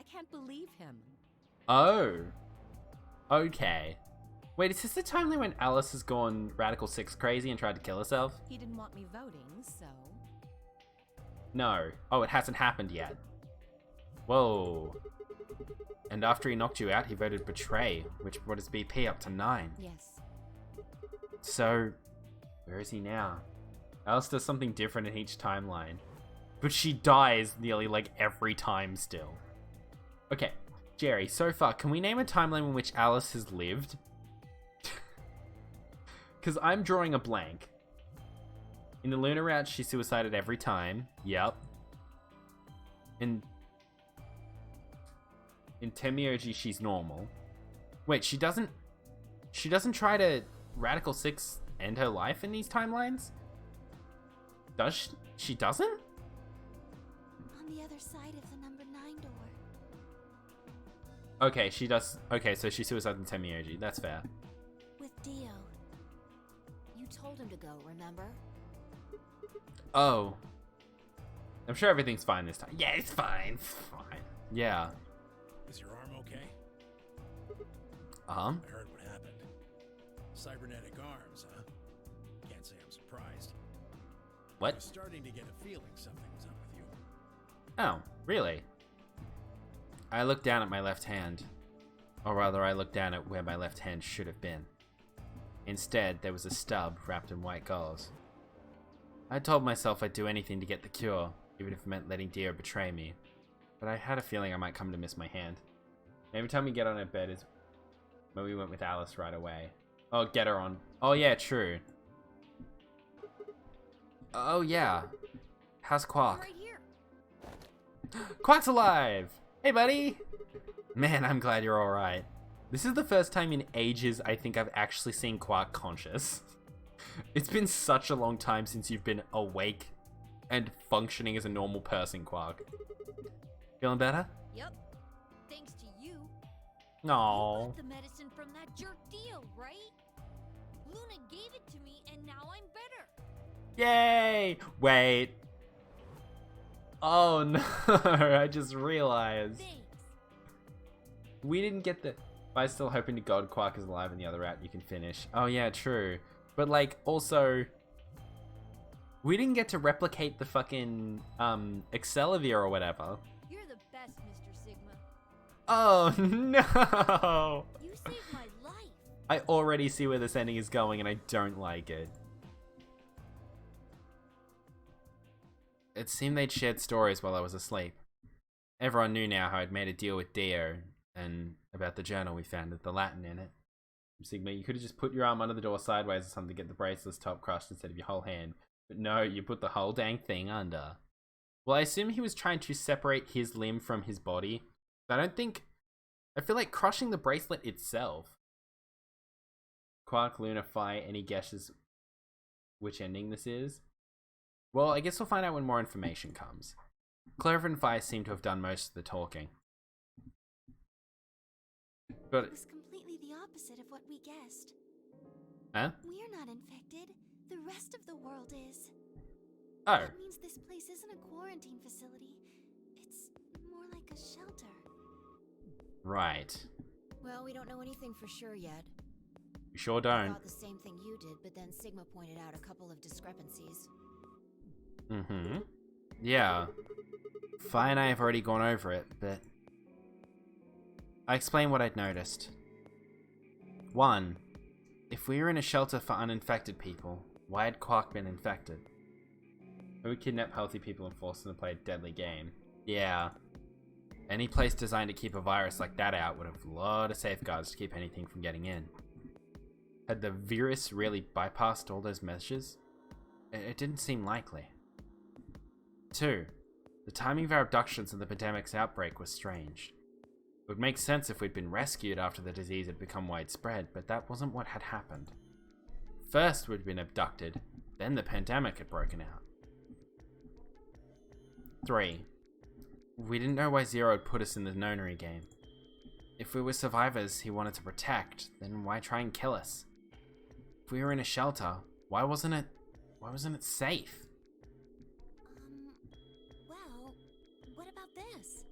I can't believe him. Oh. Okay. Wait, is this the timeline when Alice has gone Radical 6 crazy and tried to kill herself? He didn't want me voting, so... No. Oh, it hasn't happened yet. Whoa. And after he knocked you out, he voted betray, which brought his BP up to 9. Yes. So, where is he now? Alice does something different in each timeline. But she dies nearly like every time still. Okay, Jerry, so far, can we name a timeline in which Alice has lived? Because I'm drawing a blank. In the Lunar route, she suicided every time. Yep. In Temioji, she's normal. Wait, she doesn't try to Radical 6 end her life in these timelines? Does she? She doesn't? On the other side of the number 9 door. Okay, she does. Okay, so she suicided in Temioji. That's fair. With Dio. You told him to go, remember? Oh. I'm sure everything's fine this time. Yeah, it's fine. It's fine. Yeah. Is your arm okay? Uh-huh. I heard what happened. Cybernetic arms, huh? Can't say I'm surprised. I What? was starting to get a feeling something was up with you. Oh, really? I looked down at my left hand. Or rather, I looked down at where my left hand should have been. Instead, there was a stub wrapped in white gauze. I told myself I'd do anything to get the cure, even if it meant letting Dio betray me. But I had a feeling I might come to miss my hand. Every time we get on her bed is when we went with Alice right away. Oh, get her on. Oh yeah, true. Oh yeah. How's Quark? Right here. Quark's alive! Hey buddy! Man, I'm glad you're alright. This is the first time in ages I think I've actually seen Quark conscious. It's been such a long time since you've been awake and functioning as a normal person, Quark. Feeling better? Yep. Thanks to you. Aww. You got the medicine from that jerk Dio, right? Luna gave it to me, and now I'm better. Yay! Wait. Oh no, I just realized. Thanks. We didn't get the... By still hoping to God Quark is alive in the other route you can finish. Oh yeah, true. But like, also... We didn't get to replicate the fucking, Excelivir or whatever. You're the best, Mr. Sigma. Oh no! You saved my life. I already see where this ending is going and I don't like it. It seemed they'd shared stories while I was asleep. Everyone knew now how I'd made a deal with Dio and about the journal we found with the Latin in it. Sigma, you could have just put your arm under the door sideways or something to get the bracelet's top crushed instead of your whole hand. But no, you put the whole dang thing under. Well, I assume he was trying to separate his limb from his body. But I feel like crushing the bracelet itself. Quark, Luna, Phi, any guesses which ending this is? Well, I guess we'll find out when more information comes. Clover and Phi seem to have done most of the talking. But It was completely the opposite of what we guessed. huh? We're not infected. The rest of the world is. Oh, That means this place isn't a quarantine facility. It's more like a shelter. right. Well, we don't know anything for sure yet. You sure I don't. thought the same thing you did, but then Sigma pointed out a couple of discrepancies. Mm-hmm. Yeah. Phi and I have already gone over it, but... I explained what I'd noticed. 1. If we were in a shelter for uninfected people, why had Quark been infected? We would kidnap healthy people and force them to play a deadly game. Yeah. Any place designed to keep a virus like that out would have a lot of safeguards to keep anything from getting in. Had the virus really bypassed all those measures? It didn't seem likely. 2. The timing of our abductions and the pandemic's outbreak was strange. It would make sense if we'd been rescued after the disease had become widespread, but that wasn't what had happened. First we'd been abducted, then the pandemic had broken out. 3. We didn't know why Zero had put us in the nonary game. If we were survivors he wanted to protect, then why try and kill us? If we were in a shelter, why wasn't it safe? Well, what about this?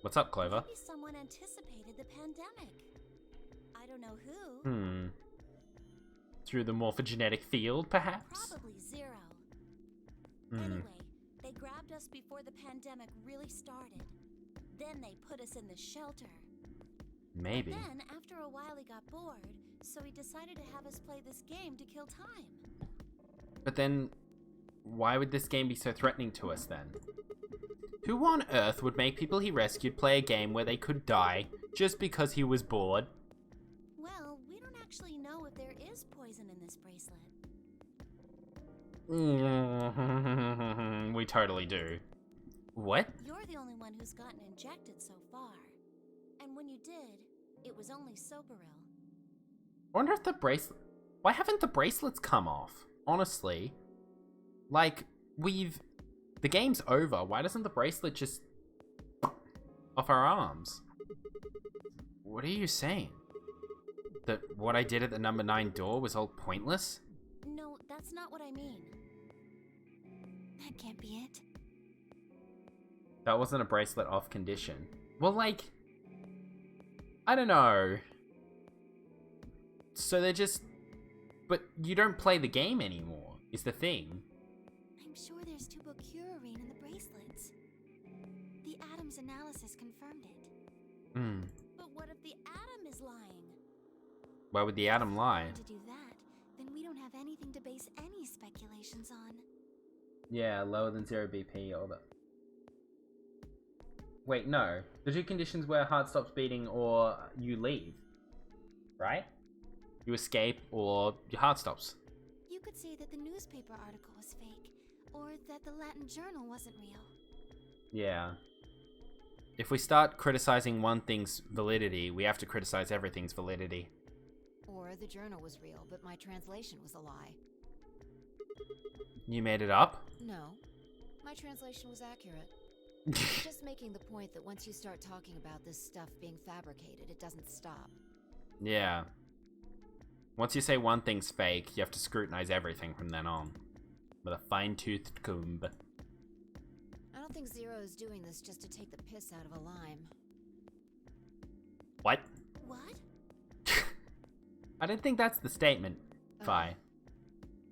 What's up, Clover? Maybe someone anticipated the pandemic. I don't know who. Through the morphogenetic field, perhaps? Probably Zero. Anyway, they grabbed us before the pandemic really started. Then they put us in the shelter. Maybe. Then, after a while, he got bored, so he decided to have us play this game to kill time. But then, why would this game be so threatening to us then? Who on earth would make people he rescued play a game where they could die just because he was bored? Well, we don't actually know if there is poison in this bracelet. We totally do. What? You're the only one who's gotten injected so far. And when you did, it was only Soberil. I wonder if the bracelet... Why haven't the bracelets come off? Honestly. Like, the game's over. Why doesn't the bracelet just... off our arms? What are you saying? That what I did at the number 9 door was all pointless? No, that's not what I mean. That can't be it. That wasn't a bracelet off condition. Well, like... I don't know. So they're just... But you don't play the game anymore, is the thing. I'm sure there's tubocurarine in the bracelets. The Atom's analysis confirmed it. Hmm. But what if the Atom is lying? Why would the Atom lie? To do that, then we don't have anything to base any speculations on. Yeah, lower than 0 BP, all that. Wait, no. The two conditions where heart stops beating or you leave. Right? You escape or your heart stops. You could say that the newspaper article was fake, or that the Latin journal wasn't real. Yeah. If we start criticizing one thing's validity, we have to criticize everything's validity. Or the journal was real, but my translation was a lie. You made it up? No, my translation was accurate. Just making the point that once you start talking about this stuff being fabricated, it doesn't stop. Yeah. Once you say one thing's fake, you have to scrutinize everything from then on. With a fine-toothed comb. I don't think Zero is doing this just to take the piss out of a lime. What? What? I don't think that's the statement, Fi.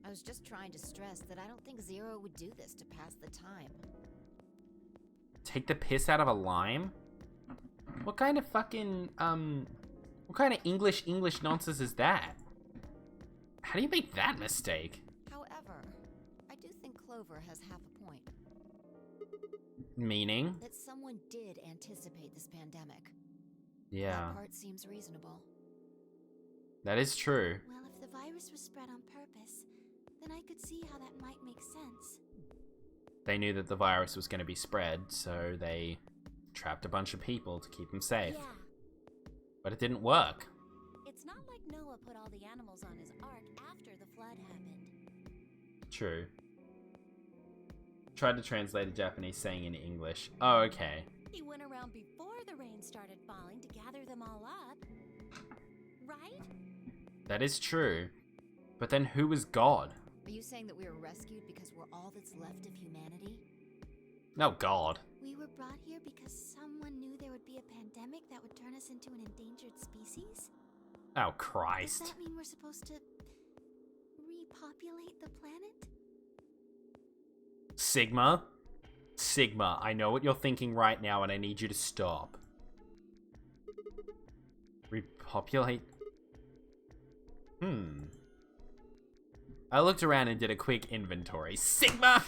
I was just trying to stress that I don't think Zero would do this to pass the time. Take the piss out of a lime? What kind of fucking, what kind of English nonsense is that? How do you make that mistake? However, I do think Clover has half a point. Meaning? That someone did anticipate this pandemic. Yeah. That part seems reasonable. That is true. Well, if the virus was spread on purpose, then I could see how that might make sense. They knew that the virus was going to be spread, so they trapped a bunch of people to keep them safe. Yeah. But it didn't work. It's not like Noah put all the animals on his ark after the flood happened. True. Tried to translate a Japanese saying in English. Oh, okay. He went around before the rain started falling to gather them all up. Right? That is true. But then who was God? Are you saying that we were rescued because we're all that's left of humanity? No, God. We were brought here because someone knew there would be a pandemic that would turn us into an endangered species? Oh, Christ. Does that mean we're supposed to repopulate the planet? Sigma? Sigma, I know what you're thinking right now and I need you to stop. Repopulate? I looked around and did a quick inventory. Sigma!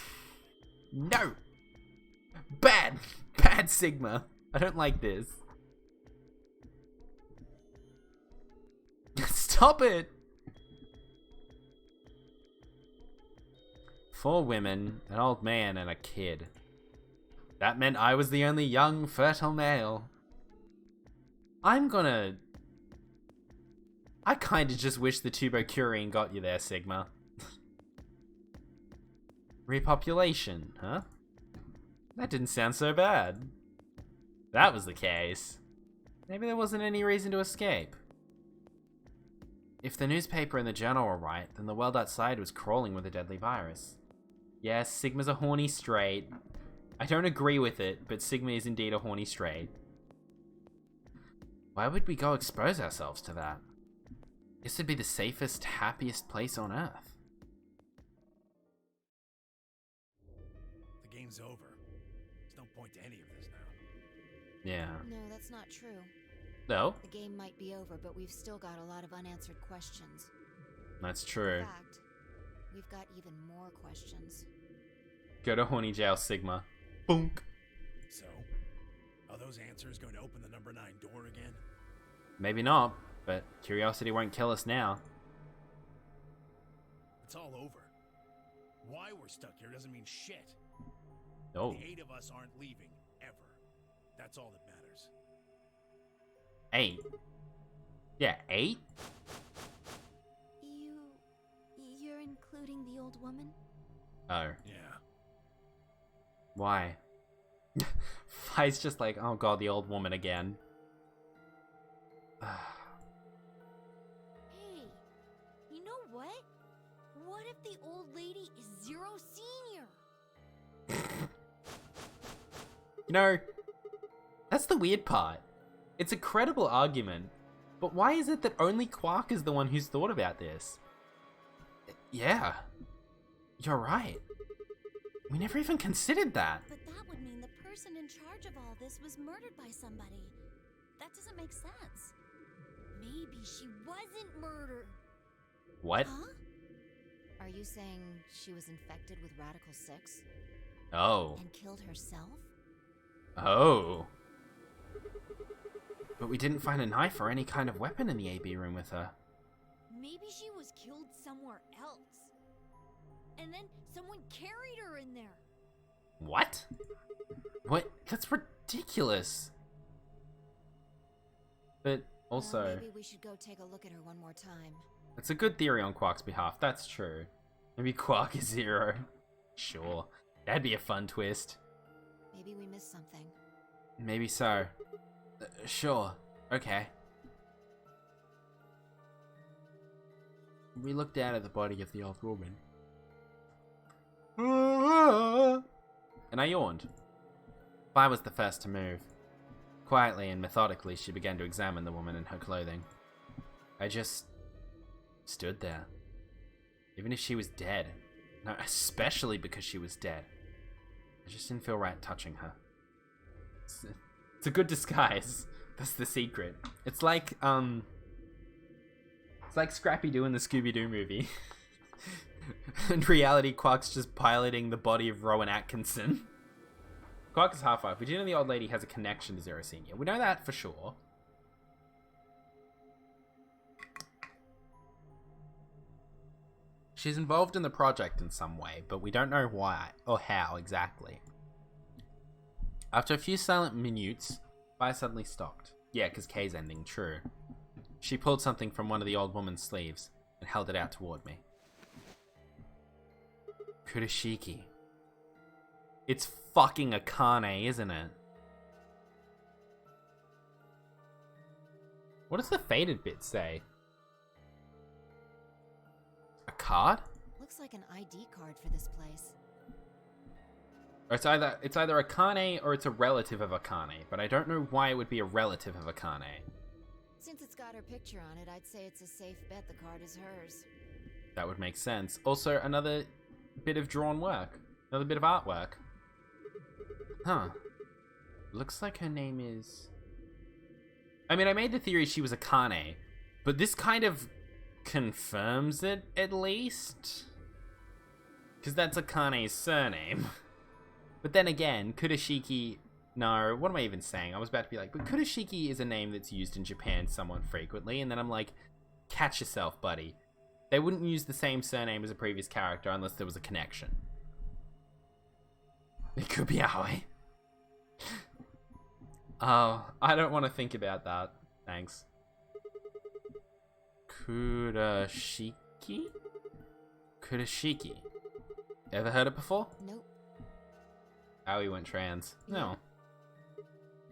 No! Bad! Bad Sigma. I don't like this. Stop it! 4 women, an old man, and a kid. That meant I was the only young, fertile male. I kinda just wish the tubocurine got you there, Sigma. Repopulation, huh? That didn't sound so bad. If that was the case, maybe there wasn't any reason to escape. If the newspaper and the journal were right, then the world outside was crawling with a deadly virus. Yes, Sigma's a horny straight. I don't agree with it, but Sigma is indeed a horny straight. Why would we go expose ourselves to that? This would be the safest, happiest place on Earth. The game's over. There's no point to any of this now. Yeah. No, that's not true. No? The game might be over, but we've still got a lot of unanswered questions. That's true. In fact, we've got even more questions. Go to horny jail, Sigma. Boonk. Are those answers going to open the number 9 door again? Maybe not, but curiosity won't kill us now. It's all over. Why we're stuck here doesn't mean shit. Oh. The 8 of us aren't leaving, ever. That's all that matters. 8? Yeah, 8? You're including the old woman? Oh. Yeah. Why? Fi's just like, oh god, the old woman again. Hey, you know what? What if the old lady is Zero Senior? You know, that's the weird part. It's a credible argument, but why is it that only Quark is the one who's thought about this? Yeah, you're right. We never even considered that. But that would mean the person in charge of all this was murdered by somebody. That doesn't make sense. Maybe she wasn't murdered. What? Huh? Are you saying she was infected with Radical 6? Oh. And killed herself? Oh. But we didn't find a knife or any kind of weapon in the AB room with her. Maybe she was killed somewhere else. And then someone carried her in there. What? What? That's ridiculous. But also, Well, maybe we should go take a look at her one more time. it's a good theory on Quark's behalf, that's true. Maybe Quark is Zero. Sure. That'd be a fun twist. Maybe we missed something. Maybe so. Sure. Okay. We looked down at the body of the old woman. And I yawned. Vi was the first to move. Quietly and methodically, she began to examine the woman and her clothing. I just stood there. Even if she was dead. No, especially because she was dead. I just didn't feel right touching her. It's a good disguise. That's the secret. It's like Scrappy-Doo in the Scooby-Doo movie. In reality, Quark's just piloting the body of Rowan Atkinson. Quark is half-life. We do know the old lady has a connection to Zero Senior. We know that for sure. She's involved in the project in some way, but we don't know why or how exactly. After a few silent minutes, Vi suddenly stopped. Yeah, because K's ending, true. She pulled something from one of the old woman's sleeves and held it out toward me. Kurashiki. It's fucking Akane, isn't it? What does the faded bit say? A card? Looks like an ID card for this place. Or it's either Akane or it's a relative of Akane, but I don't know why it would be a relative of Akane. Since it's got her picture on it, I'd say it's a safe bet the card is hers. That would make sense. Also, another bit of drawn work. Another bit of artwork. Huh. Looks like her name is... I mean, I made the theory she was Akane, but this kind of confirms it, at least? Because that's Akane's surname. But then again, Kurashiki... No, what am I even saying? I was about to be like, but Kurashiki is a name that's used in Japan somewhat frequently, and then I'm like, catch yourself, buddy. They wouldn't use the same surname as a previous character unless there was a connection. It could be Aoi. Oh, I don't want to think about that. Thanks. Kurashiki? Kurashiki. Ever heard it before? Nope. Aoi went trans. No.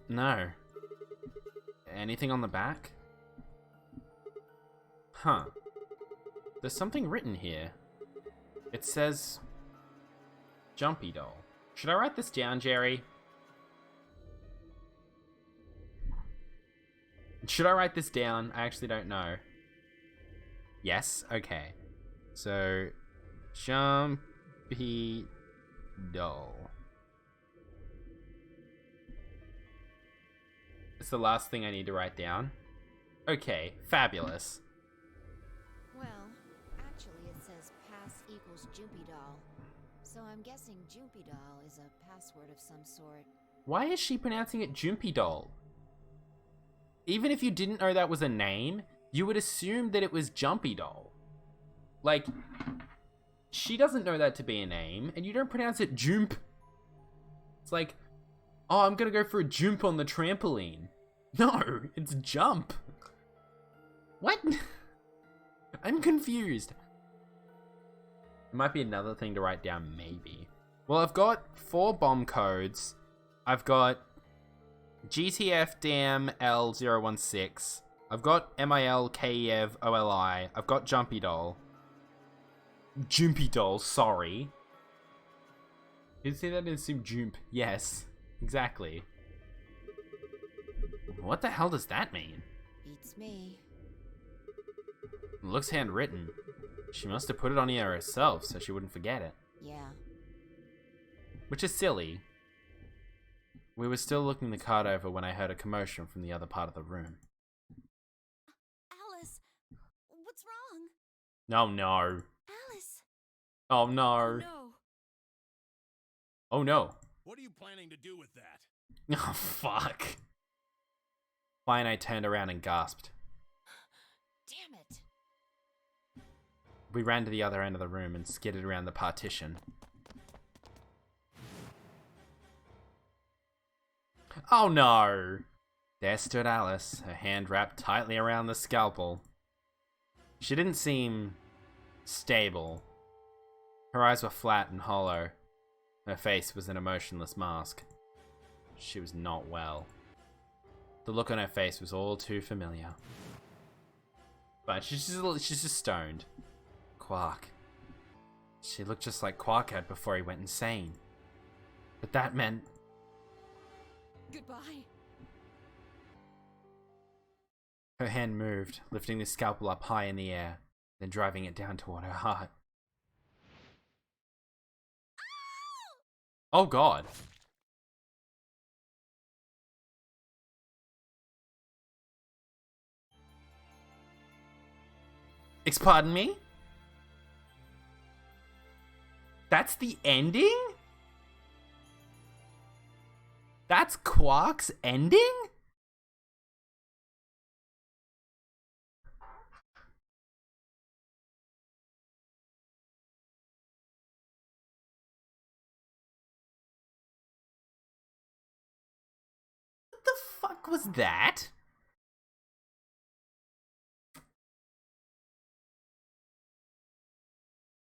No. Anything on the back? Huh. There's something written here. It says... Jumpy doll. Should I write this down, Jerry? Should I write this down? I actually don't know. Yes? Okay. So... Jumpy doll. It's the last thing I need to write down. Okay, fabulous. Well, actually it says pass equals Jumpy doll. So I'm guessing Jumpy doll is a password of some sort. Why is she pronouncing it Jumpy Doll? Even if you didn't know that was a name, you would assume that it was Jumpy Doll. Like, she doesn't know that to be a name, and you don't pronounce it Jump. It's like, oh, I'm gonna go for a jump on the trampoline. No, it's jump. What? I'm confused. It might be another thing to write down, maybe. Well, I've got 4 bomb codes. I've got GTF DAM L016. I've got MIL KEV OLI. I've got Jumpy Doll. Jumpy Doll, sorry. Did you see that in assume Jump? Yes, exactly. What the hell does that mean? Beats me. Looks handwritten. She must have put it on here herself so she wouldn't forget it. Yeah. Which is silly. We were still looking the card over when I heard a commotion from the other part of the room. Alice, what's wrong? Oh no. Alice. Oh no. No. Oh no. What are you planning to do with that? Oh fuck. Fine, I turned around and gasped. Damn it. We ran to the other end of the room and skidded around the partition. Oh no! There stood Alice, her hand wrapped tightly around the scalpel. She didn't seem stable. Her eyes were flat and hollow. Her face was an emotionless mask. She was not well. The look on her face was all too familiar. But she's just stoned. Quark. She looked just like Quark had before he went insane. But that meant... Goodbye. Her hand moved, lifting the scalpel up high in the air, then driving it down toward her heart. Oh god. Pardon me? That's the ending? That's Quark's ending? What the fuck was that?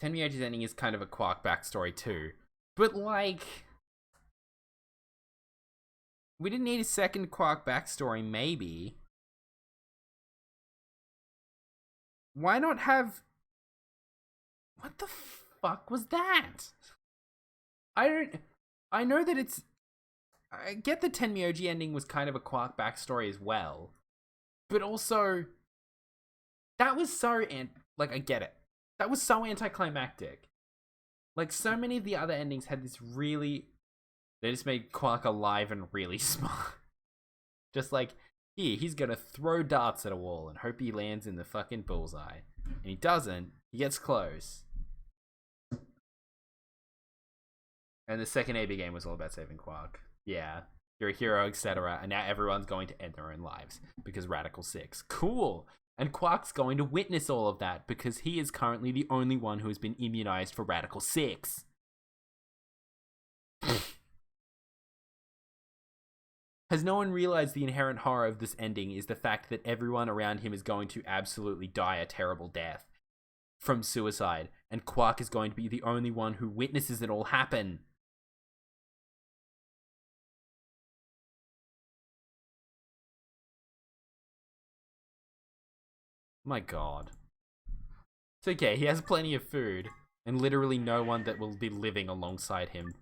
Tenmyoji's ending is kind of a Quark backstory too. But like... we didn't need a second Quark backstory, maybe. Why not have... what the fuck was that? I know that it's... I get the Tenmyoji ending was kind of a Quark backstory as well. But also... that was so... like, I get it. That was so anticlimactic. Like, so many of the other endings had this really... they just made Quark alive and really smart. Just like, here, he's gonna throw darts at a wall and hope he lands in the fucking bullseye. And he doesn't. He gets close. And the second AB game was all about saving Quark. Yeah, you're a hero, etc. And now everyone's going to end their own lives because Radical 6. Cool! And Quark's going to witness all of that because he is currently the only one who has been immunized for Radical 6. Has no one realized the inherent horror of this ending is the fact that everyone around him is going to absolutely die a terrible death from suicide, and Quark is going to be the only one who witnesses it all happen? My god. It's okay, he has plenty of food, and literally no one that will be living alongside him.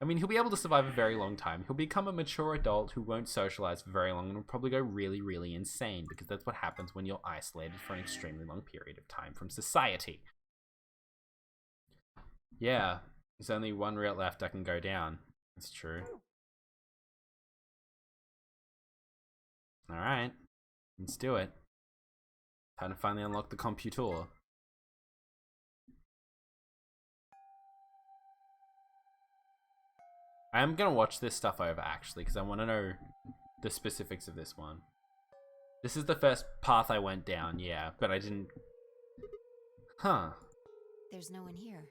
I mean, he'll be able to survive a very long time. He'll become a mature adult who won't socialize for very long and will probably go really, really insane, because that's what happens when you're isolated for an extremely long period of time from society. Yeah, there's only one route left I can go down. That's true. Alright, let's do it. Time to finally unlock the computer. I am gonna watch this stuff over actually because I want to know the specifics of this one. This is the first path I went down, yeah, but I didn't. Huh. There's no one here.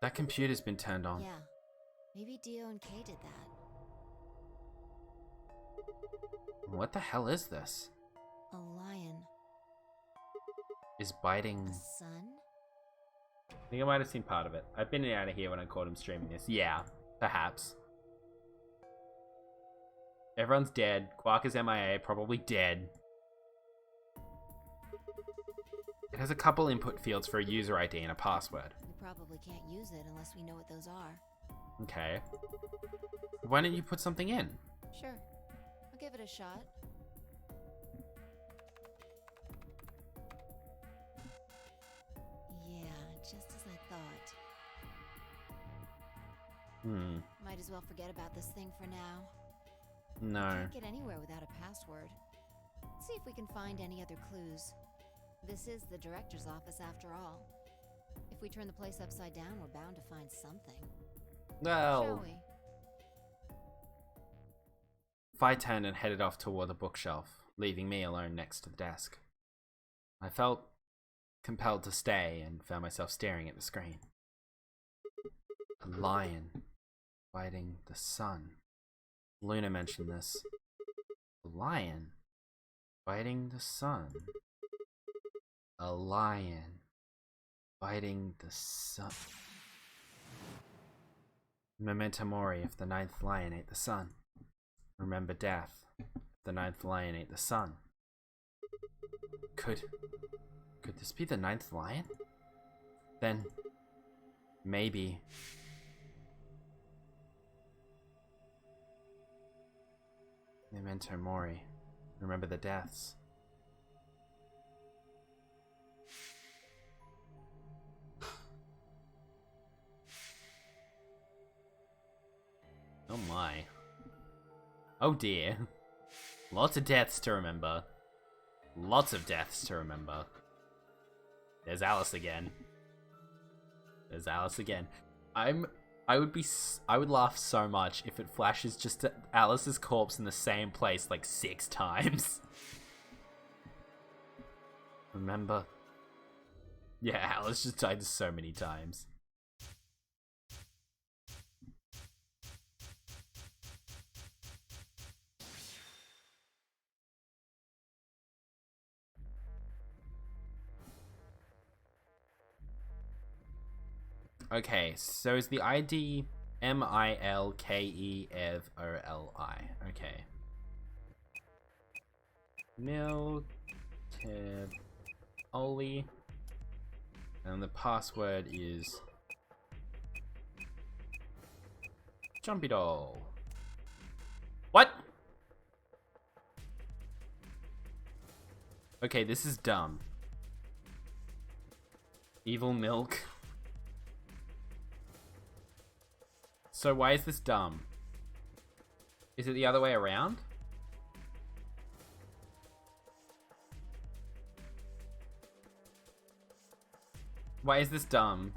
That computer's been turned on. Yeah. Maybe Dio and Kay did that. What the hell is this? A lion. Is biting. A sun? I think I might have seen part of it. I've been out of here when I caught him streaming this. Yeah, perhaps. Everyone's dead. Quark is MIA, probably dead. It has a couple input fields for a user ID and a password. We probably can't use it unless we know what those are. Okay. Why don't you put something in? Sure. I'll give it a shot. Yeah, just as I thought. Might as well forget about this thing for now. No. Can't get anywhere without a password. Let's see if we can find any other clues. This is the director's office after all. If we turn the place upside down, we're bound to find something. Well. Shall we? Fi turned and headed off toward the bookshelf, leaving me alone next to the desk. I felt compelled to stay and found myself staring at the screen. A lion fighting the sun. Luna mentioned this. A lion fighting the sun. A lion fighting the sun. Memento mori if the ninth lion ate the sun. Remember death if the ninth lion ate the sun. Could this be the ninth lion? Then maybe. Memento mori. Remember the deaths. Oh my. Oh dear. Lots of deaths to remember. Lots of deaths to remember. There's Alice again. There's Alice again. I would laugh so much if it flashes just to Alice's corpse in the same place like 6 times. Remember? Yeah, Alice just died so many times. Okay, so is the ID Milkevoli? Okay. Milkevoli. And the password is Jumpy Doll. What? Okay, this is dumb. Evil milk. So why is this dumb? Is it the other way around? Why is this dumb?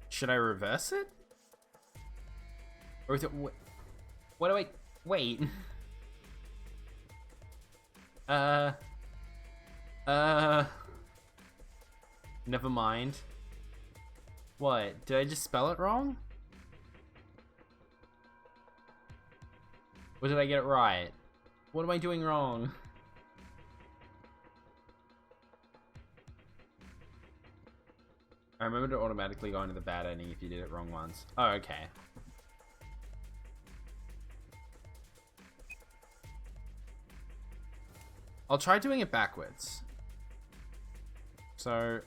Should I reverse it? Or is it... What do I... Wait. Never mind. What? Did I just spell it wrong? Or did I get it right? What am I doing wrong? I remember to automatically go into the bad ending if you did it wrong once. Oh, okay. I'll try doing it backwards. So,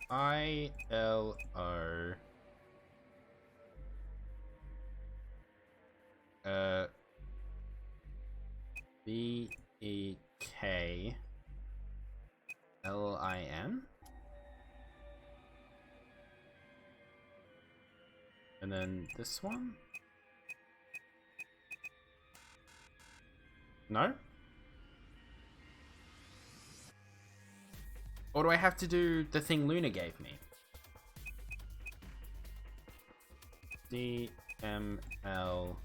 ILO BEKLIN. And then this one? No? Or do I have to do the thing Luna gave me? DML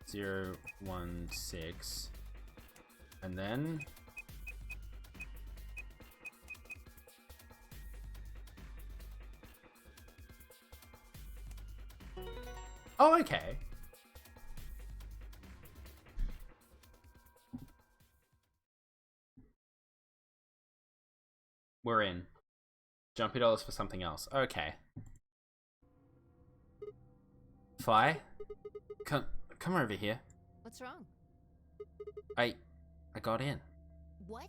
016 and then oh, okay. We're in. Jumpy dollars for something else. Okay. Fi, come over here. What's wrong? I got in. What?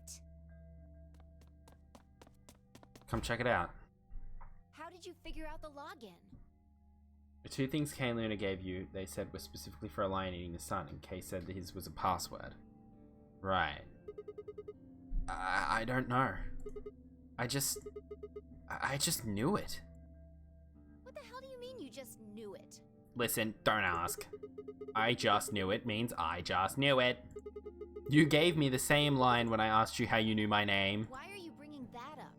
Come check it out. How did you figure out the login? The two things Kay and Luna gave you, they said were specifically for a lion eating the sun, and Kay said that his was a password. Right. I don't know. I just knew it. What the hell do you mean you just knew it? Listen, don't ask. I just knew it means I just knew it. You gave me the same line when I asked you how you knew my name. Why are you bringing that up?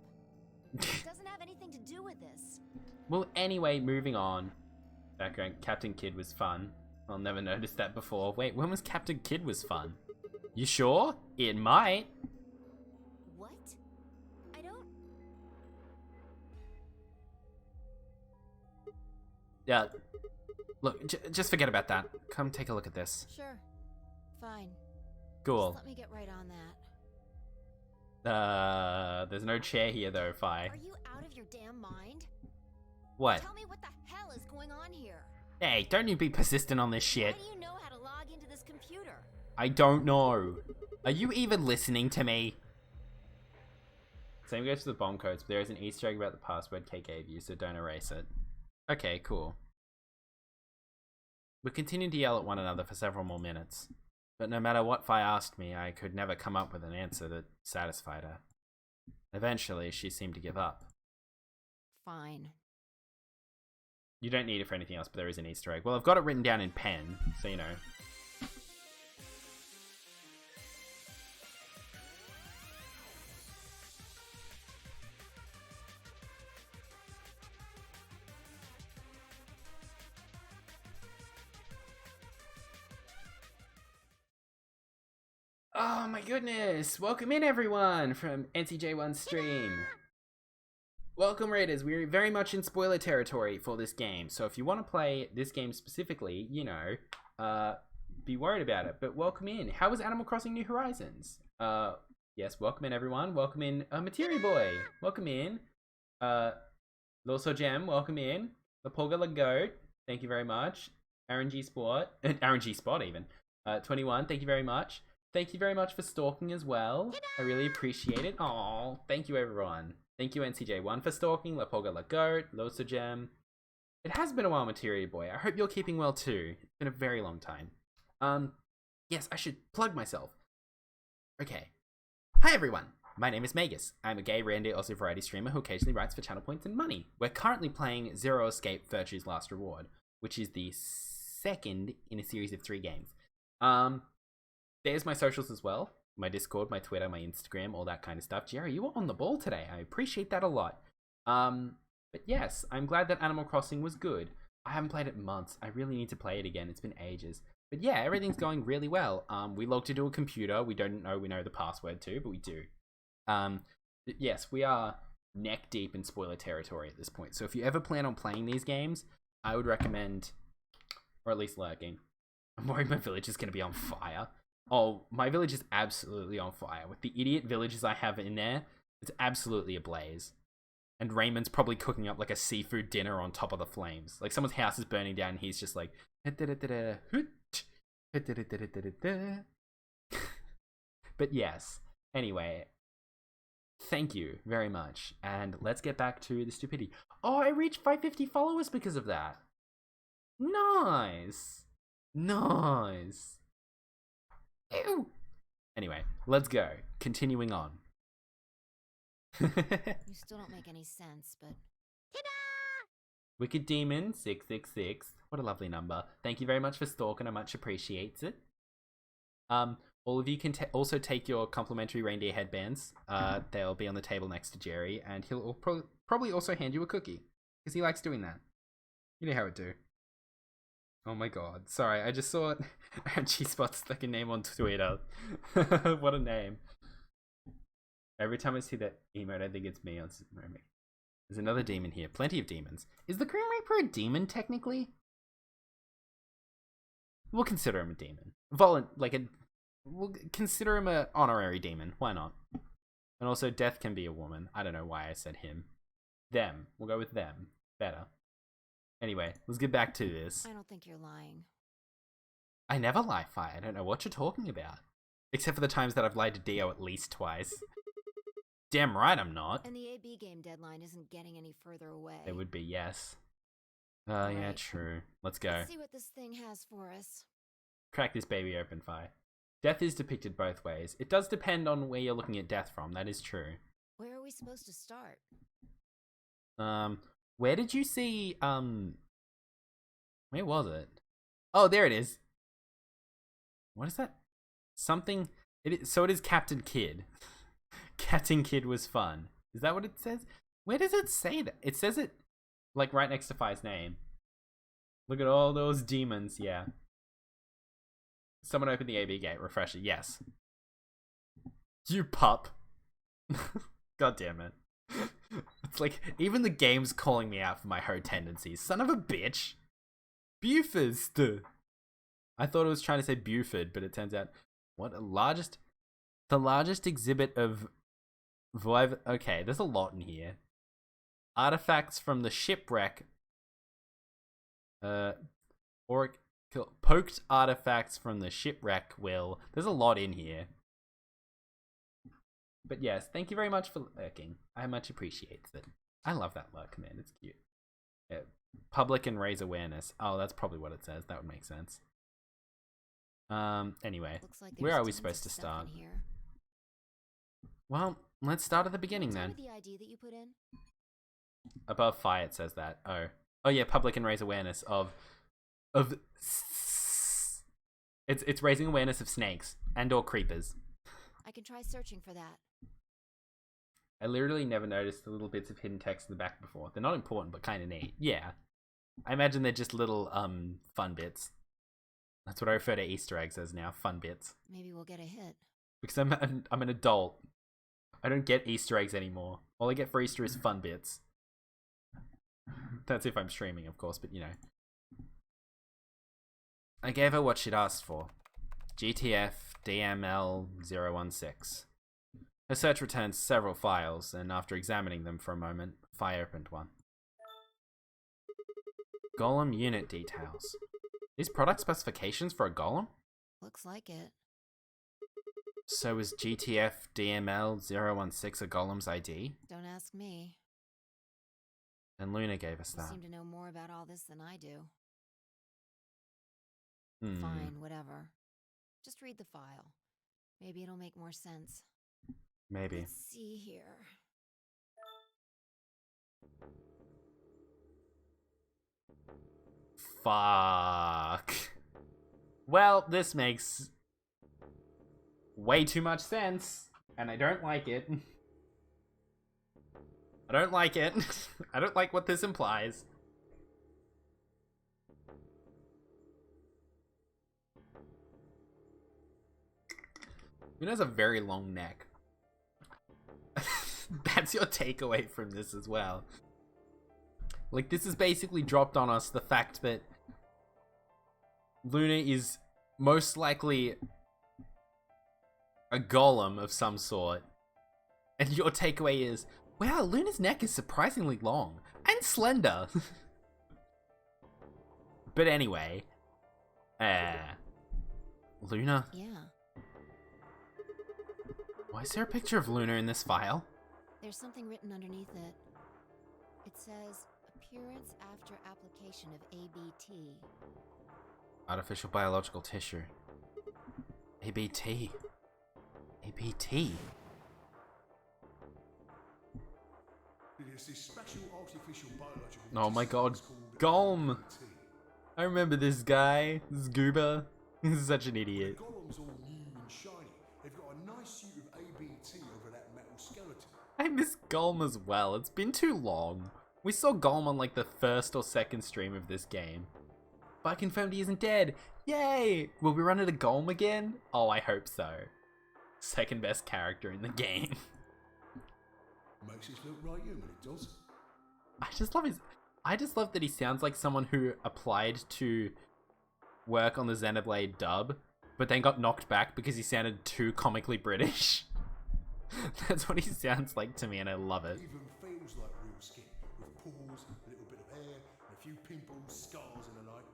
It doesn't have anything to do with this. Well, anyway, moving on. Background, Captain Kidd was fun. I'll never notice that before. Wait, when was Captain Kidd was fun? You sure? It might. What? I don't... Yeah. Look, just forget about that. Come take a look at this. Sure. Fine. Cool. Just let me get right on that. There's no chair here though, Fi. Are you out of your damn mind? What? Tell me what the hell is going on here. Hey, don't you be persistent on this shit. How do you know how to log into this computer? I don't know. Are you even listening to me? Same goes for the bomb codes, but there is an Easter egg about the password Kay gave you, so don't erase it. Okay, cool. We continued to yell at one another for several more minutes, but no matter what Fi asked me, I could never come up with an answer that satisfied her. Eventually, she seemed to give up. Fine. You don't need it for anything else, but there is an Easter egg. Well, I've got it written down in pen, so you know. Oh my goodness! Welcome in everyone from NCJ1 stream. Welcome Raiders, we're very much in spoiler territory for this game, so if you want to play this game specifically, you know, be worried about it, but welcome in. How was Animal Crossing New Horizons? Yes, welcome in everyone, welcome in Materia Boy, welcome in, Loso Gem, welcome in, Lapolga Lagoat, thank you very much, Aaron G Sport, Aaron G Spot even, 21, thank you very much. Thank you very much for stalking as well. I really appreciate it. Aww, thank you everyone. Thank you NCJ1 for stalking, Lapolga Lagoat, Loso Gem. It has been a while, Materia Boy. I hope you're keeping well too. It's been a very long time. Yes, I should plug myself. Okay. Hi everyone, my name is Magus. I'm a gay, randy, Aussie variety streamer who occasionally writes for channel points and money. We're currently playing Zero Escape Virtue's Last Reward, which is the second in a series of 3 games. There's my socials as well. My Discord, my Twitter, my Instagram, all that kind of stuff. Jerry, you were on the ball today. I appreciate that a lot. But yes, I'm glad that Animal Crossing was good. I haven't played it in months. I really need to play it again. It's been ages. But yeah, everything's going really well. We logged into a computer. We don't know we know the password to, but we do. Yes, we are neck deep in spoiler territory at this point. So if you ever plan on playing these games, I would recommend, or at least lurking. I'm worried my village is going to be on fire. Oh, my village is absolutely on fire. With the idiot villages I have in there, it's absolutely ablaze. And Raymond's probably cooking up like a seafood dinner on top of the flames. Like someone's house is burning down and he's just like... But yes, anyway, thank you very much. And let's get back to the stupidity. Oh, I reached 550 followers because of that. Nice. Nice. Ew. Anyway, let's go. Continuing on. You still don't make any sense, but... Wicked Demon 666. What a lovely number. Thank you very much for stalking. I much appreciates it. All of you can also take your complimentary reindeer headbands. They'll be on the table next to Jerry, and he'll probably also hand you a cookie because he likes doing that. You know how it do. Oh my god. Sorry, I just saw it. G-Spot's like a name on Twitter. What a name. Every time I see that emote, I think it's me on Super Mario. There's another demon here. Plenty of demons. Is the Grim Reaper a demon, technically? We'll consider him a demon. We'll consider him an honorary demon. Why not? And also, Death can be a woman. I don't know why I said him. Them. We'll go with them. Better. Anyway, let's get back to this. I don't think you're lying. I never lie, Fi. I don't know what you're talking about. Except for the times that I've lied to Dio at least twice. Damn right I'm not. And the AB game deadline isn't getting any further away. It would be yes. Oh, yeah, Right. true. Let's go. Let's see what this thing has for us. Crack this baby open, Fi. Death is depicted both ways. It does depend on where you're looking at death from. That is true. Where are we supposed to start? Where did you see, where was it? Oh, there it is. What is that? Something, so it is Captain Kidd. Captain Kidd was fun. Is that what it says? Where does it say that? It says it, like, right next to Fi's name. Look at all those demons, yeah. Someone open the AB gate, refresh it, yes. You pup. God damn it. It's like, even the game's calling me out for my hoe tendencies. Son of a bitch. Buford. I thought it was trying to say Buford, but it turns out, what, the largest exhibit of okay, there's a lot in here. Artifacts from the shipwreck. Poked artifacts from the shipwreck, Will. There's a lot in here. But yes, thank you very much for lurking. I much appreciate it. I love that lurk, man. It's cute. Yeah. Public and raise awareness. Oh, that's probably what it says. That would make sense. Anyway, Looks like where there's are we tons supposed of to stuff start? in here. Well, let's start at the beginning Tell then. me the ID that you put in. Above Fi it says that. Oh yeah, public and raise awareness of it's raising awareness of snakes and or creepers. I can try searching for that. I literally never noticed the little bits of hidden text in the back before. They're not important, but kind of neat. Yeah. I imagine they're just little, fun bits. That's what I refer to Easter eggs as now, fun bits. Maybe we'll get a hit. Because I'm an adult. I don't get Easter eggs anymore. All I get for Easter is fun bits. That's if I'm streaming, of course, but you know. I gave her what she'd asked for. GTF DML016. Her search returns several files, and after examining them for a moment, Fi opened one. Golem unit details. These product specifications for a golem? Looks like it. So is GTF DML016 a golem's ID? Don't ask me. And Luna gave us You that. seem to know more about all this than I do. Hmm. Fine, whatever. Just read the file. Maybe it'll make more sense. Maybe. Let's see here. Fuck. Well, this makes way too much sense, and I don't like it. I don't like it. I don't like what this implies. Luna has a very long neck. That's your takeaway from this as well. Like, this has basically dropped on us the fact that Luna is most likely a golem of some sort. And your takeaway is, wow, Luna's neck is surprisingly long and slender. But anyway, Luna? Yeah. Why is there a picture of Luna in this file? There's something written underneath it. It says, appearance after application of ABT. Artificial biological tissue. ABT. ABT. It is this special artificial biological Oh my god, tissue called Golem! ABT. I remember this guy, this goober. He's such an idiot. The golem's all new and shiny I miss Golem as well. It's been too long. We saw Golem on like the first or second stream of this game. But I confirmed he isn't dead. Yay! Will we run into Golem again? Oh, I hope so. Second best character in the game. Makes it look right human, it does. I just love that he sounds like someone who applied to work on the Xenoblade dub, but then got knocked back because he sounded too comically British. That's what he sounds like to me, and I love it. Even feels like real skin, with pores, a little bit of hair, and a few pimples, scars, and the like.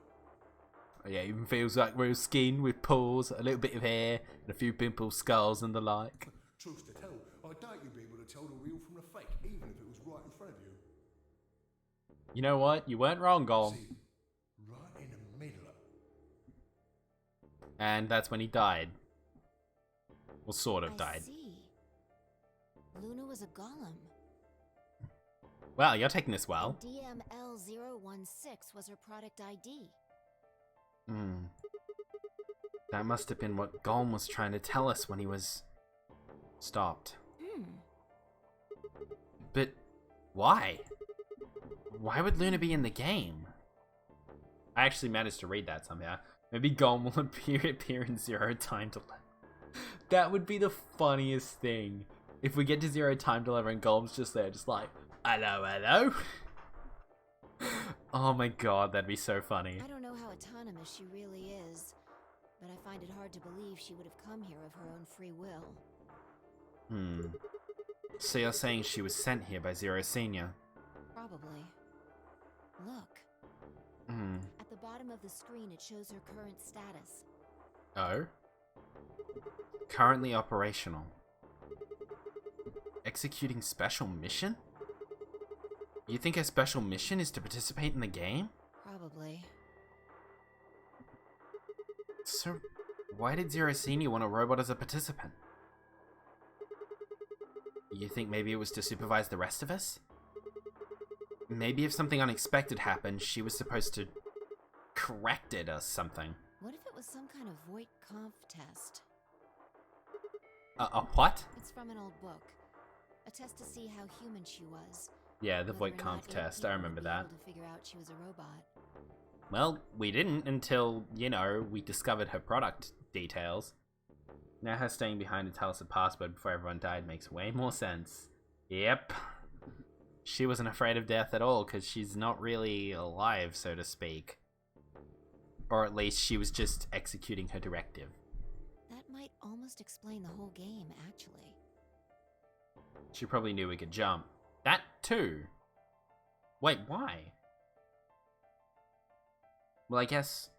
Oh, yeah, even feels like real skin with pores, a little bit of hair, and a few pimples, skulls, and the like. Truth to tell, I doubt you'd be able to tell the real from the fake, even if it was right in front of you. You know what? You weren't wrong, Golem. See, right in the middle of... And that's when he died. Well, sort of died. I see. Luna was a golem. Wow, you're taking this well. DML016 was her product ID. That must have been what Golem was trying to tell us when he was stopped. But why? Why would Luna be in the game? I actually managed to read that somehow. Maybe Golem will appear in Zero Time Dilemma. That would be the funniest thing. If we get to Zero Time Dilemma and Golem's just there, just like, hello, hello. Oh my god, that'd be so funny. I don't know how autonomous she really is, but I find it hard to believe she would have come here of her own free will. So you're saying she was sent here by Zero Senior? Probably. Look. At the bottom of the screen, it shows her current status. Oh? Currently operational. Executing special mission? You think her special mission is to participate in the game? Probably. So, why did Zero Senior want a robot as a participant? You think maybe it was to supervise the rest of us? Maybe if something unexpected happened, she was supposed to correct it or something. What if it was some kind of Voight-Kampff test? A what? It's from an old book. A test to see how human she was. Yeah, the Whether or Voight-Kampff not test, eight I people remember would be that. able to figure out she was a robot. Well, we didn't until, you know, we discovered her product details. Now her staying behind to tell us a password before everyone died makes way more sense. Yep. She wasn't afraid of death at all, because she's not really alive, so to speak. Or at least she was just executing her directive. That might almost explain the whole game, actually. She probably knew we could jump. That too. Wait, why? Well, I guess...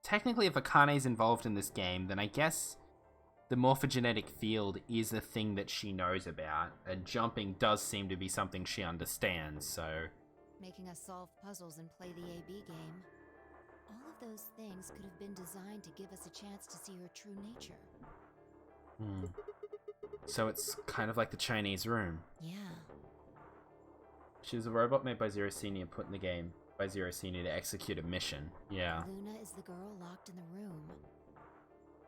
technically if Akane's involved in this game, then I guess the morphogenetic field is a thing that she knows about, and jumping does seem to be something she understands, so... Making us solve puzzles and play the AB game. All of those things could have been designed to give us a chance to see her true nature. So it's kind of like the Chinese room. Yeah. She was a robot made by Zero Senior, put in the game by Zero Senior to execute a mission. Yeah. Luna is the girl locked in the room.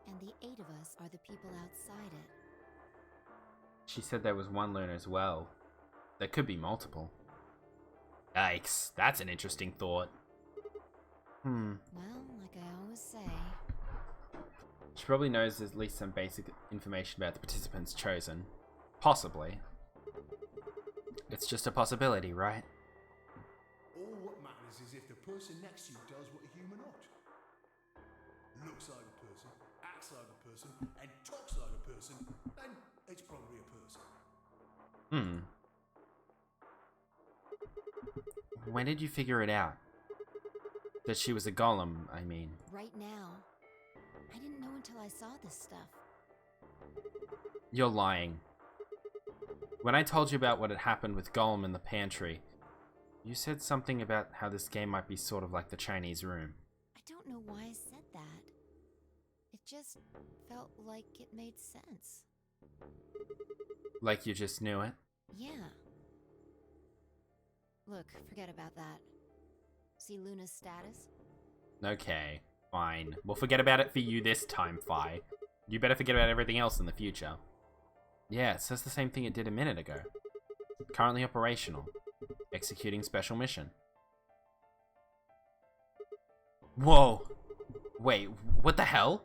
And the 8 of us are the people outside it. She said there was one Luna as well. There could be multiple. Yikes, that's an interesting thought. Well, like I always say. She probably knows at least some basic information about the participants chosen. Possibly. It's just a possibility, right? All what matters is if the person next to you does what a human ought. Looks like a person, acts like a person, and talks like a person, then it's probably a person. When did you figure it out? That she was a golem, I mean. Right now. I didn't know until I saw this stuff. You're lying. When I told you about what had happened with Golem in the pantry, you said something about how this game might be sort of like the Chinese room. I don't know why I said that. It just felt like it made sense. Like you just knew it? Yeah. Look, forget about that. See Luna's status? Okay, fine. We'll forget about it for you this time, Fi. You better forget about everything else in the future. Yeah, it says the same thing it did a minute ago. Currently operational. Executing special mission. Whoa! Wait, what the hell?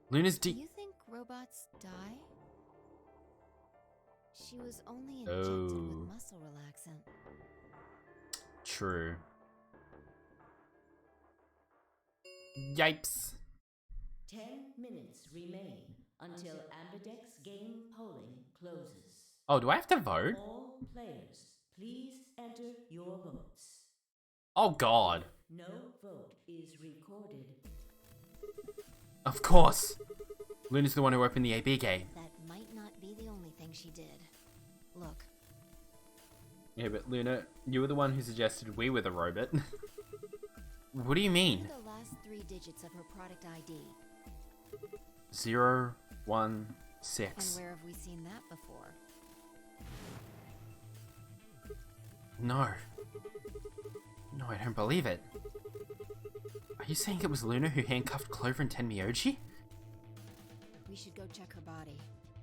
Luna's Do you think robots die? She was only injected Oh. with muscle relaxant. True. Yipes. 10 minutes remain until Ambidex game polling closes. Oh, do I have to vote? All players, please enter your votes. Oh god. No vote is recorded. Of course. Luna's the one who opened the AB gate. That might not be the only thing she did. Look, Yeah, but Luna, you were the one who suggested we were the robot. What do you mean? the last 3 digits of her product ID. 0, 1, And 6. where have we seen that before? No. No, I don't believe it. Are you saying it was Luna who handcuffed Clover and Tenmyoji? We should go check her body.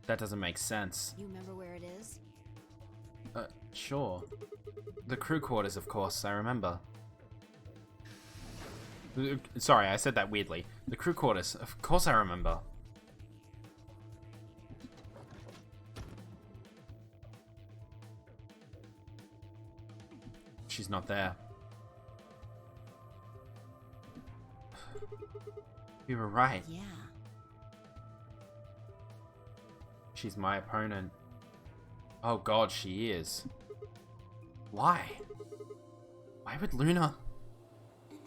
That doesn't make sense. You remember where it is? Sure. The crew quarters, of course, I remember. Sorry, I said that weirdly. The crew quarters, of course I remember. She's not there. You were right. Yeah. She's my opponent. Oh god, she is. Why? Why would Luna? And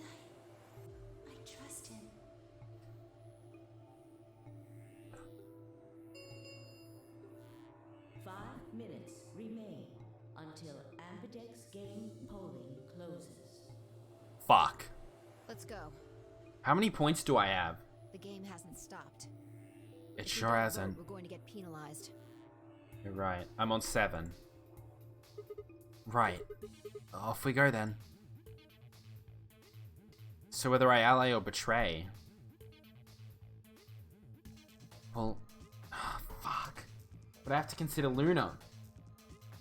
I trust him. Five minutes remain until Ambidex game polling closes. Fuck. Let's go. How many points do I have? The game hasn't stopped. It If we sure don't hasn't. vote, we're going to get penalized. You're right. I'm on 7. Right. Off we go then. So whether I ally or betray... Well... fuck. But I have to consider Luna.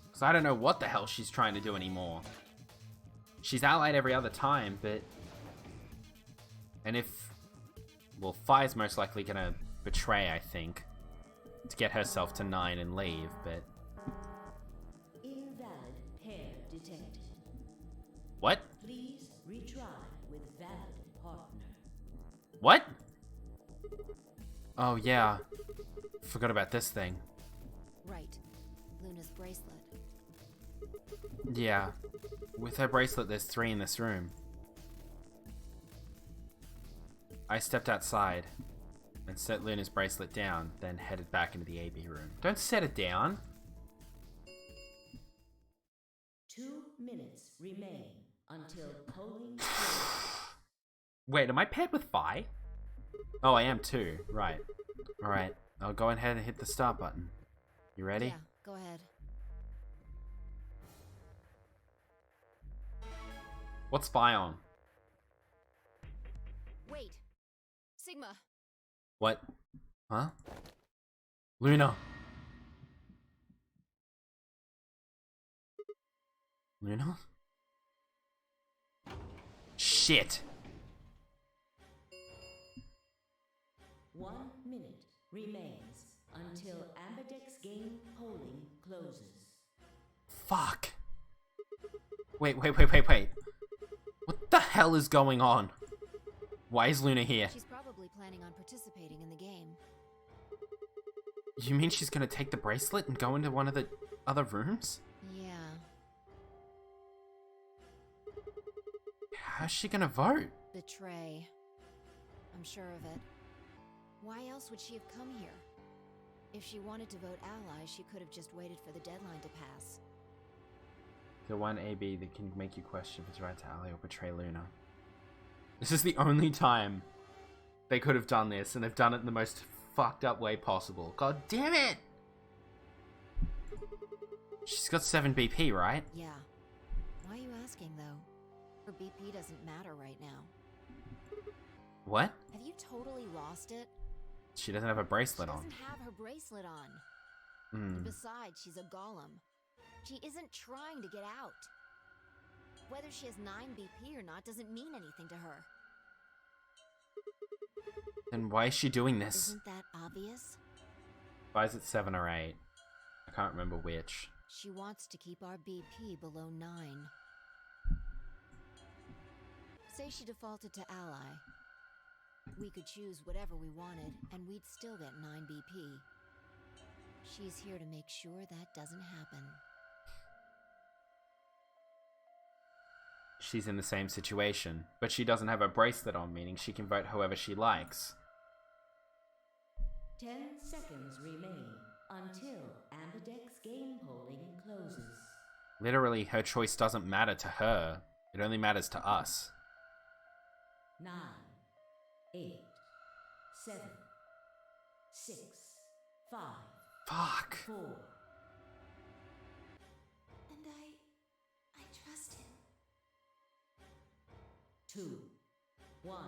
Because I don't know what the hell she's trying to do anymore. She's allied every other time, but... And if... Well, Fi's most likely gonna betray, I think. To get herself to 9 and leave, but... Invalid pair detected. What? Please retry with valid partner. What? Oh, yeah. Forgot about this thing. Right. Luna's bracelet. Yeah. With her bracelet, there's 3 in this room. I stepped outside and set Luna's bracelet down, then headed back into the AB room. Don't set it down. 2 minutes remain until polling closes. Wait, am I paired with Fi? Oh, I am too. Right. Alright. I'll go ahead and hit the start button. You ready? Yeah, go ahead. What's Fi on? Wait! Sigma! What? Huh? Luna! Luna? Shit! 1 minute remains until Ambidex game polling closes. Fuck! Wait. What the hell is going on? Why is Luna here? She's probably planning on participating in the game. You mean she's gonna take the bracelet and go into one of the other rooms? Yeah. How's she gonna vote? Betray. I'm sure of it. Why else would she have come here? If she wanted to vote ally, she could have just waited for the deadline to pass. The one AB that can make you question if it's right to ally or betray Luna. This is the only time they could have done this, and they've done it in the most fucked up way possible. God damn it! She's got 7 BP, right? Yeah. Why are you asking, though? Her BP doesn't matter right now. What? Have you totally lost it? She doesn't have a bracelet She on. doesn't have her bracelet on. And besides, she's a golem. She isn't trying to get out. Whether she has 9 BP or not doesn't mean anything to her. Then why is she doing this? Isn't that obvious? Why is it 7 or 8? I can't remember which. She wants to keep our BP below 9. Say she defaulted to ally. We could choose whatever we wanted, and we'd still get 9 BP. She's here to make sure that doesn't happen. She's in the same situation, but she doesn't have a bracelet on, meaning she can vote however she likes. 10 seconds remain until Ambidex game polling closes. Literally, her choice doesn't matter to her. It only matters to us. 9, 8, 7, 6, 5, Fuck. 4. And I trust him. 2, 1.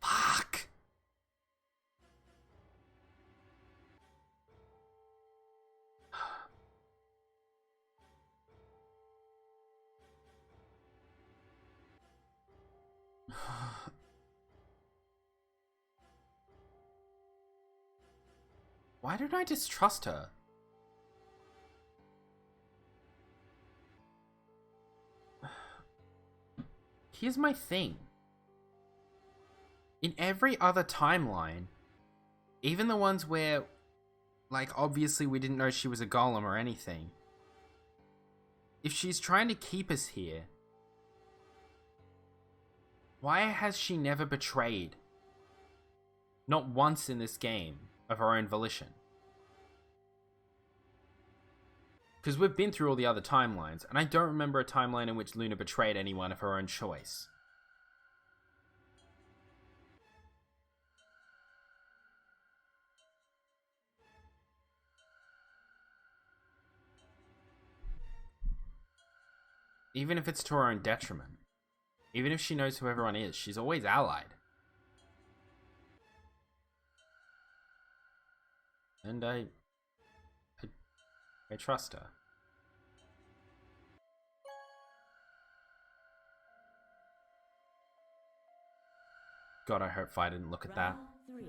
Fuck. Why did I distrust her? Here's my thing. In every other timeline, even the ones where, like, obviously we didn't know she was a golem or anything, if she's trying to keep us here, why has she never betrayed? Not once in this game, of her own volition. Because we've been through all the other timelines, and I don't remember a timeline in which Luna betrayed anyone of her own choice. Even if it's to her own detriment. Even if she knows who everyone is, she's always allied. And I trust her. God, I hope I didn't look at that. Round 3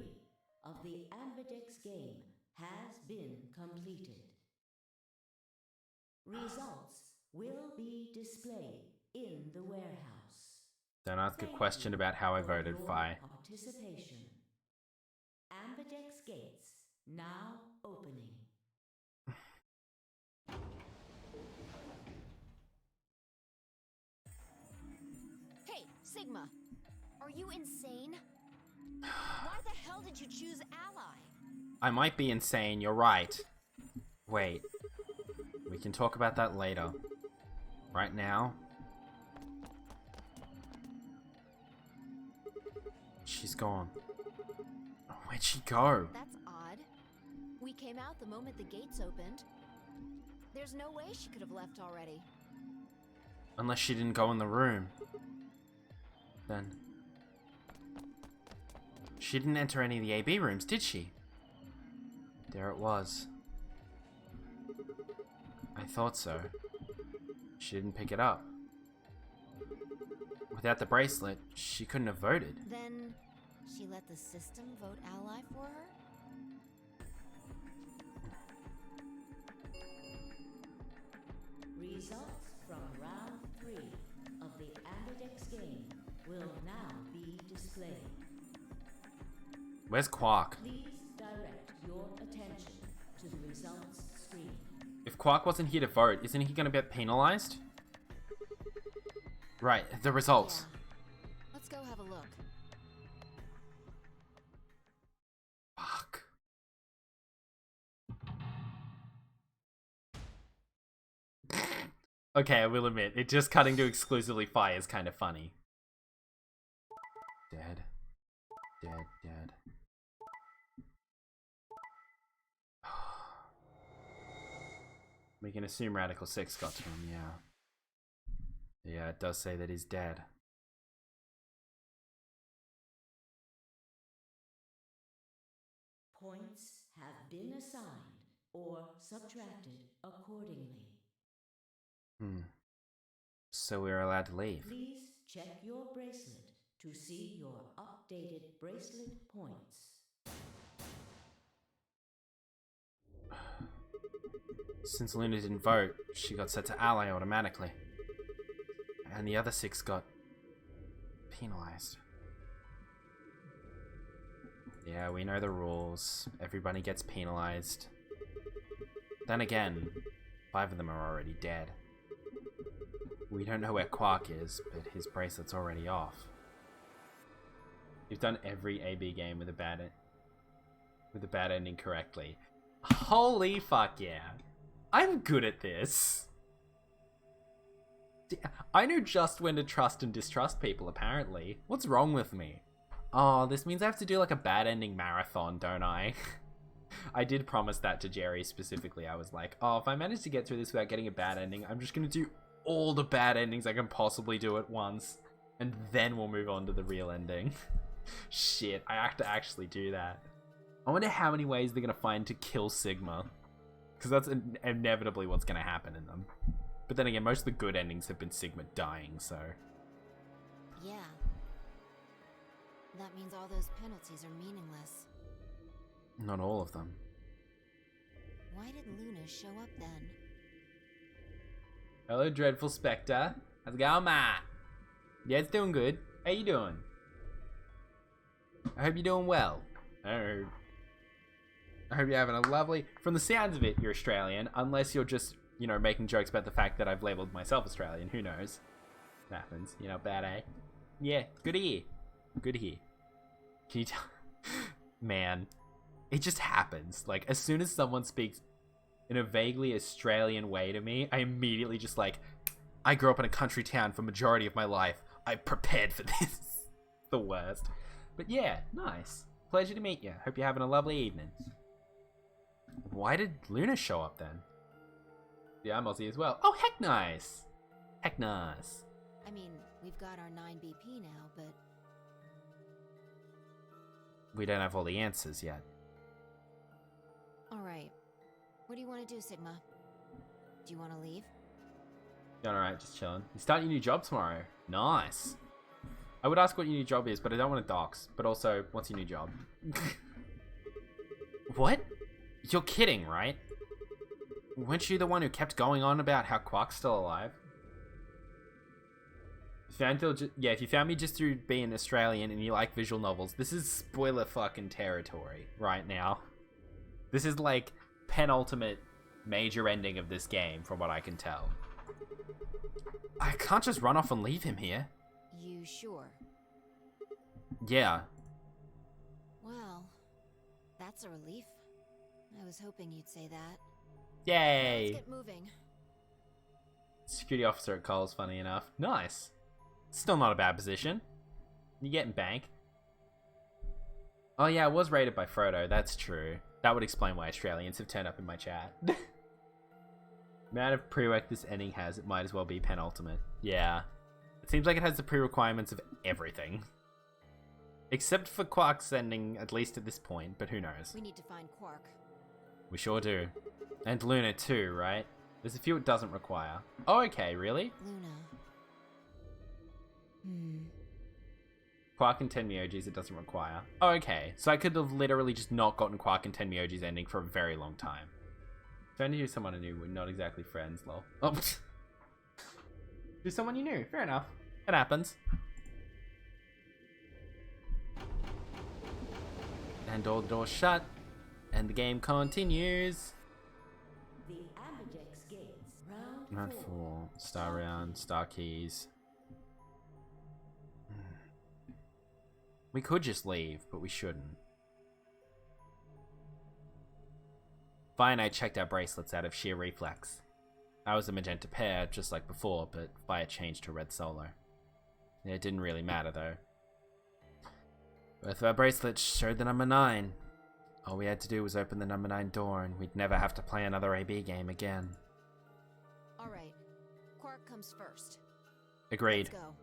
of the Ambidex game has been completed. Results will be displayed in the warehouse. Don't ask a Thank question you about how I for voted, your Fi. Participation. Ambidex gates now opening. Hey, Sigma! Are you insane? Why the hell did you choose ally? I might be insane, you're right. Wait. We can talk about that later. Right now... she's gone. Where'd she go? That's odd. We came out the moment the gates opened. There's no way she could have left already. Unless she didn't go in the room. Then... she didn't enter any of the AB rooms, did she? There it was. I thought so. She didn't pick it up. Without the bracelet, she couldn't have voted. Then she let the system vote ally for her? Results from round 3 of the Ambidex game will now be displayed. Where's Quark? Please direct your attention to the results screen. If Quark wasn't here to vote, isn't he gonna get penalized? Right, the results. Yeah. Let's go have a look. Fuck. Okay, I will admit, it just cutting to exclusively Fi is kind of funny. Dead. Dead, dead. We can assume Radical 6 got to him, yeah. Yeah, it does say that he's dead. Points have been assigned or subtracted accordingly. So we're allowed to leave. Please check your bracelet to see your updated bracelet points. Since Luna didn't vote, she got set to ally automatically. And the other 6 got penalized. Yeah, we know the rules. Everybody gets penalized. Then again, 5 of them are already dead. We don't know where Quark is, but his bracelet's already off. You've done every AB game with a bad ending correctly. Holy fuck yeah. I'm good at this. I know just when to trust and distrust people, apparently. What's wrong with me? Oh, this means I have to do like a bad ending marathon, don't I? I did promise that to Jerry specifically. I was like, oh, if I manage to get through this without getting a bad ending, I'm just gonna do all the bad endings I can possibly do at once. And then we'll move on to the real ending. Shit, I have to actually do that. I wonder how many ways they're gonna find to kill Sigma. Because that's inevitably what's gonna happen in them. But then again, most of the good endings have been Sigma dying, so... Yeah. That means all those penalties are meaningless. Not all of them. Why did Luna show up then? Hello, Dreadful Spectre. How's it going, Matt? Yeah, it's doing good. How you doing? I hope you're doing well. I hope you're having a lovely... From the sounds of it, you're Australian. Unless you're just, you know, making jokes about the fact that I've labelled myself Australian. Who knows? It happens. You know, bad, eh? Yeah, good to hear. Good to hear. Can you tell... Man. It just happens. Like, as soon as someone speaks in a vaguely Australian way to me, I immediately just like... I grew up in a country town for majority of my life. I prepared for this. The worst. But yeah, nice. Pleasure to meet you. Hope you're having a lovely evening. Why did Luna show up then? Yeah, I'm Aussie as well. Oh, heck nice. Heck nice. I mean, we've got our 9 BP now, but... We don't have all the answers yet. Alright. What do you want to do, Sigma? Do you want to leave? Yeah, alright, just chilling. You start your new job tomorrow. Nice. I would ask what your new job is, but I don't want to dox. But also, what's your new job? What? You're kidding, right? Weren't you the one who kept going on about how Quark's still alive? If you found me just through being Australian and you like visual novels, this is spoiler fucking territory right now. This is like penultimate major ending of this game, from what I can tell. I can't just run off and leave him here. You sure? Yeah. Well, that's a relief. I was hoping you'd say that. Yay! Let's get moving. Security officer at Cole's, funny enough. Nice. Still not a bad position. You getting bank. Oh yeah, I was rated by Frodo, that's true. That would explain why Australians have turned up in my chat. Amount of prereq this ending has, it might as well be penultimate. Yeah. It seems like it has the pre-requirements of everything. Except for Quark's ending, at least at this point, but who knows. We need to find Quark. We sure do. And Luna too, right? There's a few it doesn't require. Oh, okay, really? Luna. Quark and Tenmyoji's it doesn't require. Oh, okay. So I could have literally just not gotten Quark and Tenmyoji's ending for a very long time. Trying to do someone I knew, we're not exactly friends, lol. Oh. Do someone you knew. Fair enough. It happens. And all the doors shut. And the game continues. The Ambidex gates. Round 4. Star round. Star keys. We could just leave, but we shouldn't. Vi and I checked our bracelets out of sheer reflex. I was a magenta pair, just like before, but Vi had changed to red solo. It didn't really matter, though. Both of our bracelets showed the number 9. All we had to do was open the number 9 door, and we'd never have to play another AB game again. Alright. Quark comes first. Agreed. Let's go.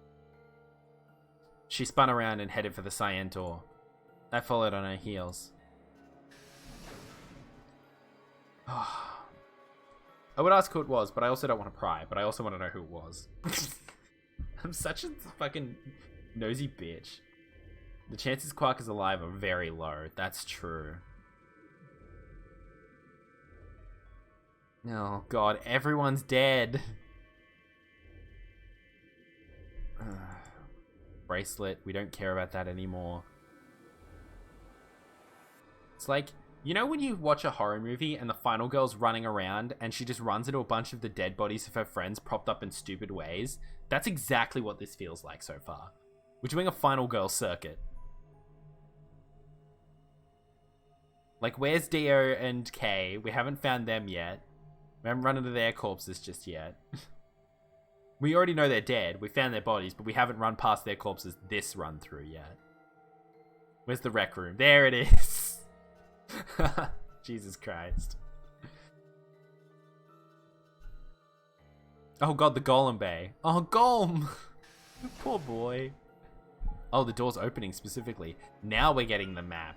She spun around and headed for the cyan door. I followed on her heels. I would ask who it was, but I also don't want to pry, but I also want to know who it was. I'm such a fucking nosy bitch. The chances Quark is alive are very low. That's true. Oh god, everyone's dead. Bracelet, we don't care about that anymore. It's like, you know when you watch a horror movie and the final girl's running around and she just runs into a bunch of the dead bodies of her friends propped up in stupid ways? That's exactly what this feels like so far. We're doing a final girl circuit. Like, where's Dio and Kay? We haven't found them yet. We haven't run into their corpses just yet. We already know they're dead. We found their bodies, but we haven't run past their corpses this run through yet. Where's the rec room? There it is. Jesus Christ. Oh god, the Golem Bay. Oh, Golem! Poor boy. Oh, the door's opening specifically. Now we're getting the map.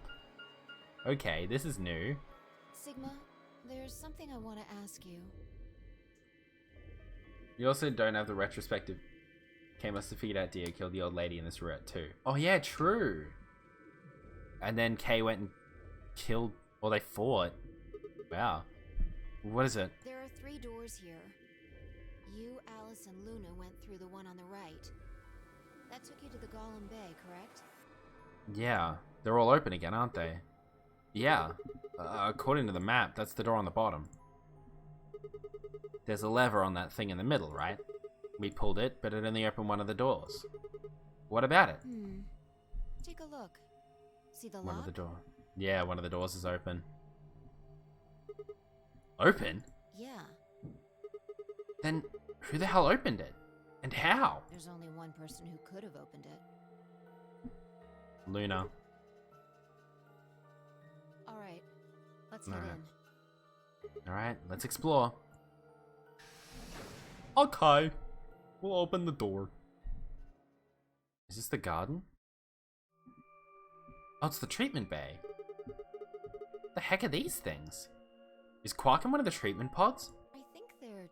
Okay, this is new. Sigma, there's something I want to ask you. You also don't have the retrospective. Kay must have figured out Dio killed the old lady in this route too. Oh yeah, true. And then Kay went and killed, or they fought. Wow. What is it? There are 3 doors here. You, Alice, and Luna went through the one on the right. That took you to the Golem Bay, correct? Yeah, they're all open again, aren't they? Yeah, according to the map, that's the door on the bottom. There's a lever on that thing in the middle, right? We pulled it, but it only opened one of the doors. What about it? Take a look. See the lock? One of the door. Yeah, one of the doors is open. Open? Yeah. Then who the hell opened it? And how? There's only one person who could have opened it. Luna. Alright, let's head in. Alright, let's explore. Okay. We'll open the door. Is this the garden? Oh, it's the treatment bay. The heck are these things? Is Quark in one of the treatment pods? I think they're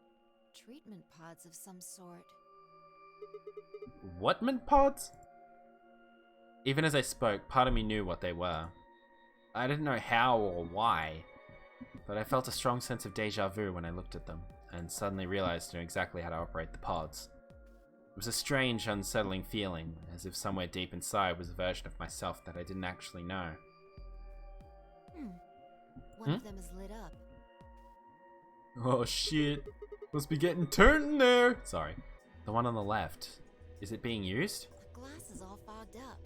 treatment pods of some sort. Whatman pods? Even as I spoke, part of me knew what they were. I didn't know how or why, but I felt a strong sense of deja vu when I looked at them, and suddenly realized I knew exactly how to operate the pods. It was a strange, unsettling feeling, as if somewhere deep inside was a version of myself that I didn't actually know. One of them is lit up. Oh shit. Must be getting turned in there. Sorry. The one on the left. Is it being used? The glass is all fogged up.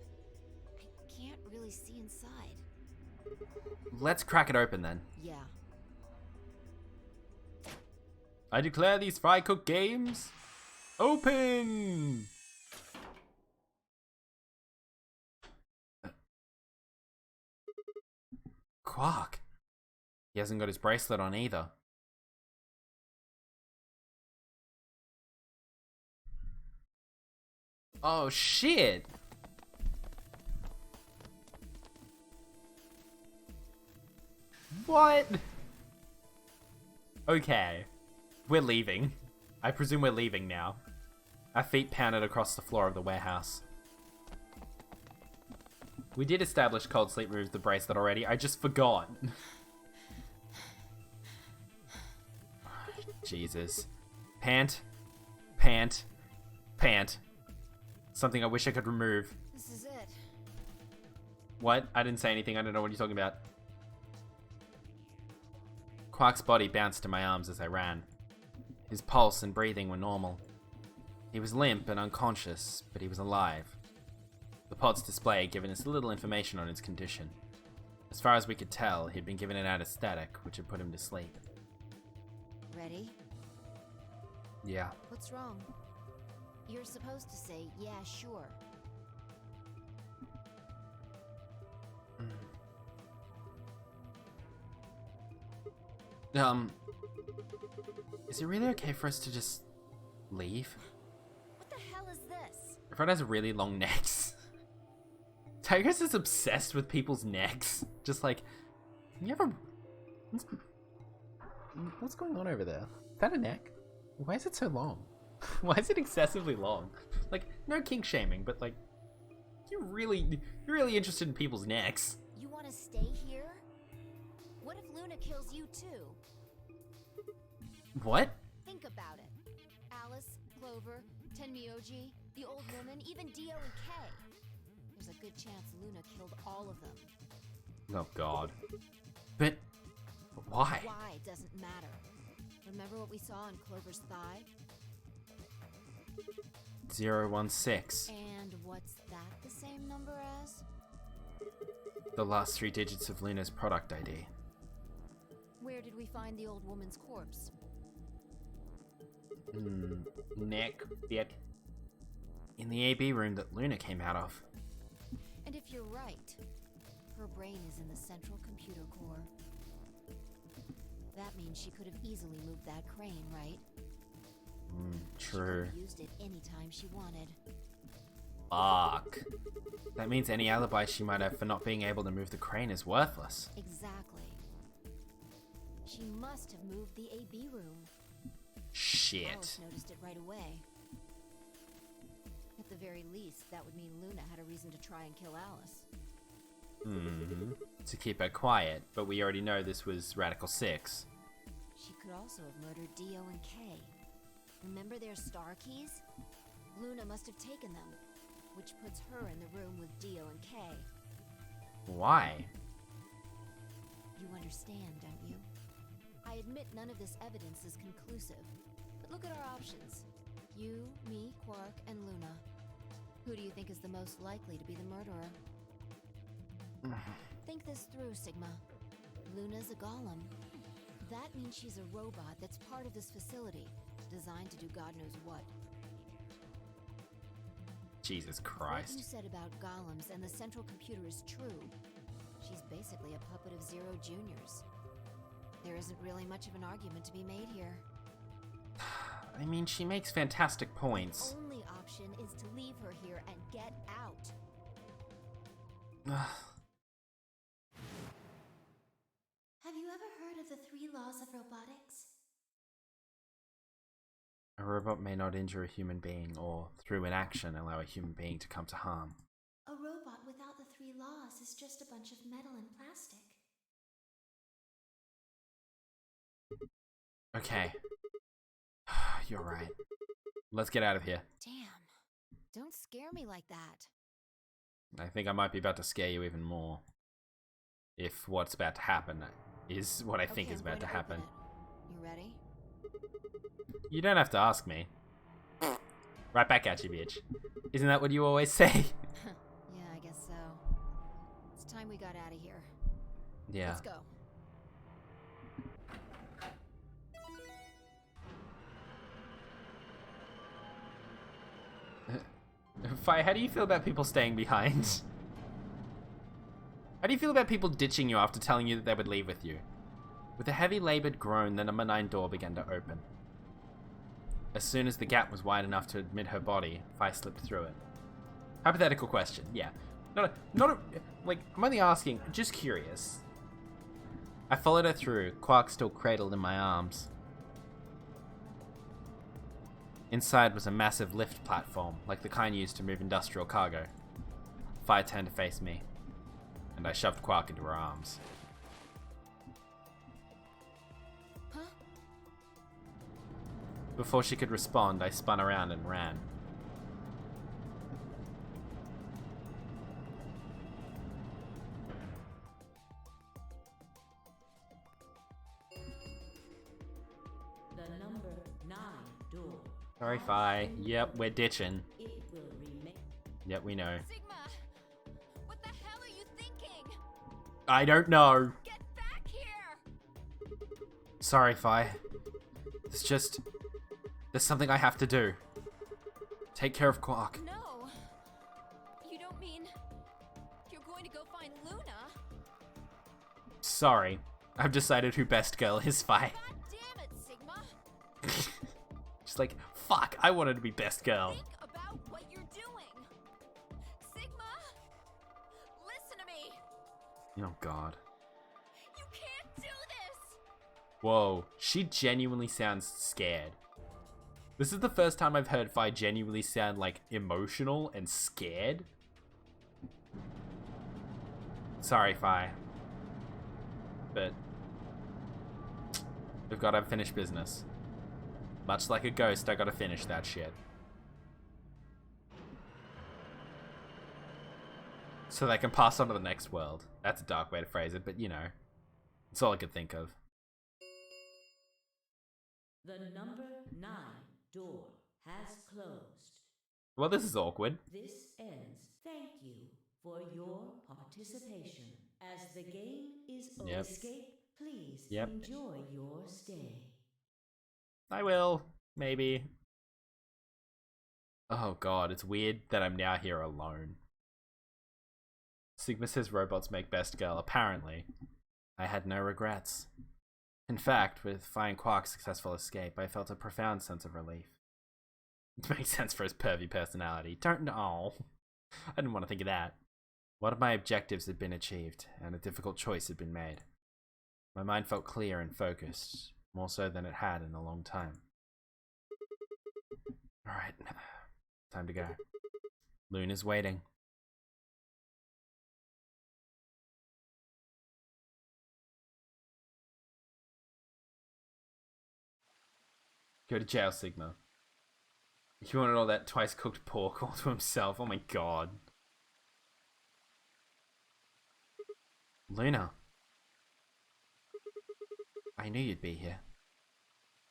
I can't really see inside. Let's crack it open then. Yeah. I declare these fry cook games open! Quark. He hasn't got his bracelet on either. Oh shit! What? Okay. We're leaving. I presume we're leaving now. Our feet pounded across the floor of the warehouse. We did establish Cold Sleep removes the bracelet already. I just forgot. Jesus. Pant. Pant. Pant. Something I wish I could remove. This is it. What? I didn't say anything. I don't know what you're talking about. Quark's body bounced in my arms as I ran. His pulse and breathing were normal. He was limp and unconscious, but he was alive. The pod's display had given us little information on his condition. As far as we could tell, he'd been given an anesthetic, which had put him to sleep. Ready? Yeah. What's wrong? You're supposed to say, yeah, sure. Is it really okay for us to just leave? What the hell is this? Everyone has really long necks. Tigers is obsessed with people's necks. Just like, can you ever... What's going on over there? Is that a neck? Why is it so long? Why is it excessively long? Like, no kink shaming, but like, you're really interested in people's necks. You want to stay here? What if Luna kills you too? What? Think about it. Alice, Clover, Tenmyoji, the old woman, even Dio and Kay. There's a good chance Luna killed all of them. Oh god. But why? Why doesn't matter. Remember what we saw on Clover's thigh? 016. And what's that the same number as? The last 3 digits of Luna's product ID. Where did we find the old woman's corpse? Neck bit. In the AB room that Luna came out of. And if you're right, her brain is in the central computer core. That means she could have easily moved that crane, right? She could True. have used it anytime she wanted. Fuck. That means any alibi she might have for not being able to move the crane is worthless. Exactly. She must have moved the AB room. Shit. Alice noticed it right away. At the very least, that would mean Luna had a reason to try and kill Alice. To keep her quiet, but we already know this was Radical 6. She could also have murdered Dio and Kay. Remember their star keys? Luna must have taken them, which puts her in the room with Dio and Kay. Why? You understand, don't you? I admit none of this evidence is conclusive, but look at our options. You, me, Quark, and Luna. Who do you think is the most likely to be the murderer? Think this through, Sigma. Luna's a golem. That means she's a robot that's part of this facility, designed to do God knows what. Jesus What you Christ. said about golems and the central computer is true. She's basically a puppet of Zero Junior's. There isn't really much of an argument to be made here. I mean, she makes fantastic points. The only option is to leave her here and get out. Have you ever heard of the 3 laws of robotics? A robot may not injure a human being or, through inaction, allow a human being to come to harm. A robot without the 3 laws is just a bunch of metal and plastic. Okay. You're right. Let's get out of here. Damn. Don't scare me like that. I think I might be about to scare you even more. If what's about to happen is what I think Okay, is I'm about going to open happen. it. You ready? You don't have to ask me. Right back at you, bitch. Isn't that what you always say? Yeah, I guess so. It's time we got out of here. Yeah. Let's go. Fi, how do you feel about people staying behind? How do you feel about people ditching you after telling you that they would leave with you? With a heavy laboured groan, the number 9 door began to open. As soon as the gap was wide enough to admit her body, Fi slipped through it. Hypothetical question, yeah. Like, I'm only asking, just curious. I followed her through, Quark still cradled in my arms. Inside was a massive lift platform, like the kind used to move industrial cargo. Fi turned to face me, and I shoved Quark into her arms. Huh? Before she could respond, I spun around and ran. The number 9 door. Sorry, Fi. Yep, we're ditching. It will remain. Yep, we know. Sigma! What the hell are you thinking? I don't know. Get back here! Sorry, Fi. It's just... There's something I have to do. Take care of Quark. No. You don't mean you're going to go find Luna? Sorry. I've decided who best girl is, Fi. God damn it, Sigma! Just like, fuck, I wanted to be best girl. Think about what you're doing. Sigma! Listen to me! Oh, God. You can't do this! Whoa, she genuinely sounds scared. This is the first time I've heard Fi genuinely sound like emotional and scared. Sorry, Fi. But we've got to finish business. Much like a ghost, I gotta finish that shit. So they can pass on to the next world. That's a dark way to phrase it, but you know. It's all I could think of. The number 9 door has closed. Well, this is awkward. This ends. Thank you for your participation. As the game is over, Yep. escape, please Yep. enjoy your stay. I will. Maybe. Oh god, it's weird that I'm now here alone. Sigma says robots make best girl. Apparently. I had no regrets. In fact, with Fi and Quark's successful escape, I felt a profound sense of relief. It makes sense for his pervy personality. Oh, I didn't want to think of that. One of my objectives had been achieved, and a difficult choice had been made. My mind felt clear and focused, more so than it had in a long time. Alright, time to go. Luna's waiting. Go to jail, Sigma. He wanted all that twice cooked pork all to himself. Oh my god. Luna. I knew you'd be here.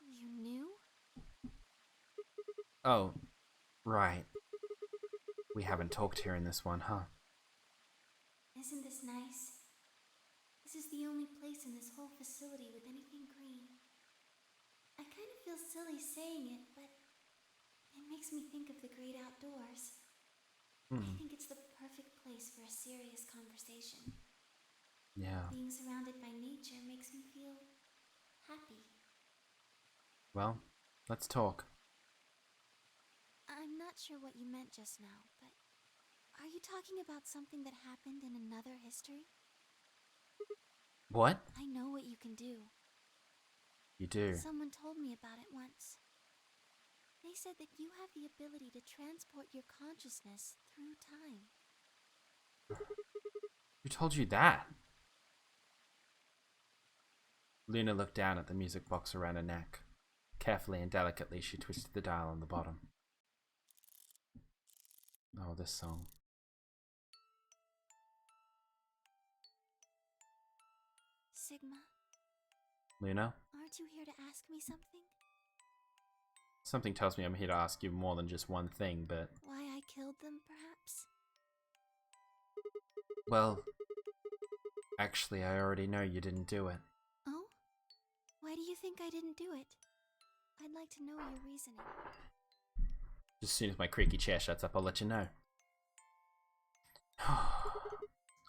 You knew? Oh, right. We haven't talked here in this one, huh? Isn't this nice? This is the only place in this whole facility with anything green. I kind of feel silly saying it, but it makes me think of the great outdoors. I think it's the perfect place for a serious conversation. Yeah. Being surrounded by nature makes me feel happy. Well, let's talk. I'm not sure what you meant just now, but are you talking about something that happened in another history? What? I know what you can do. You do. Someone told me about it once. They said that you have the ability to transport your consciousness through time. Who told you that? Luna looked down at the music box around her neck. Carefully and delicately, she twisted the dial on the bottom. Oh, this song. Sigma, Luna? aren't you here to ask me something? Something tells me I'm here to ask you more than just one thing, but... Why I killed them, perhaps? Well... Actually, I already know you didn't do it. Oh? Why do you think I didn't do it? I'd like to know your reasoning. As soon as my creaky chair shuts up, I'll let you know.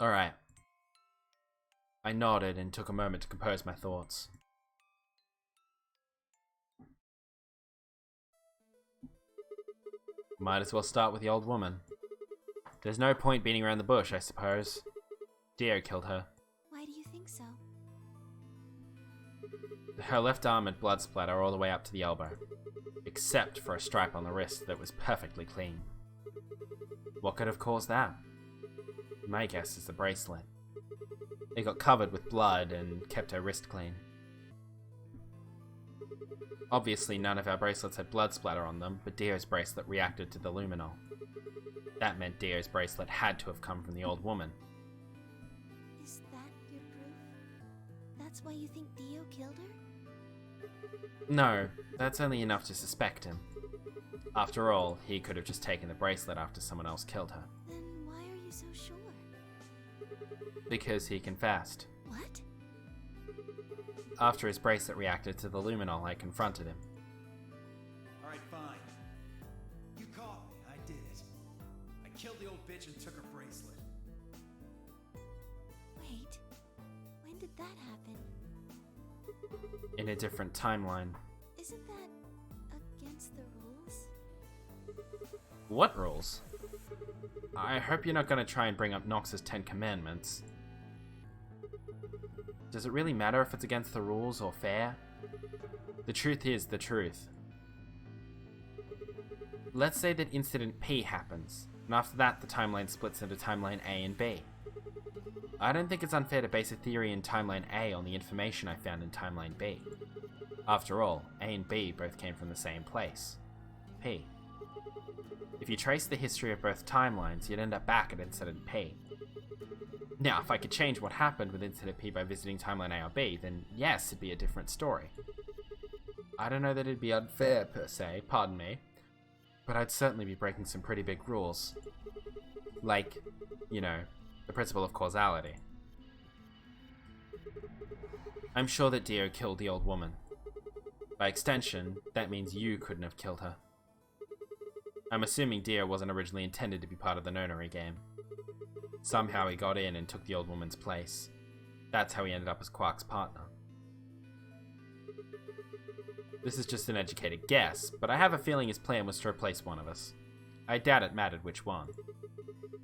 Alright. I nodded and took a moment to compose my thoughts. Might as well start with the old woman. There's no point beating around the bush, I suppose. Dio killed her. Why do you think so? Her left arm had blood splatter all the way up to the elbow, except for a stripe on the wrist that was perfectly clean. What could have caused that? My guess is the bracelet. It got covered with blood and kept her wrist clean. Obviously, none of our bracelets had blood splatter on them, but Dio's bracelet reacted to the luminol. That meant Dio's bracelet had to have come from the old woman. Is that your proof? That's why you think Dio killed her? No, that's only enough to suspect him. After all, he could have just taken the bracelet after someone else killed her. Then why are you so sure? Because he confessed. What? After his bracelet reacted to the luminol, I confronted him. Alright, fine. You caught me, I did it. I killed the old bitch and took her bracelet. Wait, when did that happen? In a different timeline. Isn't that against the rules? What rules? I hope you're not going to try and bring up Nox's 10 Commandments. Does it really matter if it's against the rules or fair? The truth is the truth. Let's say that Incident P happens, and after that the timeline splits into Timeline A and B. I don't think it's unfair to base a theory in Timeline A on the information I found in Timeline B. After all, A and B both came from the same place, P. If you trace the history of both timelines, you'd end up back at Incident P. Now, if I could change what happened with Incident P by visiting Timeline A or B, then yes, it'd be a different story. I don't know that it'd be unfair, per se, pardon me, but I'd certainly be breaking some pretty big rules. Like, you know, the principle of causality. I'm sure that Dio killed the old woman. By extension, that means you couldn't have killed her. I'm assuming Dio wasn't originally intended to be part of the nonary game. Somehow he got in and took the old woman's place. That's how he ended up as Quark's partner. This is just an educated guess, but I have a feeling his plan was to replace one of us. I doubt it mattered which one.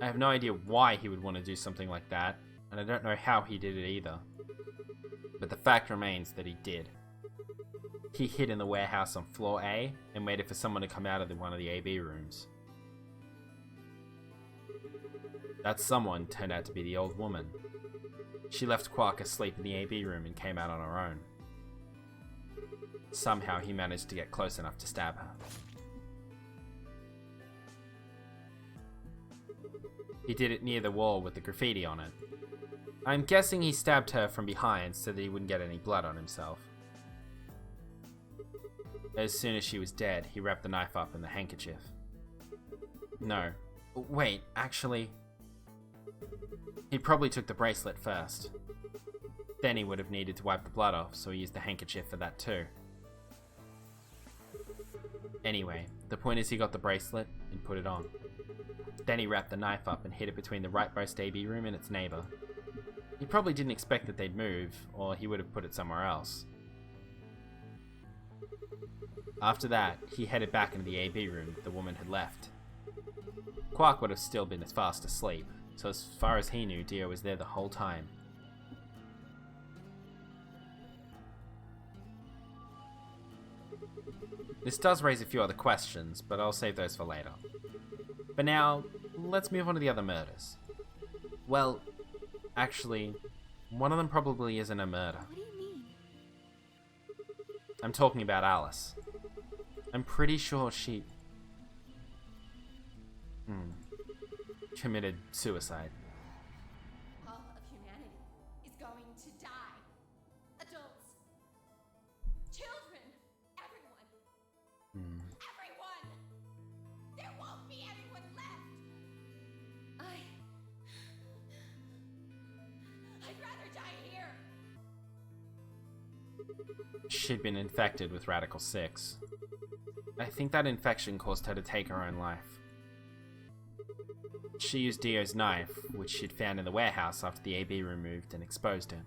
I have no idea why he would want to do something like that, and I don't know how he did it either. But the fact remains that he did. He hid in the warehouse on floor A and waited for someone to come out of one of the AB rooms. That someone turned out to be the old woman. She left Quark asleep in the AB room and came out on her own. Somehow he managed to get close enough to stab her. He did it near the wall with the graffiti on it. I'm guessing he stabbed her from behind so that he wouldn't get any blood on himself. As soon as she was dead, he wrapped the knife up in the handkerchief. No. Wait, actually... He probably took the bracelet first. Then he would have needed to wipe the blood off, so he used the handkerchief for that too. Anyway, the point is he got the bracelet and put it on. Then he wrapped the knife up and hid it between the rightmost AB room and its neighbor. He probably didn't expect that they'd move, or he would have put it somewhere else. After that, he headed back into the AB room that the woman had left. Quark would have still been fast asleep, so as far as he knew, Dio was there the whole time. This does raise a few other questions, but I'll save those for later. But now, let's move on to the other murders. Well, actually, one of them probably isn't a murder. What do you mean? I'm talking about Alice. I'm pretty sure she... committed suicide. All of humanity is going to die. Adults, children, everyone. Everyone! There won't be anyone left! I'd rather die here. She'd been infected with Radical 6. I think that infection caused her to take her own life. She used Dio's knife, which she'd found in the warehouse after the AB room moved, and exposed it.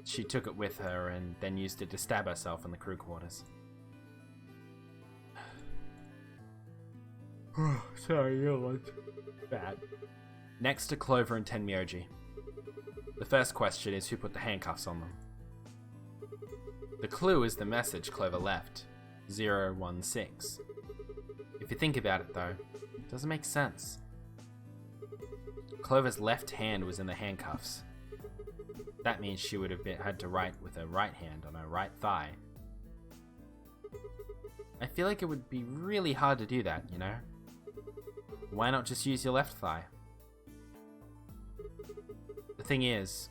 She took it with her and then used it to stab herself in the crew quarters. Sorry, you was bad. Next to Clover and Tenmyoji. The first question is who put the handcuffs on them. The clue is the message Clover left, 016. If you think about it though, it doesn't make sense. Clover's left hand was in the handcuffs. That means she would have had to write with her right hand on her right thigh. I feel like it would be really hard to do that, you know? Why not just use your left thigh? The thing is,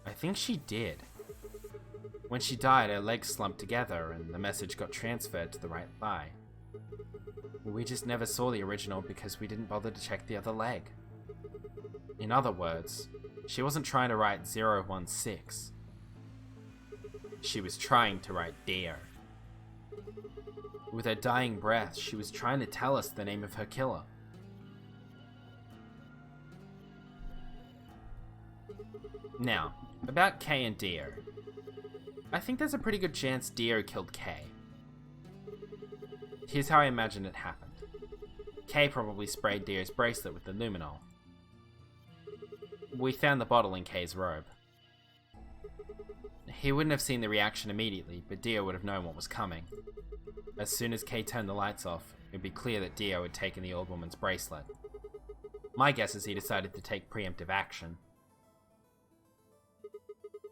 I think she did. When she died, her legs slumped together and the message got transferred to the right thigh. We just never saw the original because we didn't bother to check the other leg. In other words, she wasn't trying to write 016. She was trying to write Dio. With her dying breath, she was trying to tell us the name of her killer. Now, about Kay and Dio. I think there's a pretty good chance Dio killed Kay. Here's how I imagine it happened. Kay probably sprayed Dio's bracelet with the luminol. We found the bottle in Kay's robe. He wouldn't have seen the reaction immediately, but Dio would have known what was coming. As soon as Kay turned the lights off, it would be clear that Dio had taken the old woman's bracelet. My guess is he decided to take preemptive action.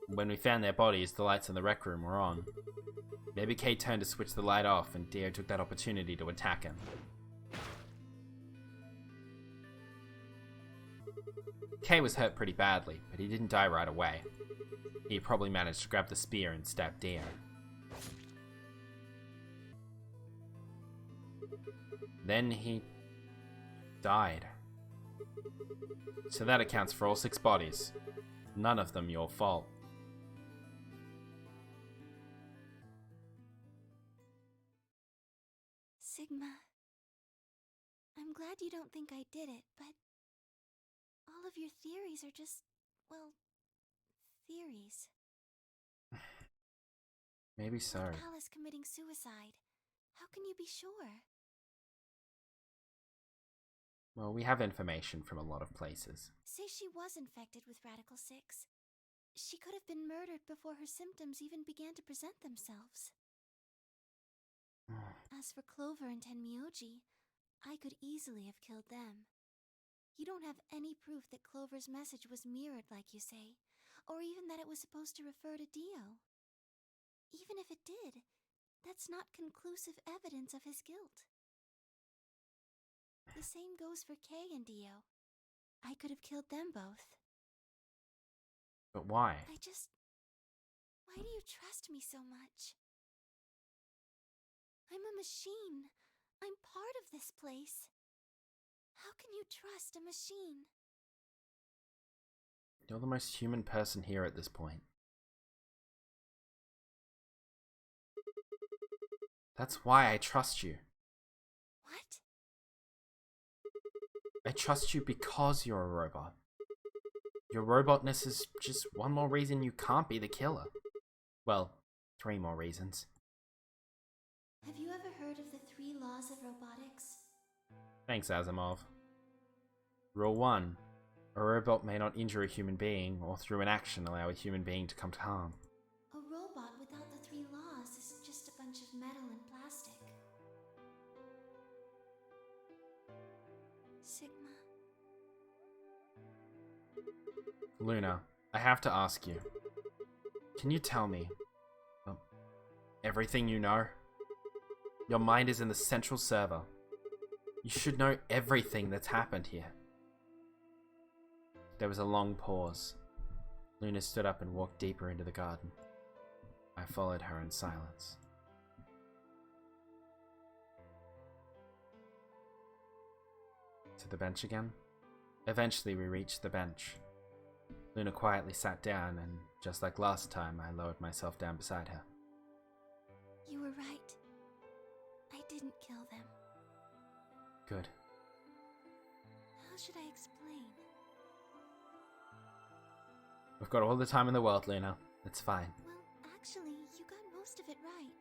When we found their bodies, the lights in the rec room were on. Maybe Kay turned to switch the light off, and Dio took that opportunity to attack him. Kay was hurt pretty badly, but he didn't die right away. He probably managed to grab the spear and stab Dio. Then he died. So that accounts for all 6 bodies. None of them your fault. Sigma, I'm glad you don't think I did it, but all of your theories are just, well, theories. Maybe so. Like Alice committing suicide. How can you be sure? Well, we have information from a lot of places. Say she was infected with Radical 6. She could have been murdered before her symptoms even began to present themselves. As for Clover and Tenmyoji, I could easily have killed them. You don't have any proof that Clover's message was mirrored like you say, or even that it was supposed to refer to Dio. Even if it did, that's not conclusive evidence of his guilt. The same goes for Kay and Dio. I could have killed them both. But why? Why do you trust me so much? I'm a machine. I'm part of this place. How can you trust a machine? You're the most human person here at this point. That's why I trust you. What? I trust you because you're a robot. Your robotness is just one more reason you can't be the killer. Well, 3 more reasons. Have you ever heard of the 3 laws of robotics? Thanks, Asimov. Rule 1. A robot may not injure a human being or through an action allow a human being to come to harm. A robot without the 3 laws is just a bunch of metal and plastic. Sigma. Luna, I have to ask you. Can you tell me everything you know? Your mind is in the central server. You should know everything that's happened here. There was a long pause. Luna stood up and walked deeper into the garden. I followed her in silence. To the bench again? Eventually we reached the bench. Luna quietly sat down, and just like last time, I lowered myself down beside her. You were right. I didn't kill them. Good. How should I explain? We've got all the time in the world, Luna. It's fine. Well, actually, you got most of it right.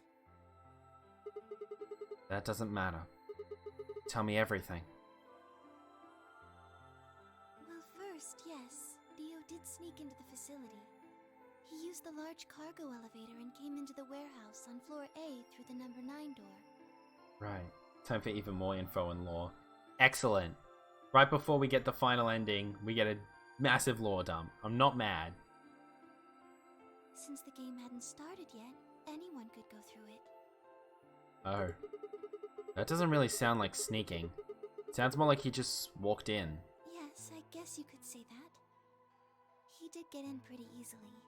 That doesn't matter. Tell me everything. Well, first, yes, Dio did sneak into the facility. He used the large cargo elevator and came into the warehouse on floor A through the number 9 door. Right. Time for even more info and lore. Excellent. Right before we get the final ending, we get a massive lore dump. I'm not mad. Since the game hadn't started yet, anyone could go through it. Oh. That doesn't really sound like sneaking. Sounds more like he just walked in. Yes, I guess you could say that. He did get in pretty easily.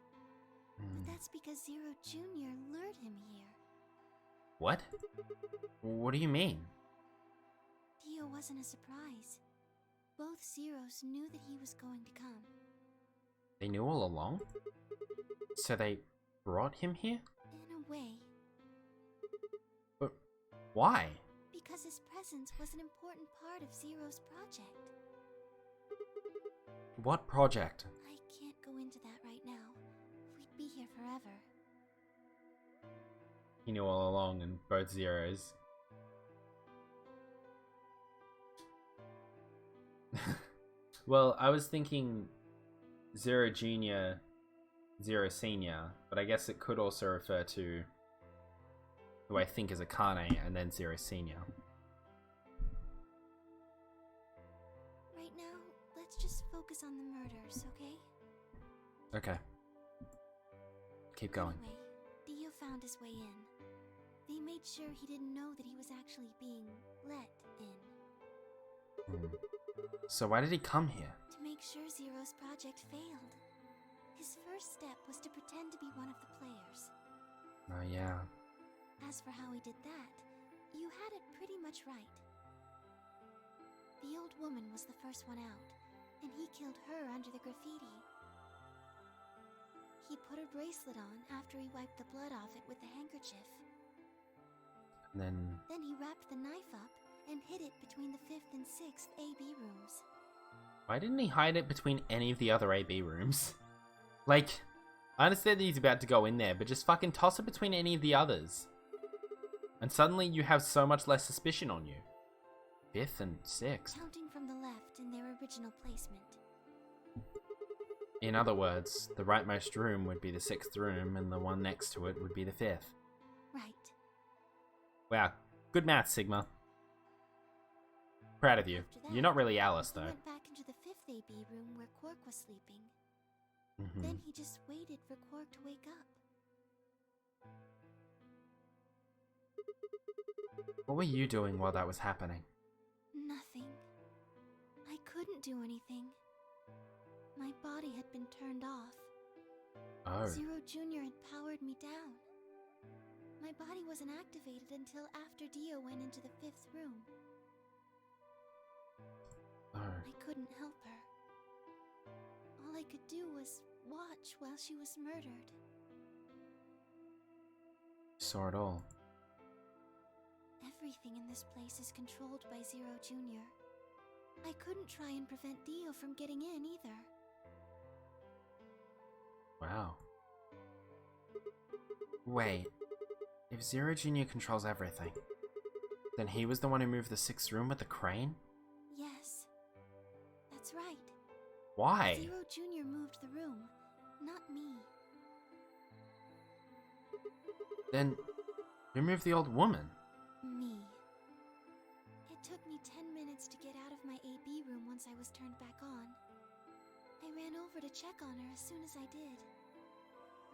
But that's because Zero Jr. lured him here. What? What do you mean? Dio wasn't a surprise. Both Zeros knew that he was going to come. They knew all along? So they brought him here? In a way. But why? Because his presence was an important part of Zero's project. What project? I can't go into that right now. We'd be here forever. He knew all along, and both Zeros. Well, I was thinking Zero Jr. Zero Senior, but I guess it could also refer to who I think is Akane and then Zero Senior. Right now, let's just focus on the murders, okay? Okay. Keep going. Anyway, Dio found his way in. They made sure he didn't know that he was actually being let in. So why did he come here? To make sure Zero's project failed. His first step was to pretend to be one of the players. Oh yeah. As for how he did that, you had it pretty much right. The old woman was the first one out, and he killed her under the graffiti. He put a bracelet on after he wiped the blood off it with the handkerchief. And Then he wrapped the knife up and hid it between the 5th and 6th AB rooms. why didn't he hide it between any of the other AB rooms? Like, I understand that he's about to go in there, but just fucking toss it between any of the others. And suddenly you have so much less suspicion on you. 5th and 6th. Counting from the left in their original placement. In other words, the rightmost room would be the 6th room, and the one next to it would be the 5th. Right. Wow, good math, Sigma. Proud of you. After that, You're not really Alice, he though. went back into the 5th AB room where Quark was sleeping. Mhm. Then he just waited for Quark to wake up. What were you doing while that was happening? Nothing. I couldn't do anything. My body had been turned off. Oh. Zero Jr. had powered me down. My body wasn't activated until after Dio went into the 5th room. Oh. I couldn't help her. All I could do was watch while she was murdered. Saw it all. Everything in this place is controlled by Zero Jr. I couldn't try and prevent Dio from getting in either. Wow. Wait. If Zero Jr. controls everything, then he was the one who moved the 6th room with the crane? Yes. That's right. Why? Zero Jr. moved the room, not me. Then, who moved the old woman? Me. It took me 10 minutes to get out of my AB room once I was turned back on. I ran over to check on her as soon as I did.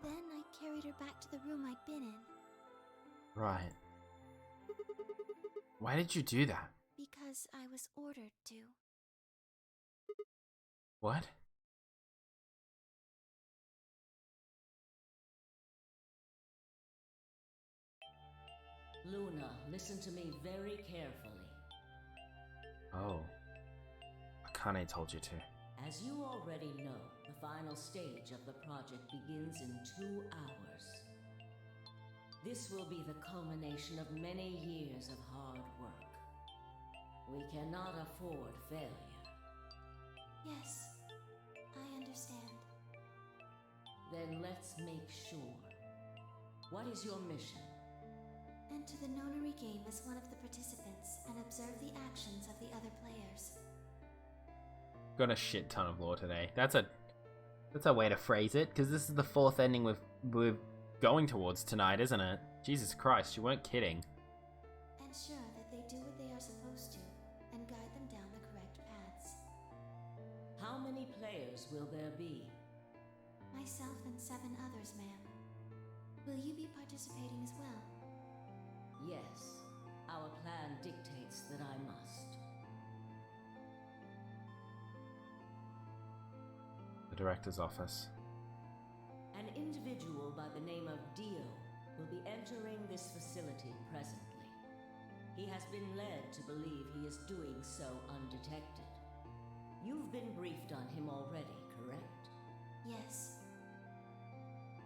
Then I carried her back to the room I'd been in. Right. Why did you do that? Because I was ordered to. What? Luna, listen to me very carefully. Oh. Akane told you to. As you already know, the final stage of the project begins in 2 hours. This will be the culmination of many years of hard work. We cannot afford failure. Yes, I understand. Then let's make sure. What is your mission? Enter the nonary game as one of the participants and observe the actions of the other players. Got a shit ton of lore today. That's a way to phrase it, because this is the 4th ending we're going towards tonight, isn't it? Jesus Christ, you weren't kidding. Ensure that they do what they are supposed to and guide them down the correct paths. How many players will there be? Myself and 7 others, ma'am. Will you be participating as well? Yes, our plan dictates that I must. The director's office. An individual by the name of Dio will be entering this facility presently. He has been led to believe he is doing so undetected. You've been briefed on him already, correct? Yes.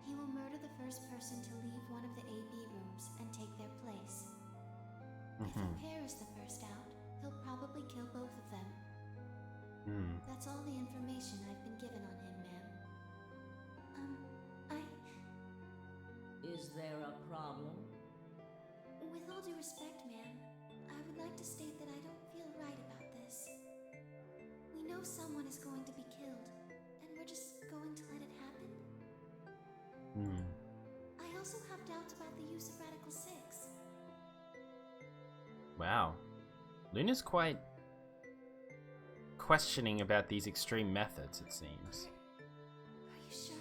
He will murder the first person to leave one of the AB rooms and take their place. If a pair is the first out, he'll probably kill both of them. That's all the information I've been given on him, ma'am. Is there a problem? With all due respect, ma'am, I would like to state that I don't feel right about this. We know someone is going to be killed, and we're just going to let it happen? Hmm. I also have doubts about the use of Radical 6. Wow. Luna's quite questioning about these extreme methods, it seems. Are you sure?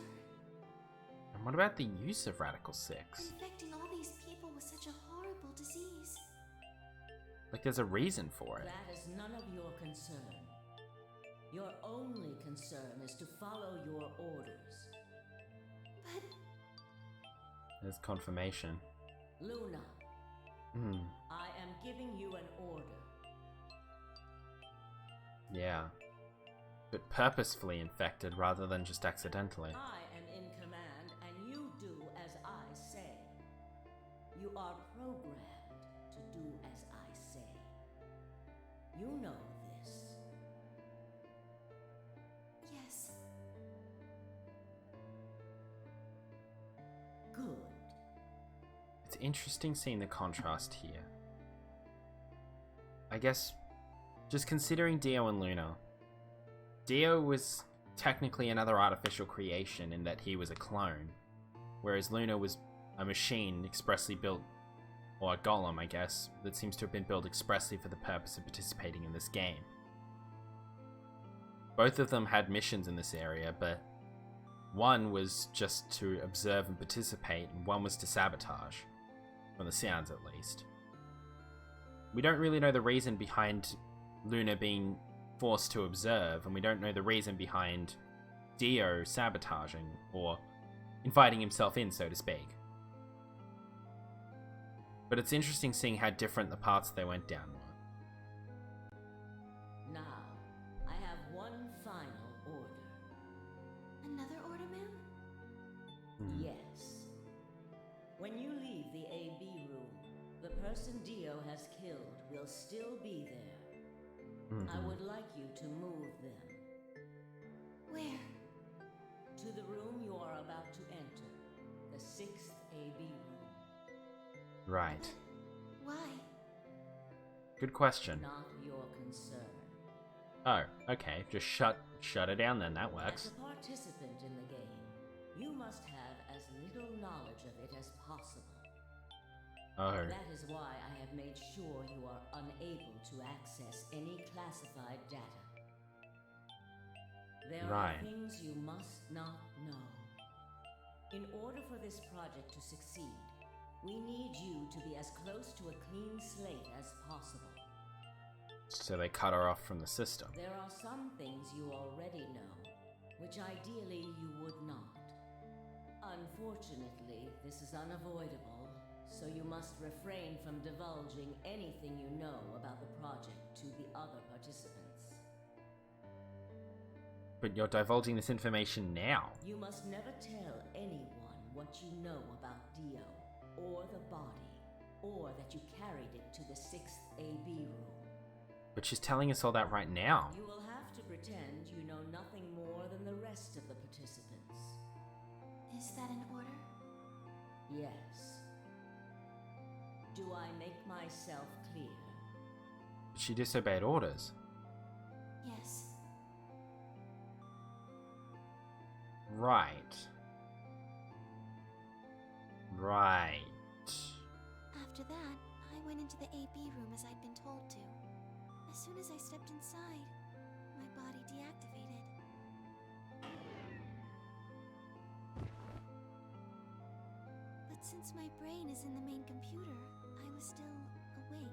And what about the use of Radical 6? Infecting all these people with such a horrible disease. Like, there's a reason for it. That is none of your concern. Your only concern is to follow your orders. But There's confirmation. Luna, Hmm. I am giving you an order. Yeah. But purposefully infected rather than just accidentally. I am in command, and you do as I say. You are programmed to do as I say. You know this. yes, Good. It's interesting seeing the contrast here. I guess, just considering Dio and Luna. Dio was technically another artificial creation in that he was a clone, whereas Luna was a machine expressly built, or a golem, I guess, that seems to have been built expressly for the purpose of participating in this game. Both of them had missions in this area, but one was just to observe and participate, and one was to sabotage. From the sounds, at least. We don't really know the reason behind Luna being forced to observe, and we don't know the reason behind Dio sabotaging, or inviting himself in, so to speak. But it's interesting seeing how different the paths they went down were. Now, I have one final order. another order, ma'am? Hmm. Yes. When you leave the AB room, the person Dio has killed will still be there. I Mhm. would like you to move them Where? to the room you are about to enter, the 6th AB room. Right. Why? Good question. Not your concern. Oh, okay. Just shut her down then, that As works. a participant in the game, you must have as little knowledge of it as possible. Oh. That is why I have made sure you are unable to access any classified data. There Right. are things you must not know. In order for this project to succeed, we need you to be as close to a clean slate as possible. So they cut her off from the system. There are some things you already know, which ideally you would not. Unfortunately, this is unavoidable, so you must refrain from divulging anything you know about the project to the other participants. But you're divulging this information now. You must never tell anyone what you know about Dio, or the body, or that you carried it to the 6th AB room. But she's telling us all that right now. You will have to pretend you know nothing more than the rest of the participants. Is that an order? Yes. Do I make myself clear? She disobeyed orders. Yes. Right. Right. After that, I went into the AB room as I'd been told to. As soon as I stepped inside, my body deactivated. But since my brain is in the main computer, I was still awake.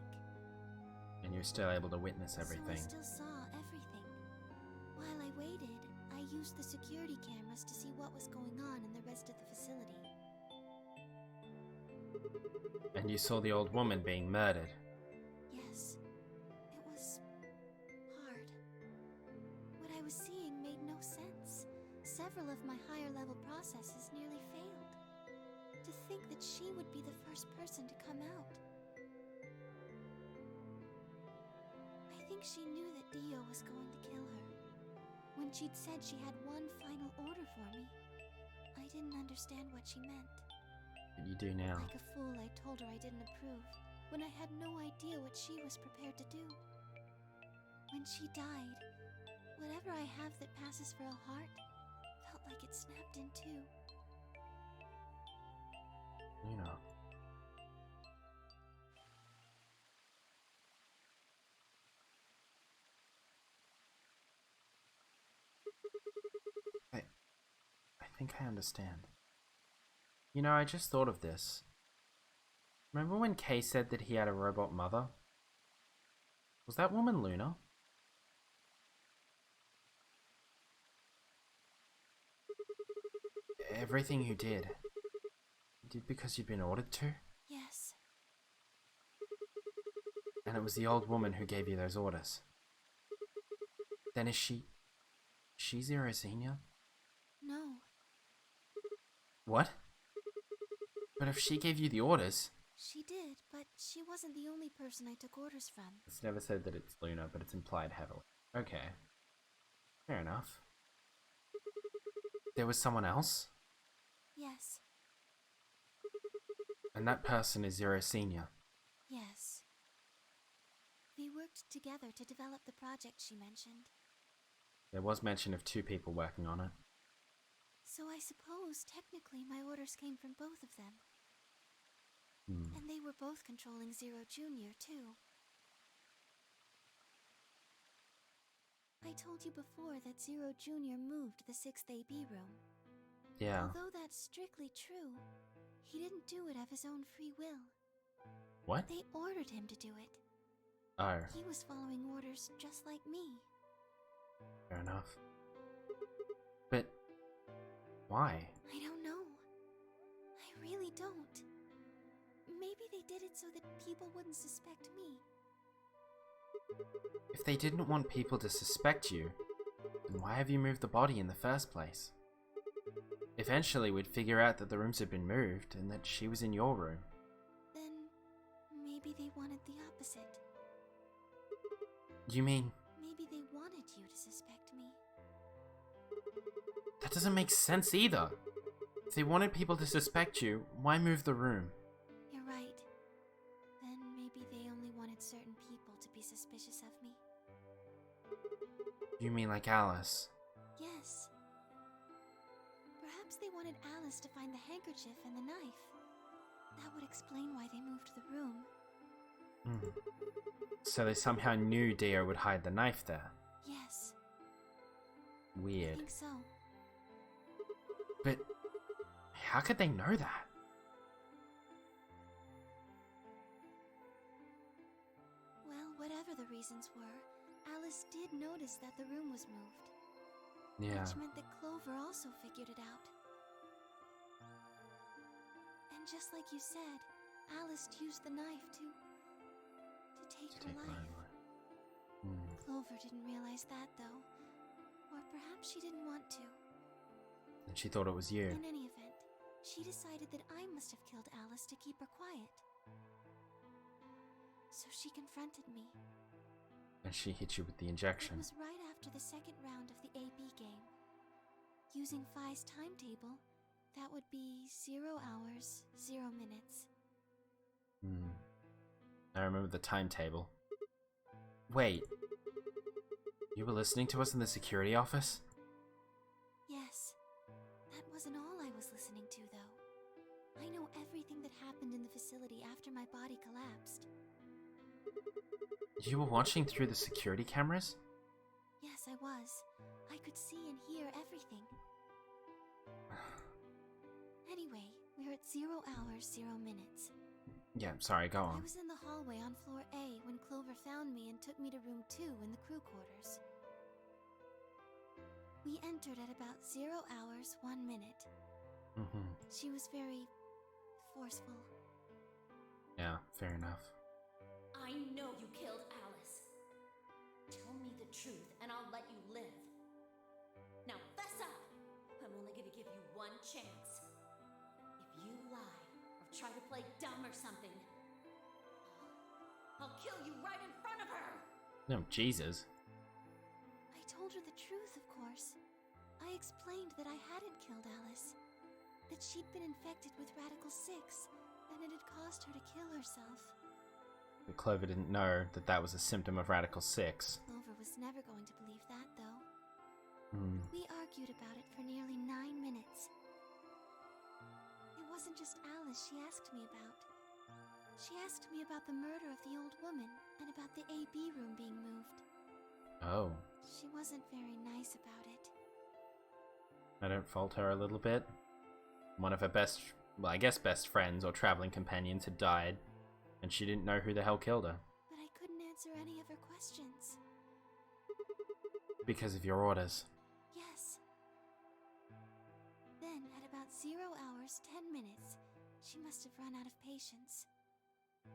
And you're still able to witness So I everything. still saw everything. While I waited, I used the security cameras to see what was going on in the rest of the facility. And you saw the old woman being murdered. Yes, it was hard. What I was seeing made no sense. Several of my higher level processes nearly failed. To think that she would be the first person to come out. I think she knew that Dio was going to kill her. When she'd said she had one final order for me, I didn't understand what she meant. But you do now. Like a fool, I told her I didn't approve, when I had no idea what she was prepared to do. When she died, whatever I have that passes for a heart felt like it snapped in two. think I understand. You know, I just thought of this. Remember when Kay said that he had a robot mother? Was that woman Luna? Everything you did because you'd been ordered to? Yes. And it was the old woman who gave you those orders. Then is she Zero Senior? No. What? But if she gave you the orders... She did, but she wasn't the only person I took orders from. It's never said that it's Luna, but it's implied heavily. Okay. Fair enough. There was someone else? Yes. And that person is Zero Senior? Yes. We worked together to develop the project she mentioned. There was mention of 2 people working on it. So I suppose, technically, my orders came from both of them. And they were both controlling Zero Jr., too. I told you before that Zero Jr. moved the 6th AB room. Yeah. Although that's strictly true, he didn't do it of his own free will. What? They ordered him to do it. Oh, He was following orders just like me. fair enough. But... why? I don't know. I really don't. Maybe they did it so that people wouldn't suspect me. If they didn't want people to suspect you, then why have you moved the body in the first place? Eventually we'd figure out that the rooms had been moved and that she was in your room. Then maybe they wanted the opposite. You mean... Maybe they wanted you to suspect me. that doesn't make sense either! If they wanted people to suspect you, why move the room? You're right. Then maybe they only wanted certain people to be suspicious of me. You mean like Alice? Yes. Perhaps they wanted Alice to find the handkerchief and the knife. That would explain why they moved the room. So they somehow knew Dio would hide the knife there. Yes. I Weird. think so. But how could they know that? Well, whatever the reasons were, Alice did notice that the room was moved. Yeah. Which meant that Clover also figured it out. And just like you said, Alice used the knife to take her life. Clover didn't realize that, though. Or perhaps she didn't want to. And she thought it was you. In any event, she decided that I must have killed Alice to keep her quiet. So she confronted me. And she hit you with the It injection. was right after the second round of the AB game. Using Phi's timetable, that would be 0 hours, 0 minutes. I remember the timetable. Wait. You were listening to us in the security office? Yes. That wasn't all I was listening to, though. I know everything that happened in the facility after my body collapsed. You were watching through the security cameras? Yes, I was. I could see and hear everything. Anyway, we're at 0 hours, 0 minutes. Yeah, sorry, go I on. was in the hallway on floor A when Clover found me and took me to room 2 in the crew quarters. We entered at about 0 hours, 1 minute. She was very forceful. Yeah, fair enough. I know you killed Alice. Tell me the truth and I'll let you live. Now fess up! I'm only gonna give you one chance. If you lie or try to play dumb or something, I'll kill you right in front of her! No, Jesus. I told her the truth, of course. I explained that I hadn't killed Alice. That she'd been infected with Radical 6, and it had caused her to kill herself. But Clover didn't know that that was a symptom of Radical 6. Clover was never going to believe that, though. We argued about it for nearly 9 minutes. It wasn't just Alice she asked me about. She asked me about the murder of the old woman, and about the AB room being moved. Oh. She wasn't very nice about it. I don't fault her a little bit. One of her best, well, I guess best friends or traveling companions had died, and she didn't know who the hell killed her. But I couldn't answer any of her questions. Because of your orders. Yes. Then, at about 0 hours, 10 minutes, she must have run out of patience.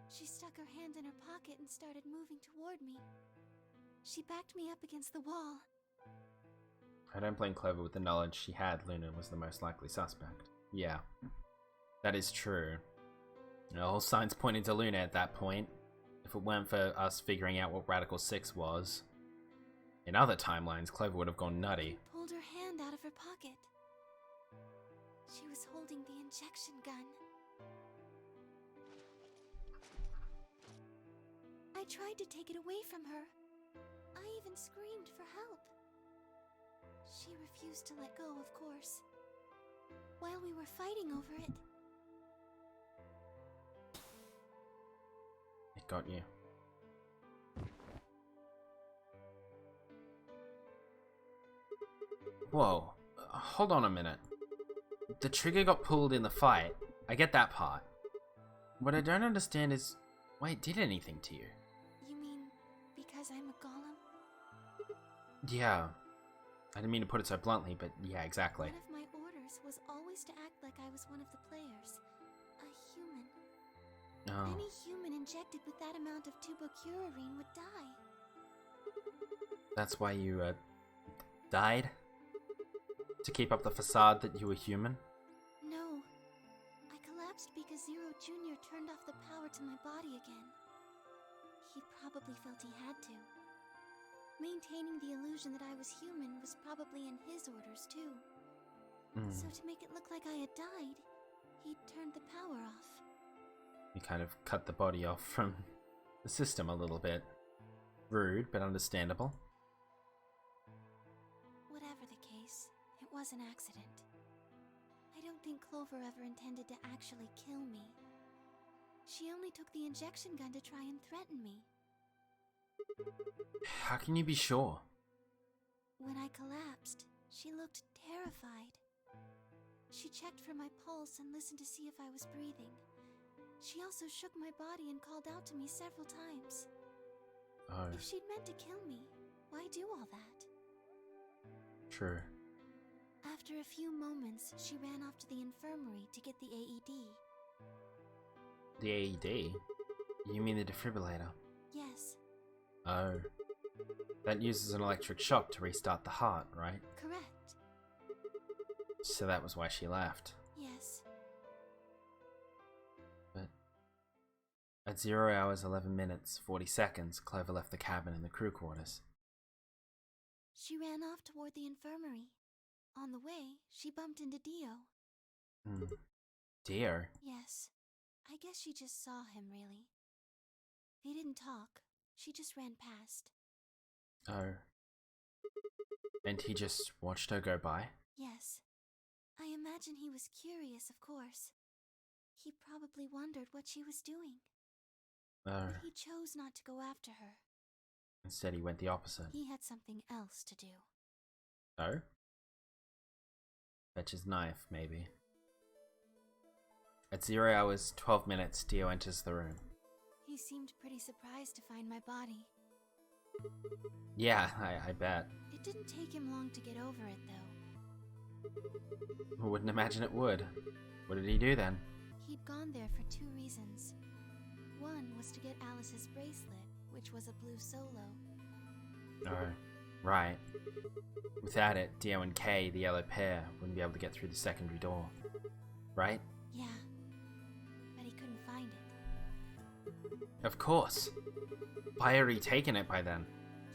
She stuck her hand in her pocket and started moving toward me. She backed me up against the wall. I don't blame Clover with the knowledge she had Luna was the most likely suspect. Yeah, that is true. All signs pointed to Luna at that point. If it weren't for us figuring out what Radical 6 was. In other timelines, Clover would have gone nutty. Pulled her hand out of her pocket. She was holding the injection gun. I tried to take it away from her. I even screamed for help. She refused to let go, of course. While we were fighting over it. It got you. Whoa, hold on a minute. The trigger got pulled in the fight. I get that part. What I don't understand is why it did anything to you. You mean because I'm a golem? Yeah. I didn't mean to put it so bluntly, but yeah, exactly. One of my orders was always to act like I was one of the players. A human. Oh. Any human injected with that amount of tubocurarine would die. That's why you, died? To keep up the facade that you were human? No. I collapsed because Zero Jr. turned off the power to my body again. He probably felt he had to. Maintaining the illusion that I was human was probably in his orders, too. So to make it look like I had died, he turned the power off. You kind of cut the body off from the system a little bit. Rude, but understandable. Whatever the case, it was an accident. I don't think Clover ever intended to actually kill me. She only took the injection gun to try and threaten me. How can you be sure? When I collapsed, she looked terrified. She checked for my pulse and listened to see if I was breathing. She also shook my body and called out to me several times. Oh, If she'd meant to kill me, why do all that? true. After a few moments, she ran off to the infirmary to get the AED. The AED? You mean the defibrillator? Yes, Oh. That uses an electric shock to restart the heart, right? correct. So that was why she left. Yes. But at 0 hours 11 minutes 40 seconds, Clover left the cabin and the crew quarters. She ran off toward the infirmary. On the way, she bumped into Dio. Dear. Yes. I guess she just saw him, really. They didn't talk. She just ran past. Oh. And he just watched her go by? Yes. I imagine he was curious, of course. He probably wondered what she was doing. Oh. But he chose not to go after her. Instead he went the opposite. He had something else to do. Oh? Fetch his knife, maybe. At 0 hours 12 minutes, Dio enters the room. He seemed pretty surprised to find my body. Yeah, I bet. It didn't take him long to get over it, though. I wouldn't imagine it would. What did he do then? He'd gone there for two reasons. One was to get Alice's bracelet, which was a blue solo. Oh, right. Without it, Dio and Kay, the yellow pair, wouldn't be able to get through the secondary door. Right? Yeah. But he couldn't find it. Of course. I already taken it by then.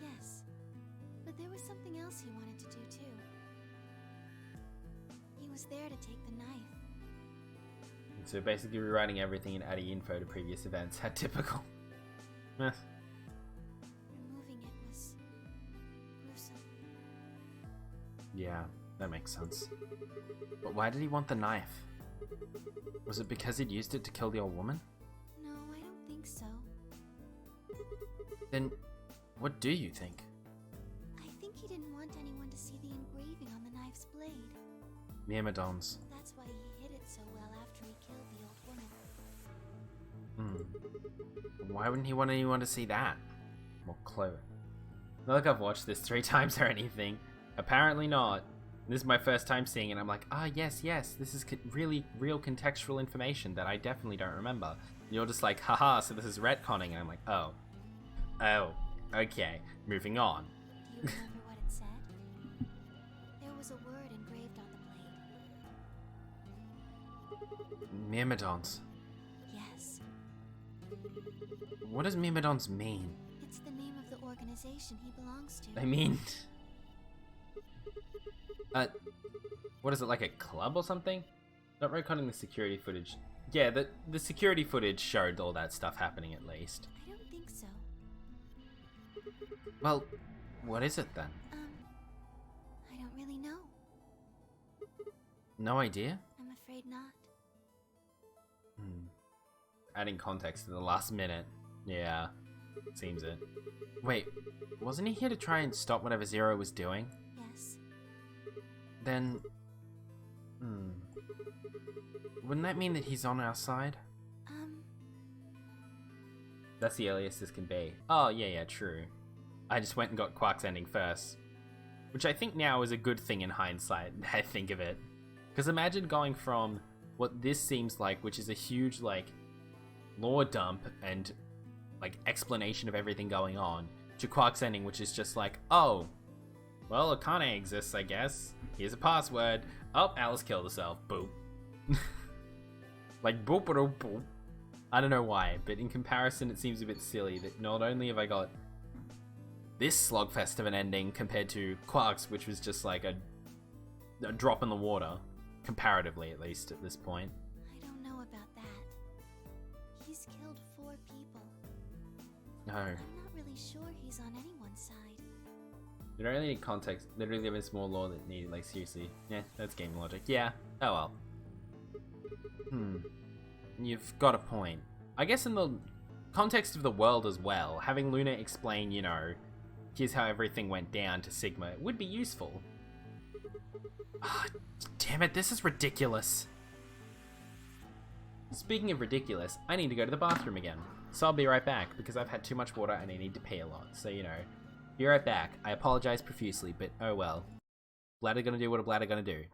Yes. But there was something else he wanted to do, too. He was there to take the knife. So basically rewriting everything and adding info to previous events. How typical. Eh. Removing it was gruesome. Yeah, that makes sense. But why did he want the knife? Was it because he'd used it to kill the old woman? No, I don't think so. Then, what do you think? I think he didn't want anyone to see the engraving on the knife's blade. Myrmidons. That's why he hid it so well after he killed the old woman. Why wouldn't he want anyone to see that? More clever. Not like I've watched this 3 times or anything. Apparently not. This is my first time seeing it. I'm like, yes, this is really real contextual information that I definitely don't remember. And you're just like, haha, so this is retconning. And I'm like, oh, okay, moving on. Do you remember what it said? There was a word engraved on the blade. Myrmidons. Yes. What does Myrmidons mean? It's the name of the organization he belongs to. I mean... what is it, like a club or something? Not retconning the security footage. Yeah, the security footage showed all that stuff happening at least. I don't think so. Well, what is it then? I don't really know. No idea? I'm afraid not. Adding context to the last minute. Yeah, seems it. Wait, wasn't he here to try and stop whatever Zero was doing? Yes. Then... wouldn't that mean that he's on our side? That's the earliest this can be. Oh, yeah, true. I just went and got Quark's ending first. Which I think now is a good thing in hindsight, I think of it. Because imagine going from what this seems like, which is a huge, like, lore dump and, like, explanation of everything going on, to Quark's ending, which is just like, oh, well, Akane exists, I guess. Here's a password. Oh, Alice killed herself. Boop. Like, boop, boop, boop. I don't know why, but in comparison, it seems a bit silly that not only have I got this slogfest of an ending compared to Quark's, which was just like a drop in the water, comparatively at least at this point. I don't know about that. He's killed 4 people. No. I'm not really sure he's on anyone's side. You don't really need context. Literally, there was more lore that needed, like, seriously. Yeah, that's game logic. Yeah. Oh well. You've got a point. I guess in the context of the world as well, having Luna explain, you know, here's how everything went down to Sigma would be useful. Ah, damn it, this is ridiculous. Speaking of ridiculous, I need to go to the bathroom again. So I'll be right back, because I've had too much water and I need to pee a lot. So, you know, be right back. I apologize profusely, but oh well. Bladder gonna do what a bladder gonna do.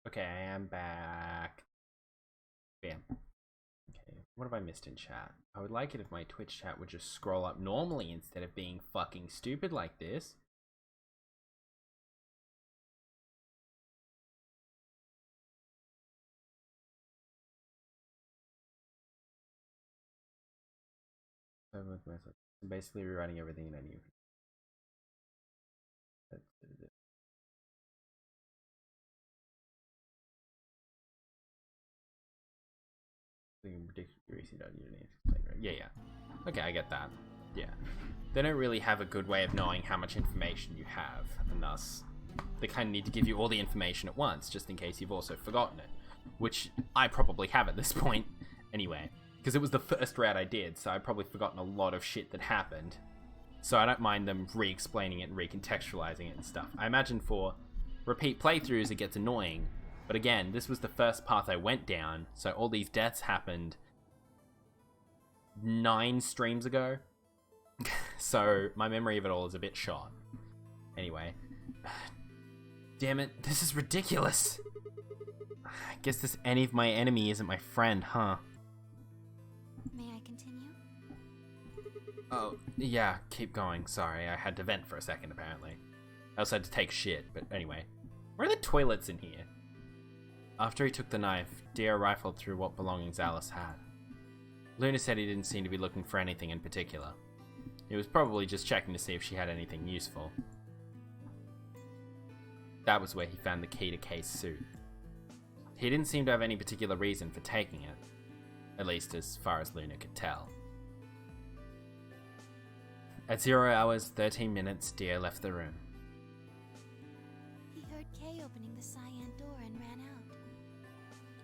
Okay, I am back. Bam. Okay, what have I missed in chat? I would like it if my Twitch chat would just scroll up normally instead of being fucking stupid like this. I'm basically rewriting everything in a new. Yeah, yeah. Okay, I get that. Yeah. They don't really have a good way of knowing how much information you have, and thus they kind of need to give you all the information at once, just in case you've also forgotten it. Which I probably have at this point, anyway. Because it was the first route I did, so I've probably forgotten a lot of shit that happened. So I don't mind them re-explaining it and recontextualizing it and stuff. I imagine for repeat playthroughs it gets annoying, but again, this was the first path I went down, so all these deaths happened 9 streams ago. So my memory of it all is a bit shot. Anyway. Damn it, this is ridiculous. I guess this any of my enemy isn't my friend, huh? May I continue? Oh, yeah, keep going. Sorry, I had to vent for a second, apparently. I also had to take shit, but anyway. Where are the toilets in here? After he took the knife, Dio rifled through what belongings Alice had. Luna said he didn't seem to be looking for anything in particular. He was probably just checking to see if she had anything useful. That was where he found the key to Kay's suit. He didn't seem to have any particular reason for taking it, at least as far as Luna could tell. At 0 hours, 13 minutes, Dio left the room. He heard Kay opening the cyan door and ran out.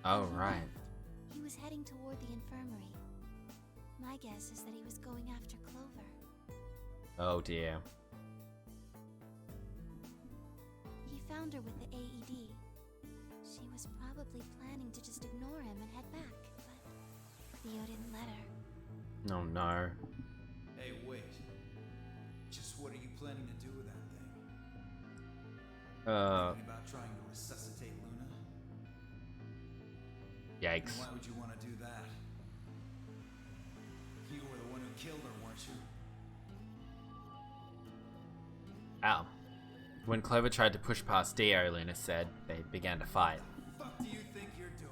Oh, When he right. left, he was heading toward the infirmary. My guess is that he was going after Clover. Oh dear. He found her with the AED. She was probably planning to just ignore him and head back, but Theo didn't let her. Oh no. Hey, wait. Just what are you planning to do with that thing? Thinking about trying to resuscitate Luna? Yikes. Why would you want to do that? You were the one who killed her, weren't you? Ow. When Clover tried to push past Dio, Luna said, they began to fight. What the fuck do you think you're doing?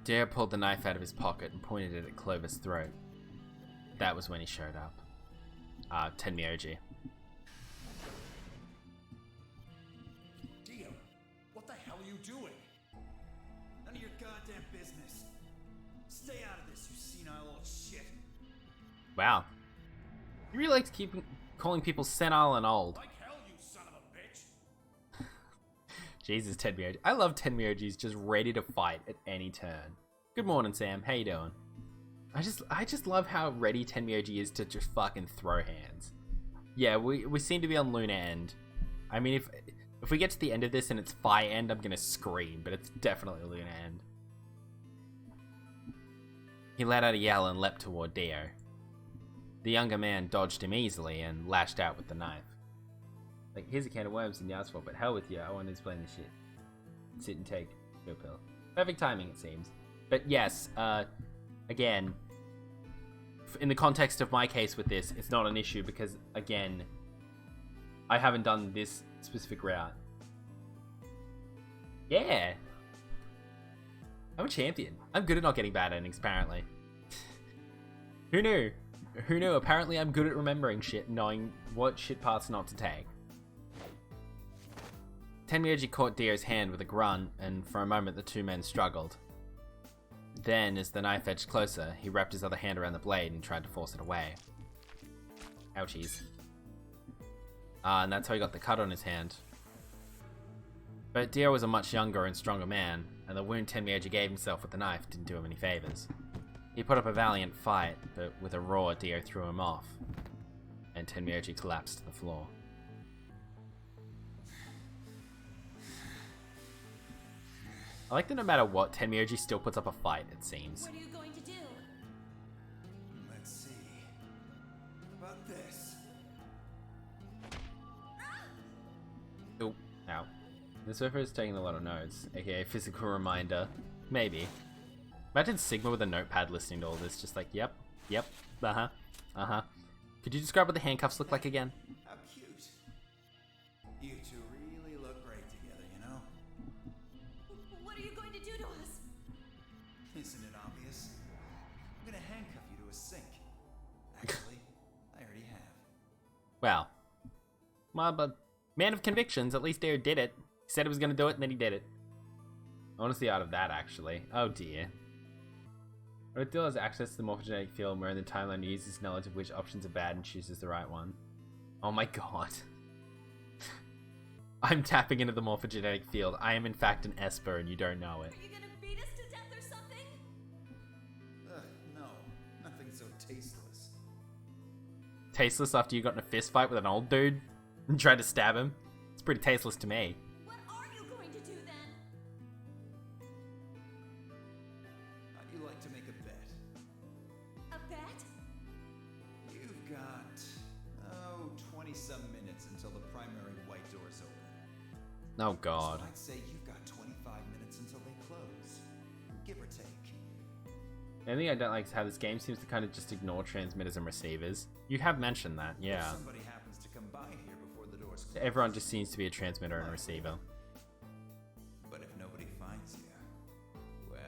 Dio pulled the knife out of his pocket and pointed it at Clover's throat. That was when he showed up. Tenmyoji. Dio, what the hell are you doing? None of your goddamn business. Stay out of this, you senile old shit. Wow. He really likes calling people senile and old. Like hell, you son of a bitch! Jesus, Tenmyoji. I love Tenmyoji's just ready to fight at any turn. Good morning, Sam. How you doing? I just love how ready Tenmyoji is to just fucking throw hands. Yeah, we seem to be on Luna end. I mean, if we get to the end of this and it's Phi end, I'm gonna scream, but it's definitely Luna end. He let out a yell and leapt toward Dio. The younger man dodged him easily and lashed out with the knife. Like, here's a can of worms in the asphalt, but hell with you, I want to explain this shit. Sit and take your pill. Perfect timing, it seems. But yes, again, in the context of my case with this, it's not an issue because, again, I haven't done this specific route. Yeah! I'm a champion. I'm good at not getting bad endings, apparently. Who knew? Who knew? Apparently I'm good at remembering shit and knowing what shit paths not to take. Tenmyoji caught Dio's hand with a grunt, and for a moment the two men struggled. Then, as the knife edged closer, he wrapped his other hand around the blade and tried to force it away. Ouchies. And that's how he got the cut on his hand. But Dio was a much younger and stronger man, and the wound Tenmyoji gave himself with the knife didn't do him any favors. He put up a valiant fight, but with a roar, Dio threw him off, and Tenmyoji collapsed to the floor. I like that no matter what, Tenmyoji still puts up a fight, it seems. What are you going to do? Let's see. How about this? Oh, ow. The surfer is taking a lot of notes, aka physical reminder. Maybe. Imagine Sigma with a notepad listening to all this, just like, yep, uh-huh, uh-huh. Could you describe what the handcuffs look like again? How cute. You two really look great together, you know? What are you going to do to us? Isn't it obvious? I'm gonna handcuff you to a sink. Actually, I already have. Well, but man of convictions, at least Dare did it. He said he was gonna do it, and then he did it. I want to see out of that, actually. Oh dear. What if Dill has access to the morphogenetic field where in the timeline he uses knowledge of which options are bad and chooses the right one? Oh my god. I'm tapping into the morphogenetic field. I am in fact an Esper and you don't know it. Are you gonna beat us to death or something? No. Nothing so tasteless. Tasteless after you got in a fist fight with an old dude and tried to stab him? It's pretty tasteless to me. What are you going to do then? How'd you like to make a bet? A bet? You've got, 20-some minutes until the primary white doors open. Oh god. So I'd say you've got 25 minutes until they close. Give or take. The only thing I don't like is how this game seems to kind of just ignore transmitters and receivers. You have mentioned that, If yeah. somebody happens to come by here before the doors close. Everyone just seems to be a transmitter and a receiver. But if nobody finds you, well,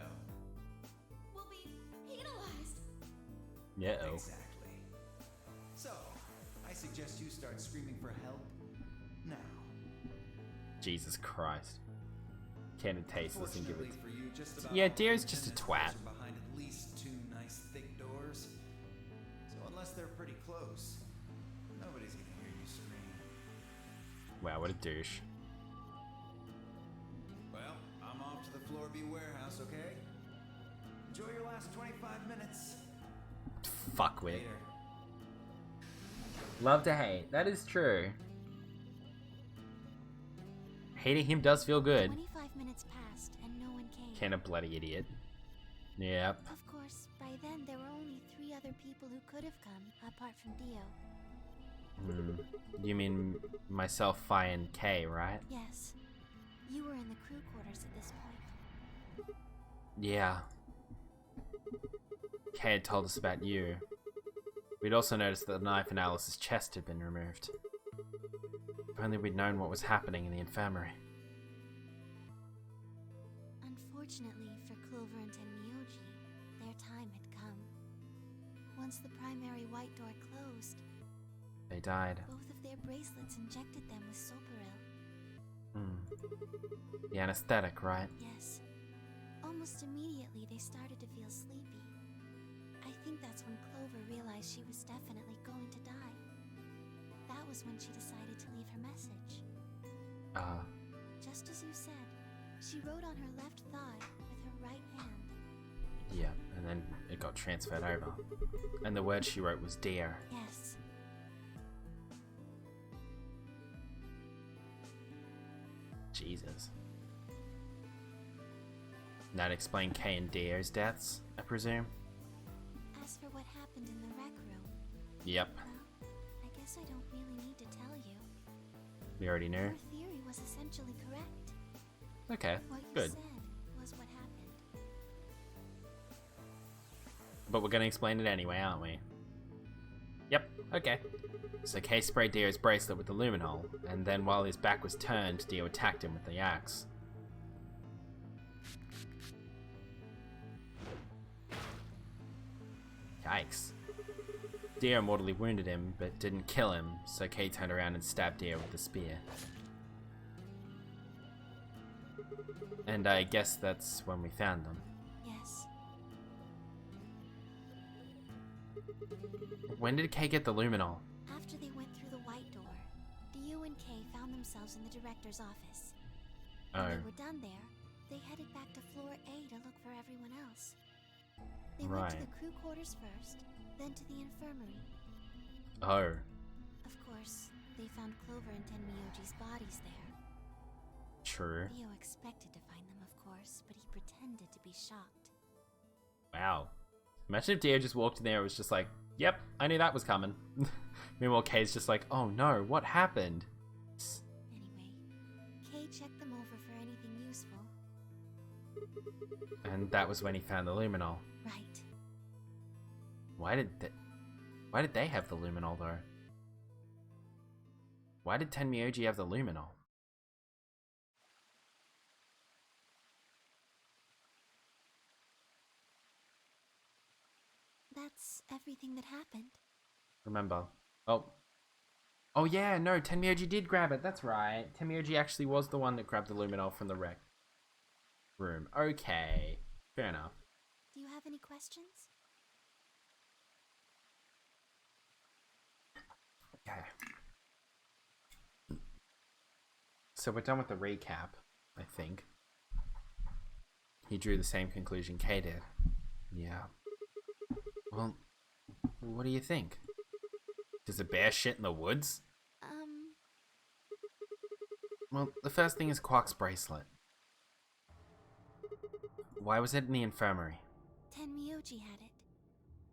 We'll be penalized. Yeah-oh. exactly. So, I suggest you start screaming for help now. Jesus Christ. Can't it tasteless and give it... Fortunately for you, just about Yeah, all Deer's the just a attendants twat. are behind at least 2 nice thick doors. So unless they're pretty close, nobody's gonna hear you scream. Wow, what a douche. Well, I'm off to the Floor B warehouse, okay? Enjoy your last 25 minutes. Fuckwit. Later. Love to hate. That is true. Hating him does feel good. 25 minutes passed and no one came. Can a bloody idiot. Yep. Of course, by then there were only 3 other people who could have come, apart from Dio. You mean myself, Fi, and Kay, right? Yes. You were in the crew quarters at this point. Yeah. Kay had told us about you. We'd also noticed that the knife in Alice's chest had been removed. If only we'd known what was happening in the infirmary. Unfortunately for Clover and Tenmyoji, their time had come. Once the primary white door closed, They died. both of their bracelets injected them with Soparil. The anesthetic, right? Yes. Almost immediately they started to feel sleepy. I think that's when Clover realized she was definitely going to die. That was when she decided to leave her message. Just as you said, she wrote on her left thigh with her right hand. Yeah, and then it got transferred over. And the word she wrote was dear. Yes. Jesus. That explain Kay and Dear's deaths, I presume? As for what happened in the rec room, Yep, well, I guess I don't really need to tell you. we already knew. Your theory was essentially correct. Okay, What you good. said was what happened. But we're gonna explain it anyway, aren't we? Yep, okay. So Kay sprayed Deo's bracelet with the luminol, and then while his back was turned, Dio attacked him with the axe. Yikes. Dio mortally wounded him, but didn't kill him, so Kay turned around and stabbed Dio with the spear. And I guess that's when we found them. Yes. When did Kay get the luminol? After they went through the white door, Dio and Kay found themselves in the director's office. When they were done there, they headed back to floor A to look for everyone else. They went to Right. the crew quarters first, then to the infirmary. Oh. Of course, they found Clover and Tenmyoji's bodies there. True. Dio expected to find them, of course, but he pretended to be shocked. Wow. Imagine if Dio just walked in there and was just like, yep, I knew that was coming. Meanwhile, Kay's just like, oh no, what happened? Anyway, And that was when he found the luminol. Right. Why did they have the luminol though? Why did Tenmyoji have the luminol? That's everything that happened. Remember. Oh yeah, no, Tenmyoji did grab it, that's right. Tenmyoji actually was the one that grabbed the luminol from the rec room. Okay, fair enough. Do you have any questions? Okay. So we're done with the recap, I think. He drew the same conclusion Kay did. Yeah. Well, what do you think? Does a bear shit in the woods? Well, the first thing is Quark's bracelet. Why was it in the infirmary? Tenmyoji had it.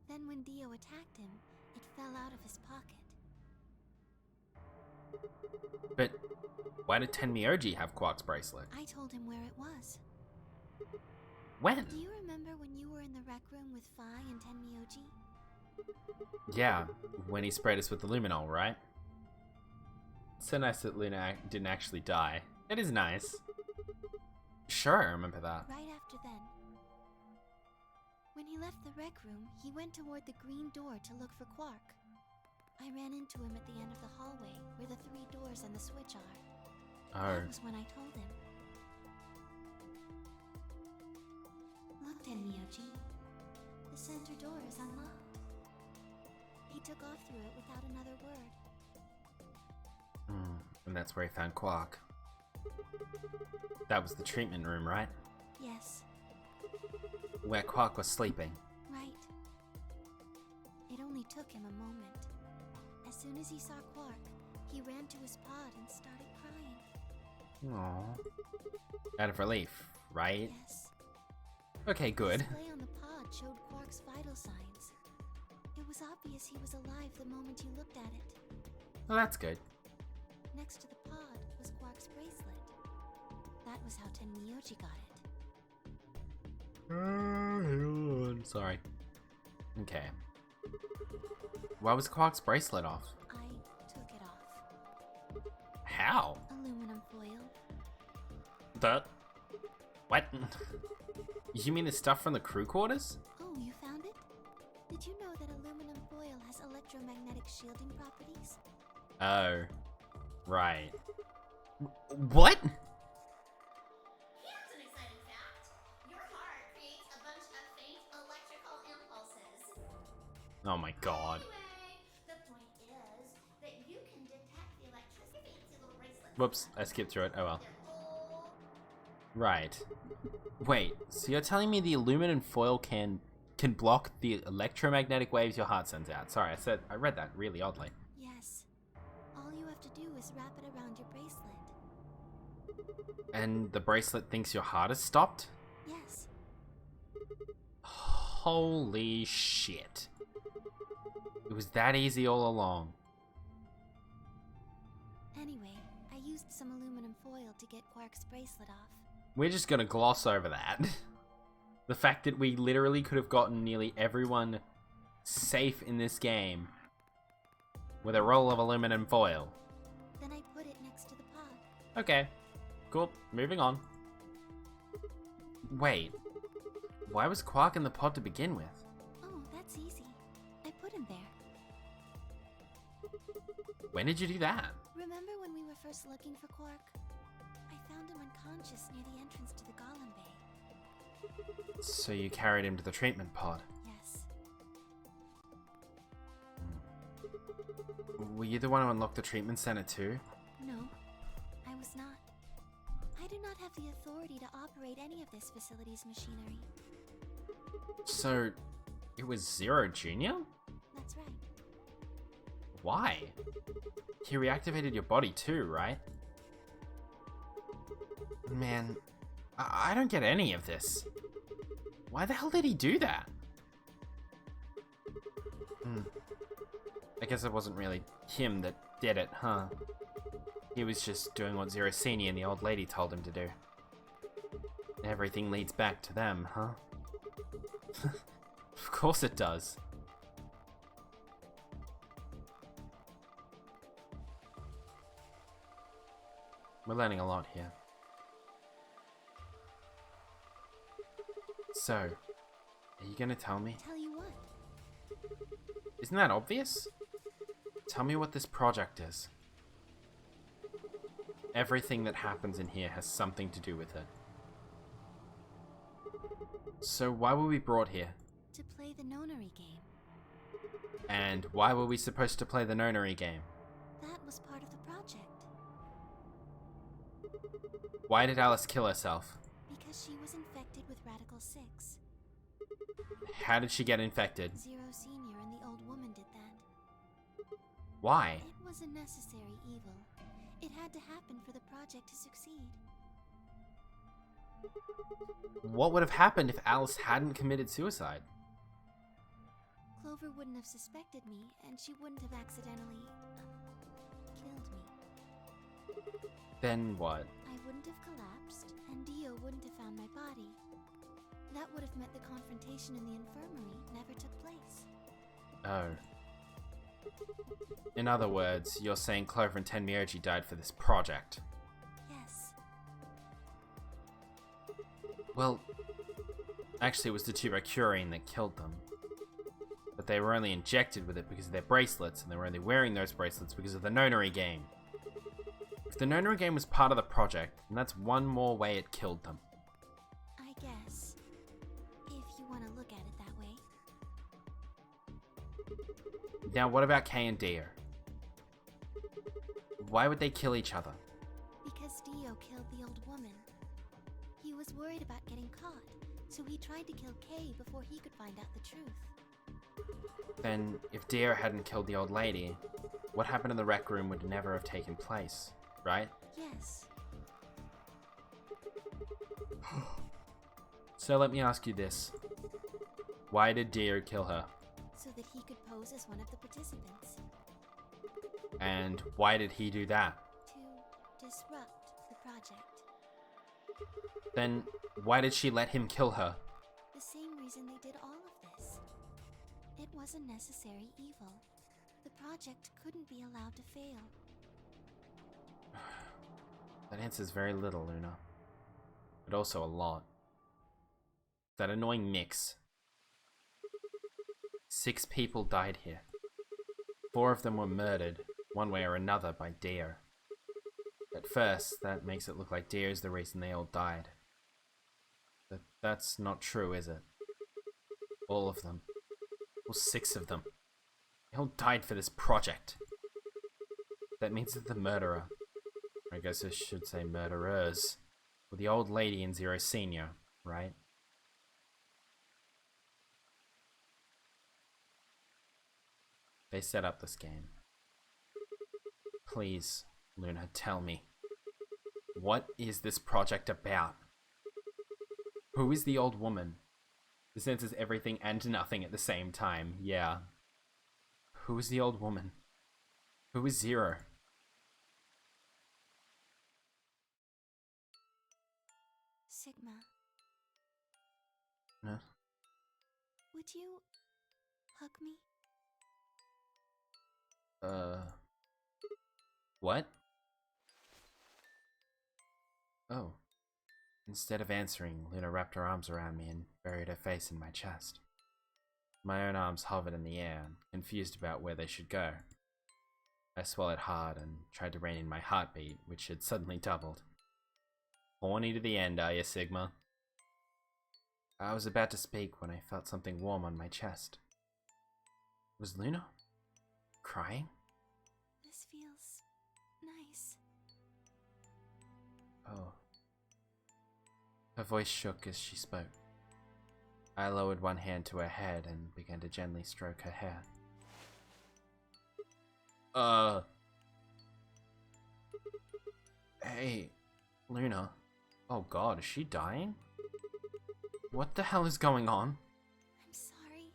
Then when Dio attacked him, it fell out of his pocket. But why did Tenmyoji have Quark's bracelet? I told him where it was. When? Do you remember when you were in the rec room with Phi and Tenmyoji? Yeah, when he sprayed us with the luminol, right? So nice that Luna didn't actually die. It is nice. Sure, I remember that. Right after then. When he left the rec room, he went toward the green door to look for Quark. I ran into him at the end of the hallway, where the 3 doors and the switch are. Oh. That was when I told him. Look, Tenmyoji. The center door is unlocked. He took off through it without another word. And that's where he found Quark. That was the treatment room, right? Yes. Where Quark was sleeping. Right. It only took him a moment. As soon as he saw Quark, he ran to his pod and started crying. Aww. Out of relief, right? Yes. Okay, good. The display on the pod showed Quark's vital signs. It was obvious he was alive the moment you looked at it. Well, that's good. Next to the pod was Quark's bracelet. That was how Tenmyoji got it. Sorry. Okay. Why was Quark's bracelet off? I took it off. How? Aluminum foil. What? You mean the stuff from the crew quarters? Oh, you found it? Did you know that aluminum foil has electromagnetic shielding properties? Oh. Right. What? Here's an exciting fact. Your heart creates a bunch of faint electrical impulses. Oh my god. Anyway, the point is that you can detect the electricity fancy little bracelets. Whoops, I skipped through it. Oh well. They're all Right. Wait, so you're telling me the aluminum foil can block the electromagnetic waves your heart sends out? Sorry, I read that really oddly. Yes. All you have to do is wrap it around your bracelet. And the bracelet thinks your heart is stopped? Yes. Holy shit. It was that easy all along. Anyway, I used some aluminum foil to get Quark's bracelet off. We're just gonna gloss over that. The fact that we literally could have gotten nearly everyone safe in this game with a roll of aluminum foil. Then I put it next to the pod. Okay, cool. Moving on. Wait, why was Quark in the pod to begin with? Oh, that's easy. I put him there. When did you do that? Remember when we were first looking for Quark? I found him unconscious near the entrance to the Golem Bay. So you carried him to the treatment pod. Yes. Were you the one who unlocked the treatment center too? No, I was not. I do not have the authority to operate any of this facility's machinery. So, it was Zero Jr.? That's right. Why? He reactivated your body too, right? Man, I don't get any of this. Why the hell did he do that? I guess it wasn't really him that did it, huh? He was just doing what Zero Senior and the old lady told him to do. Everything leads back to them, huh? Of course it does. We're learning a lot here. So, are you gonna tell me? Tell you what? Isn't that obvious? Tell me what this project is. Everything that happens in here has something to do with it. So why were we brought here? To play the nonary game. And why were we supposed to play the nonary game? That was part of the project. Why did Alice kill herself? Because she was infected with Radical 6. How did she get infected? Zero Senior and the old woman did that. Why? It was a necessary evil. It had to happen for the project to succeed. What would have happened if Alice hadn't committed suicide? Clover wouldn't have suspected me, and she wouldn't have accidentally killed me. Then what? I wouldn't have collapsed, and Dio wouldn't have found my body. That would have meant the confrontation in the infirmary never took place. Oh. In other words, you're saying Clover and Tenmyoji died for this project. Yes. Well, actually it was the tuberculin that killed them. But they were only injected with it because of their bracelets, and they were only wearing those bracelets because of the nonary game. If the nonary game was part of the project, then that's one more way it killed them. I guess. If you want to look at it that way. Now what about Kay and Dio? Why would they kill each other? Because Dio killed the old woman. He was worried about getting caught, so he tried to kill Kay before he could find out the truth. Then, if Dio hadn't killed the old lady, what happened in the rec room would never have taken place, right? Yes. So let me ask you this. Why did Dio kill her? So that he could pose as one of the participants. And why did he do that? To disrupt the project. Then, why did she let him kill her? The same reason they did all of this. It was a necessary evil. The project couldn't be allowed to fail. That answers very little, Luna. But also a lot. That annoying mix. 6 people died here. 4 of them were murdered, one way or another, by Dio. At first, that makes it look like Dio's the reason they all died. But that's not true, is it? All of them. All 6 of them. They all died for this project. That means that the murderer, I guess I should say murderers, were the old lady and Zero Senior, right? They set up this game. Please, Luna, tell me. What is this project about? Who is the old woman? This answers everything and nothing at the same time, yeah. Who is the old woman? Who is Zero? Sigma. Huh? Would you hug me? What? Oh. Instead of answering, Luna wrapped her arms around me and buried her face in my chest. My own arms hovered in the air, confused about where they should go. I swallowed hard and tried to rein in my heartbeat, which had suddenly doubled. Horny to the end, are you, Sigma? I was about to speak when I felt something warm on my chest. Was Luna crying? This feels nice. Oh. Her voice shook as she spoke. I lowered one hand to her head and began to gently stroke her hair. Hey, Luna. Oh god, is she dying? What the hell is going on? I'm sorry.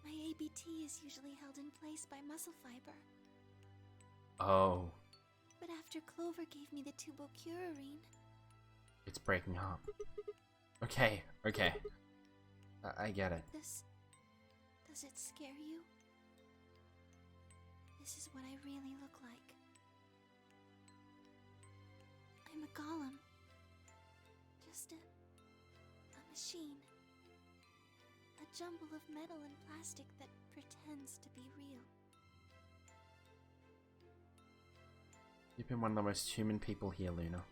My ABT is usually held in place by muscle fiber. Oh. But after Clover gave me the tubocurarine, It's breaking up. Okay, okay. I get it. Does it scare you? This is what I really look like. I'm a golem. Just a machine. A jumble of metal and plastic that pretends to be real. You've been one of the most human people here, Luna.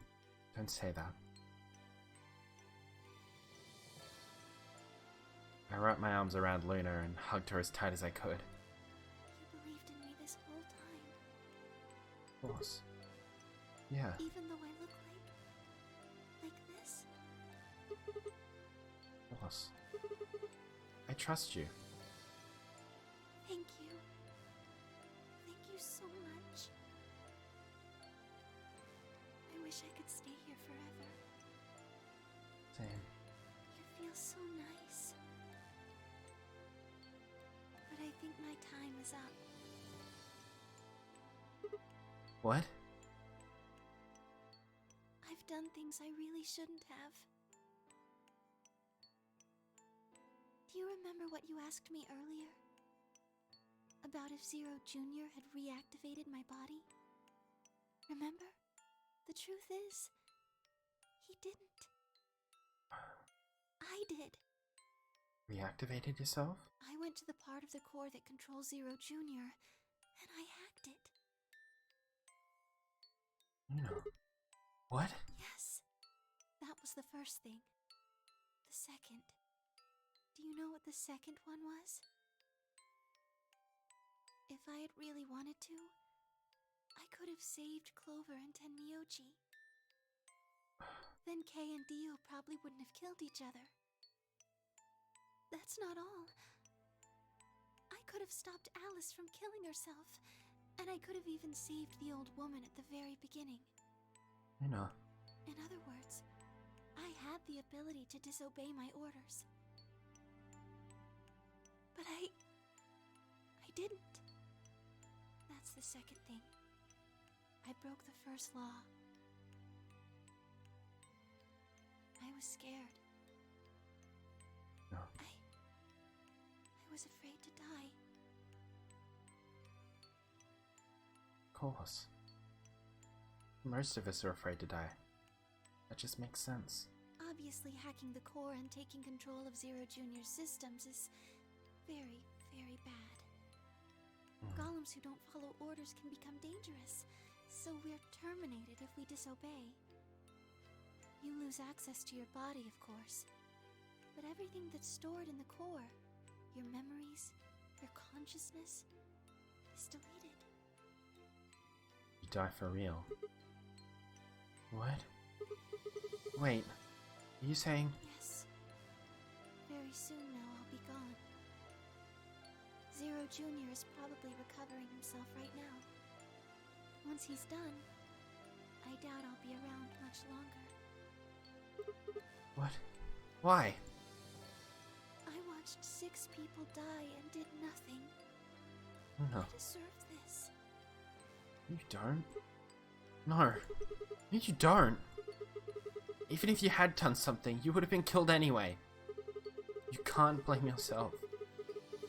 Don't say that. I wrapped my arms around Luna and hugged her as tight as I could. You believed in me this whole time. Of course. Yeah. Even though I look like this? Of course. I trust you. Thank you. Thank you so much. I wish I could stay here forever. Same. You feel so nice. But I think my time is up. What? I've done things I really shouldn't have. Do you remember what you asked me earlier? About if Zero Jr. had reactivated my body? Remember? The truth is, he didn't. I did. Reactivated yourself? I went to the part of the core that controls Zero Jr., and I hacked it. Luna. What? Yes. That was the first thing. The second. Do you know what the second one was? If I had really wanted to, I could have saved Clover and Tenmyoji. Then Kay and Dio probably wouldn't have killed each other. That's not all. I could have stopped Alice from killing herself, and I could have even saved the old woman at the very beginning. Luna. In other words, I had the ability to disobey my orders. But I didn't. That's the second thing. I broke the first law. I was scared. No. I was afraid to die. Of course. Most of us are afraid to die. That just makes sense. Obviously, hacking the core and taking control of Zero Jr.'s systems is very, very bad. Golems who don't follow orders can become dangerous, so we're terminated if we disobey. You lose access to your body, of course, but everything that's stored in the core, your memories, your consciousness, is deleted. You die for real. What? Wait, are you saying... Yes. Very soon now I'll be gone. Zero Jr. is probably recovering himself right now. Once he's done, I doubt I'll be around much longer. What? Why? I watched 6 people die and did nothing. No. I deserve this. You don't? No. You don't. Even if you had done something, you would have been killed anyway. You can't blame yourself.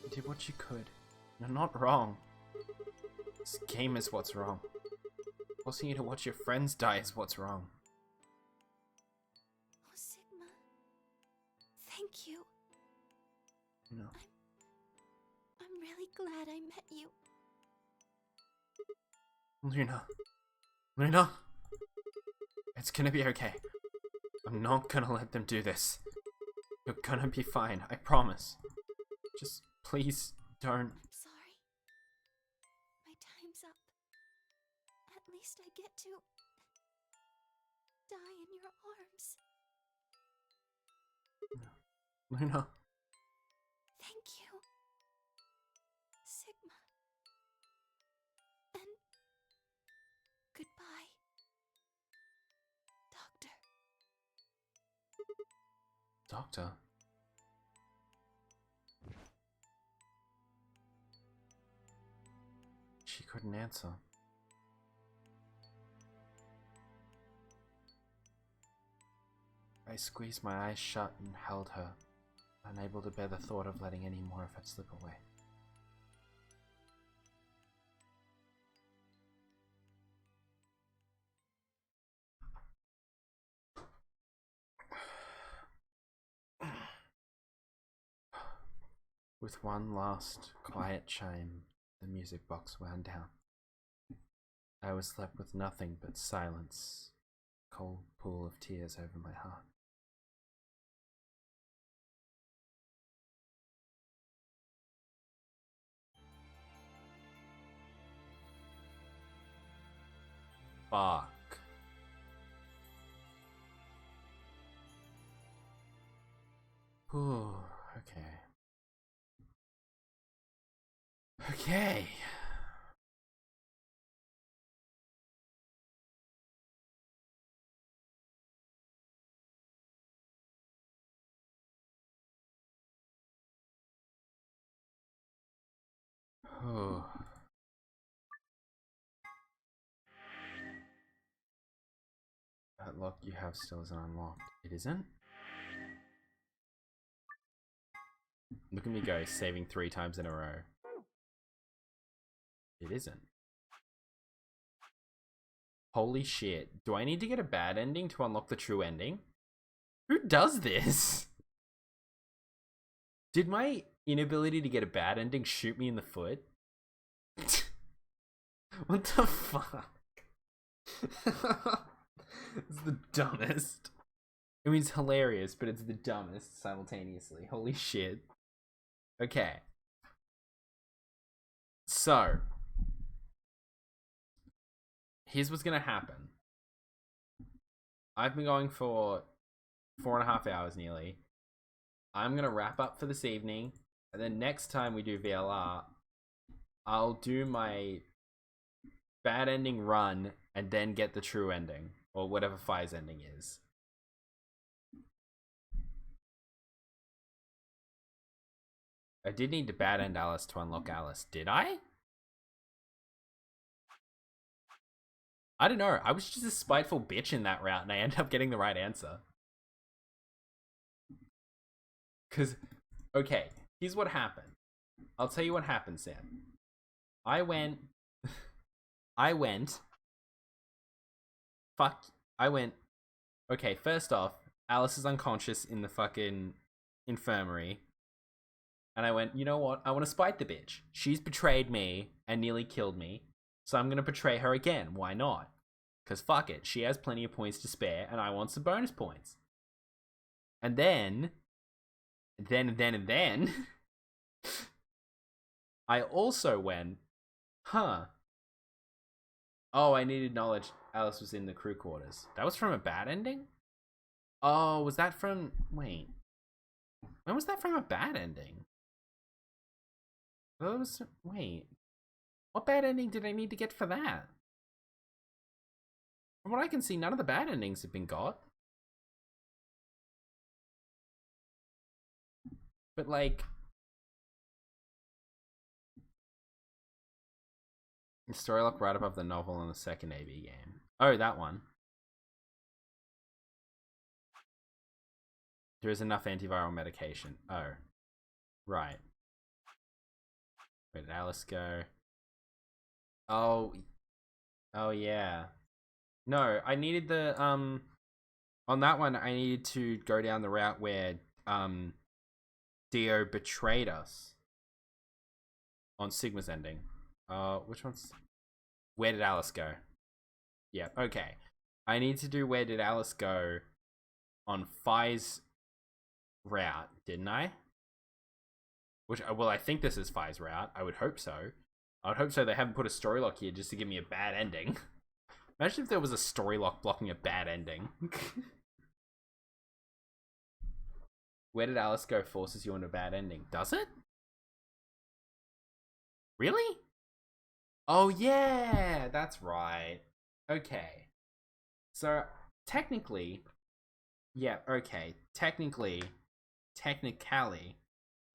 You did what you could. You're not wrong. This game is what's wrong. Forcing you to watch your friends die is what's wrong. Oh, Sigma. Thank you. No. I'm really glad I met you. Luna. Luna? It's gonna be okay. I'm not gonna let them do this. You're gonna be fine, I promise. Just please don't. I'm sorry. My time's up. At least I get to die in your arms. Luna. Thank you, Sigma. And goodbye, Doctor. Doctor? She couldn't answer. I squeezed my eyes shut and held her, unable to bear the thought of letting any more of it slip away. With one last quiet chime, the music box wound down. I was left with nothing but silence, a cold pool of tears over my heart. Fuck. Ooh, okay. Okay. Oh. That lock you have still isn't unlocked. It isn't? Look at me go, saving 3 times in a row. It isn't. Holy shit. Do I need to get a bad ending to unlock the true ending? Who does this? Did my inability to get a bad ending shoot me in the foot? What the fuck? It's the dumbest. I mean, it's hilarious, but it's the dumbest simultaneously. Holy shit. Okay. So, here's what's gonna happen. I've been going for 4.5 hours nearly. I'm gonna wrap up for this evening, and then next time we do VLR, I'll do my bad ending run and then get the true ending, or whatever Fire's ending is. I did need to bad end Alice to unlock Alice, did I? I don't know, I was just a spiteful bitch in that route and I ended up getting the right answer. Cause, okay, here's what happened. I'll tell you what happened, Sam. I went, okay, first off, Alice is unconscious in the fucking infirmary. And I went, you know what? I want to spite the bitch. She's betrayed me and nearly killed me. So I'm going to betray her again. Why not? Because fuck it. She has plenty of points to spare and I want some bonus points. And then, I also went, huh. Oh, I needed knowledge Alice was in the crew quarters. That was from a bad ending? Oh, was that from... Wait. When was that from a bad ending? Wait. What bad ending did I need to get for that? From what I can see, none of the bad endings have been got. But like... The story lock right above the novel in the second AB game. Oh, that one. There is enough antiviral medication. Oh. Right. Where did Alice go? Oh. Oh, yeah. No, I needed the, on that one, I needed to go down the route where, Dio betrayed us. On Sigma's ending. Which one's... Where did Alice go? Yeah, okay. I need to do Where Did Alice Go on Fi's route, didn't I? Which, well, I think this is Fi's route. I would hope so. I would hope so. They haven't put a story lock here just to give me a bad ending. Imagine if there was a story lock blocking a bad ending. Where Did Alice Go forces you into a bad ending. Does it? Really? Oh, yeah, that's right. Okay. So, technically, yeah, okay. Technically,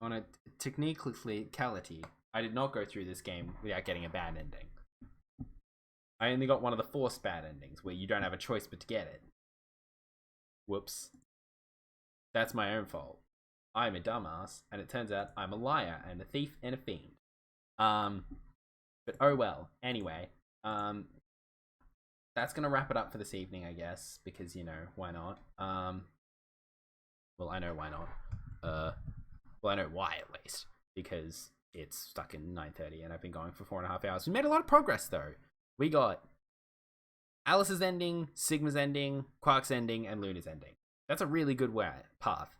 on a technicality, I did not go through this game without getting a bad ending. I only got one of the forced bad endings where you don't have a choice but to get it. Whoops. That's my own fault. I'm a dumbass, and it turns out I'm a liar and a thief and a fiend. But oh well. Anyway, that's gonna wrap it up for this evening, I guess, because why not? Well, I know why not. Well, I know why at least, because it's stuck in 9:30 and I've been going for 4.5 hours. We made a lot of progress though. We got Alice's ending, Sigma's ending, Quark's ending, and Luna's ending. That's a really good path.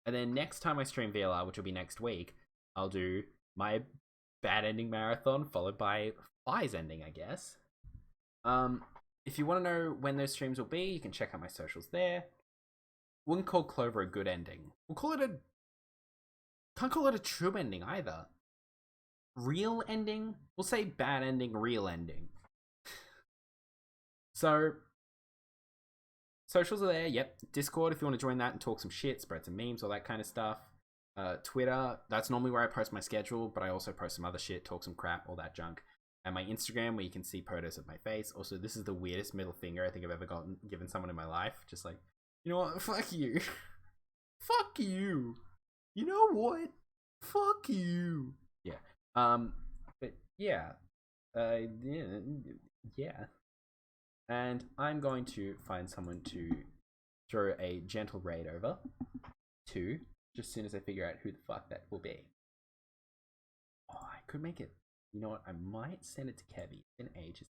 And then next time I stream VLR, which will be next week, I'll do my bad ending marathon followed by Phi's ending, I guess. If you want to know when those streams will be, you can check out my socials there. Wouldn't call Clover a good ending. We'll call it can't call it a true ending either. Real ending? We'll say bad ending, real ending. So, socials are there, yep. Discord, if you want to join that and talk some shit, spread some memes, all that kind of stuff. Twitter, that's normally where I post my schedule, but I also post some other shit, talk some crap, all that junk. And my Instagram, where you can see photos of my face. Also, this is the weirdest middle finger I think I've ever given someone in my life. Just like, you know what? Fuck you. Fuck you. You know what? Fuck you. Yeah. But yeah. Yeah. And I'm going to find someone to throw a gentle raid over to, just as soon as I figure out who the fuck that will be. Oh, I could make it. You know what? I might send it to Kevy. It's been ages.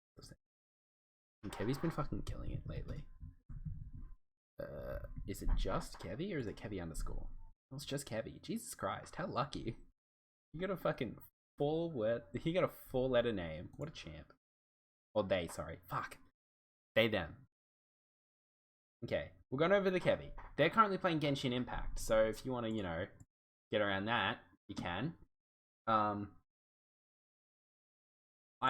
And Kevy's been fucking killing it lately. Is it just Kevy or is it Kevy underscore? Well, it's just Kevy. Jesus Christ, how lucky. You got a fucking he got a 4-letter name. What a champ. Or they, sorry. Fuck. They, them. Okay, we're going over the Kevy. They're currently playing Genshin Impact, so if you want to, get around that, you can. I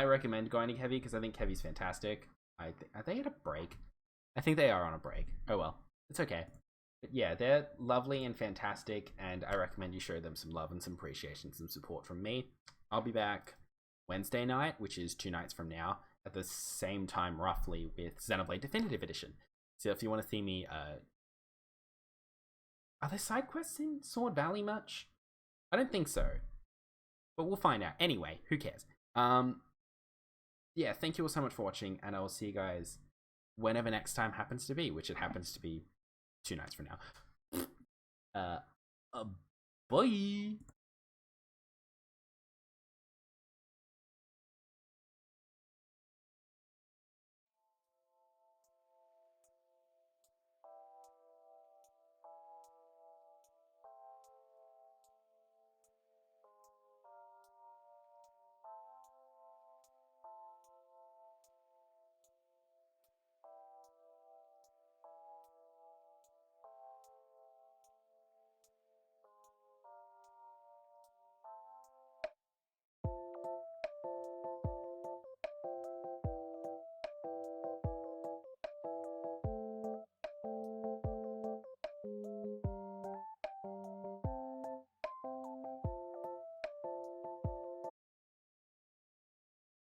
recommend going to Kevy because I think Kevy's fantastic. Are they at a break? I think they are on a break. Oh well, it's okay. But yeah, they're lovely and fantastic, and I recommend you show them some love and some appreciation, some support from me. I'll be back Wednesday night, which is 2 nights from now, at the same time roughly with Xenoblade Definitive Edition. So if you want to see me, are there side quests in Sword Valley much? I don't think so, but we'll find out. Anyway, who cares? Yeah, thank you all so much for watching, and I will see you guys whenever next time happens to be, which it happens to be 2 nights from now. Bye!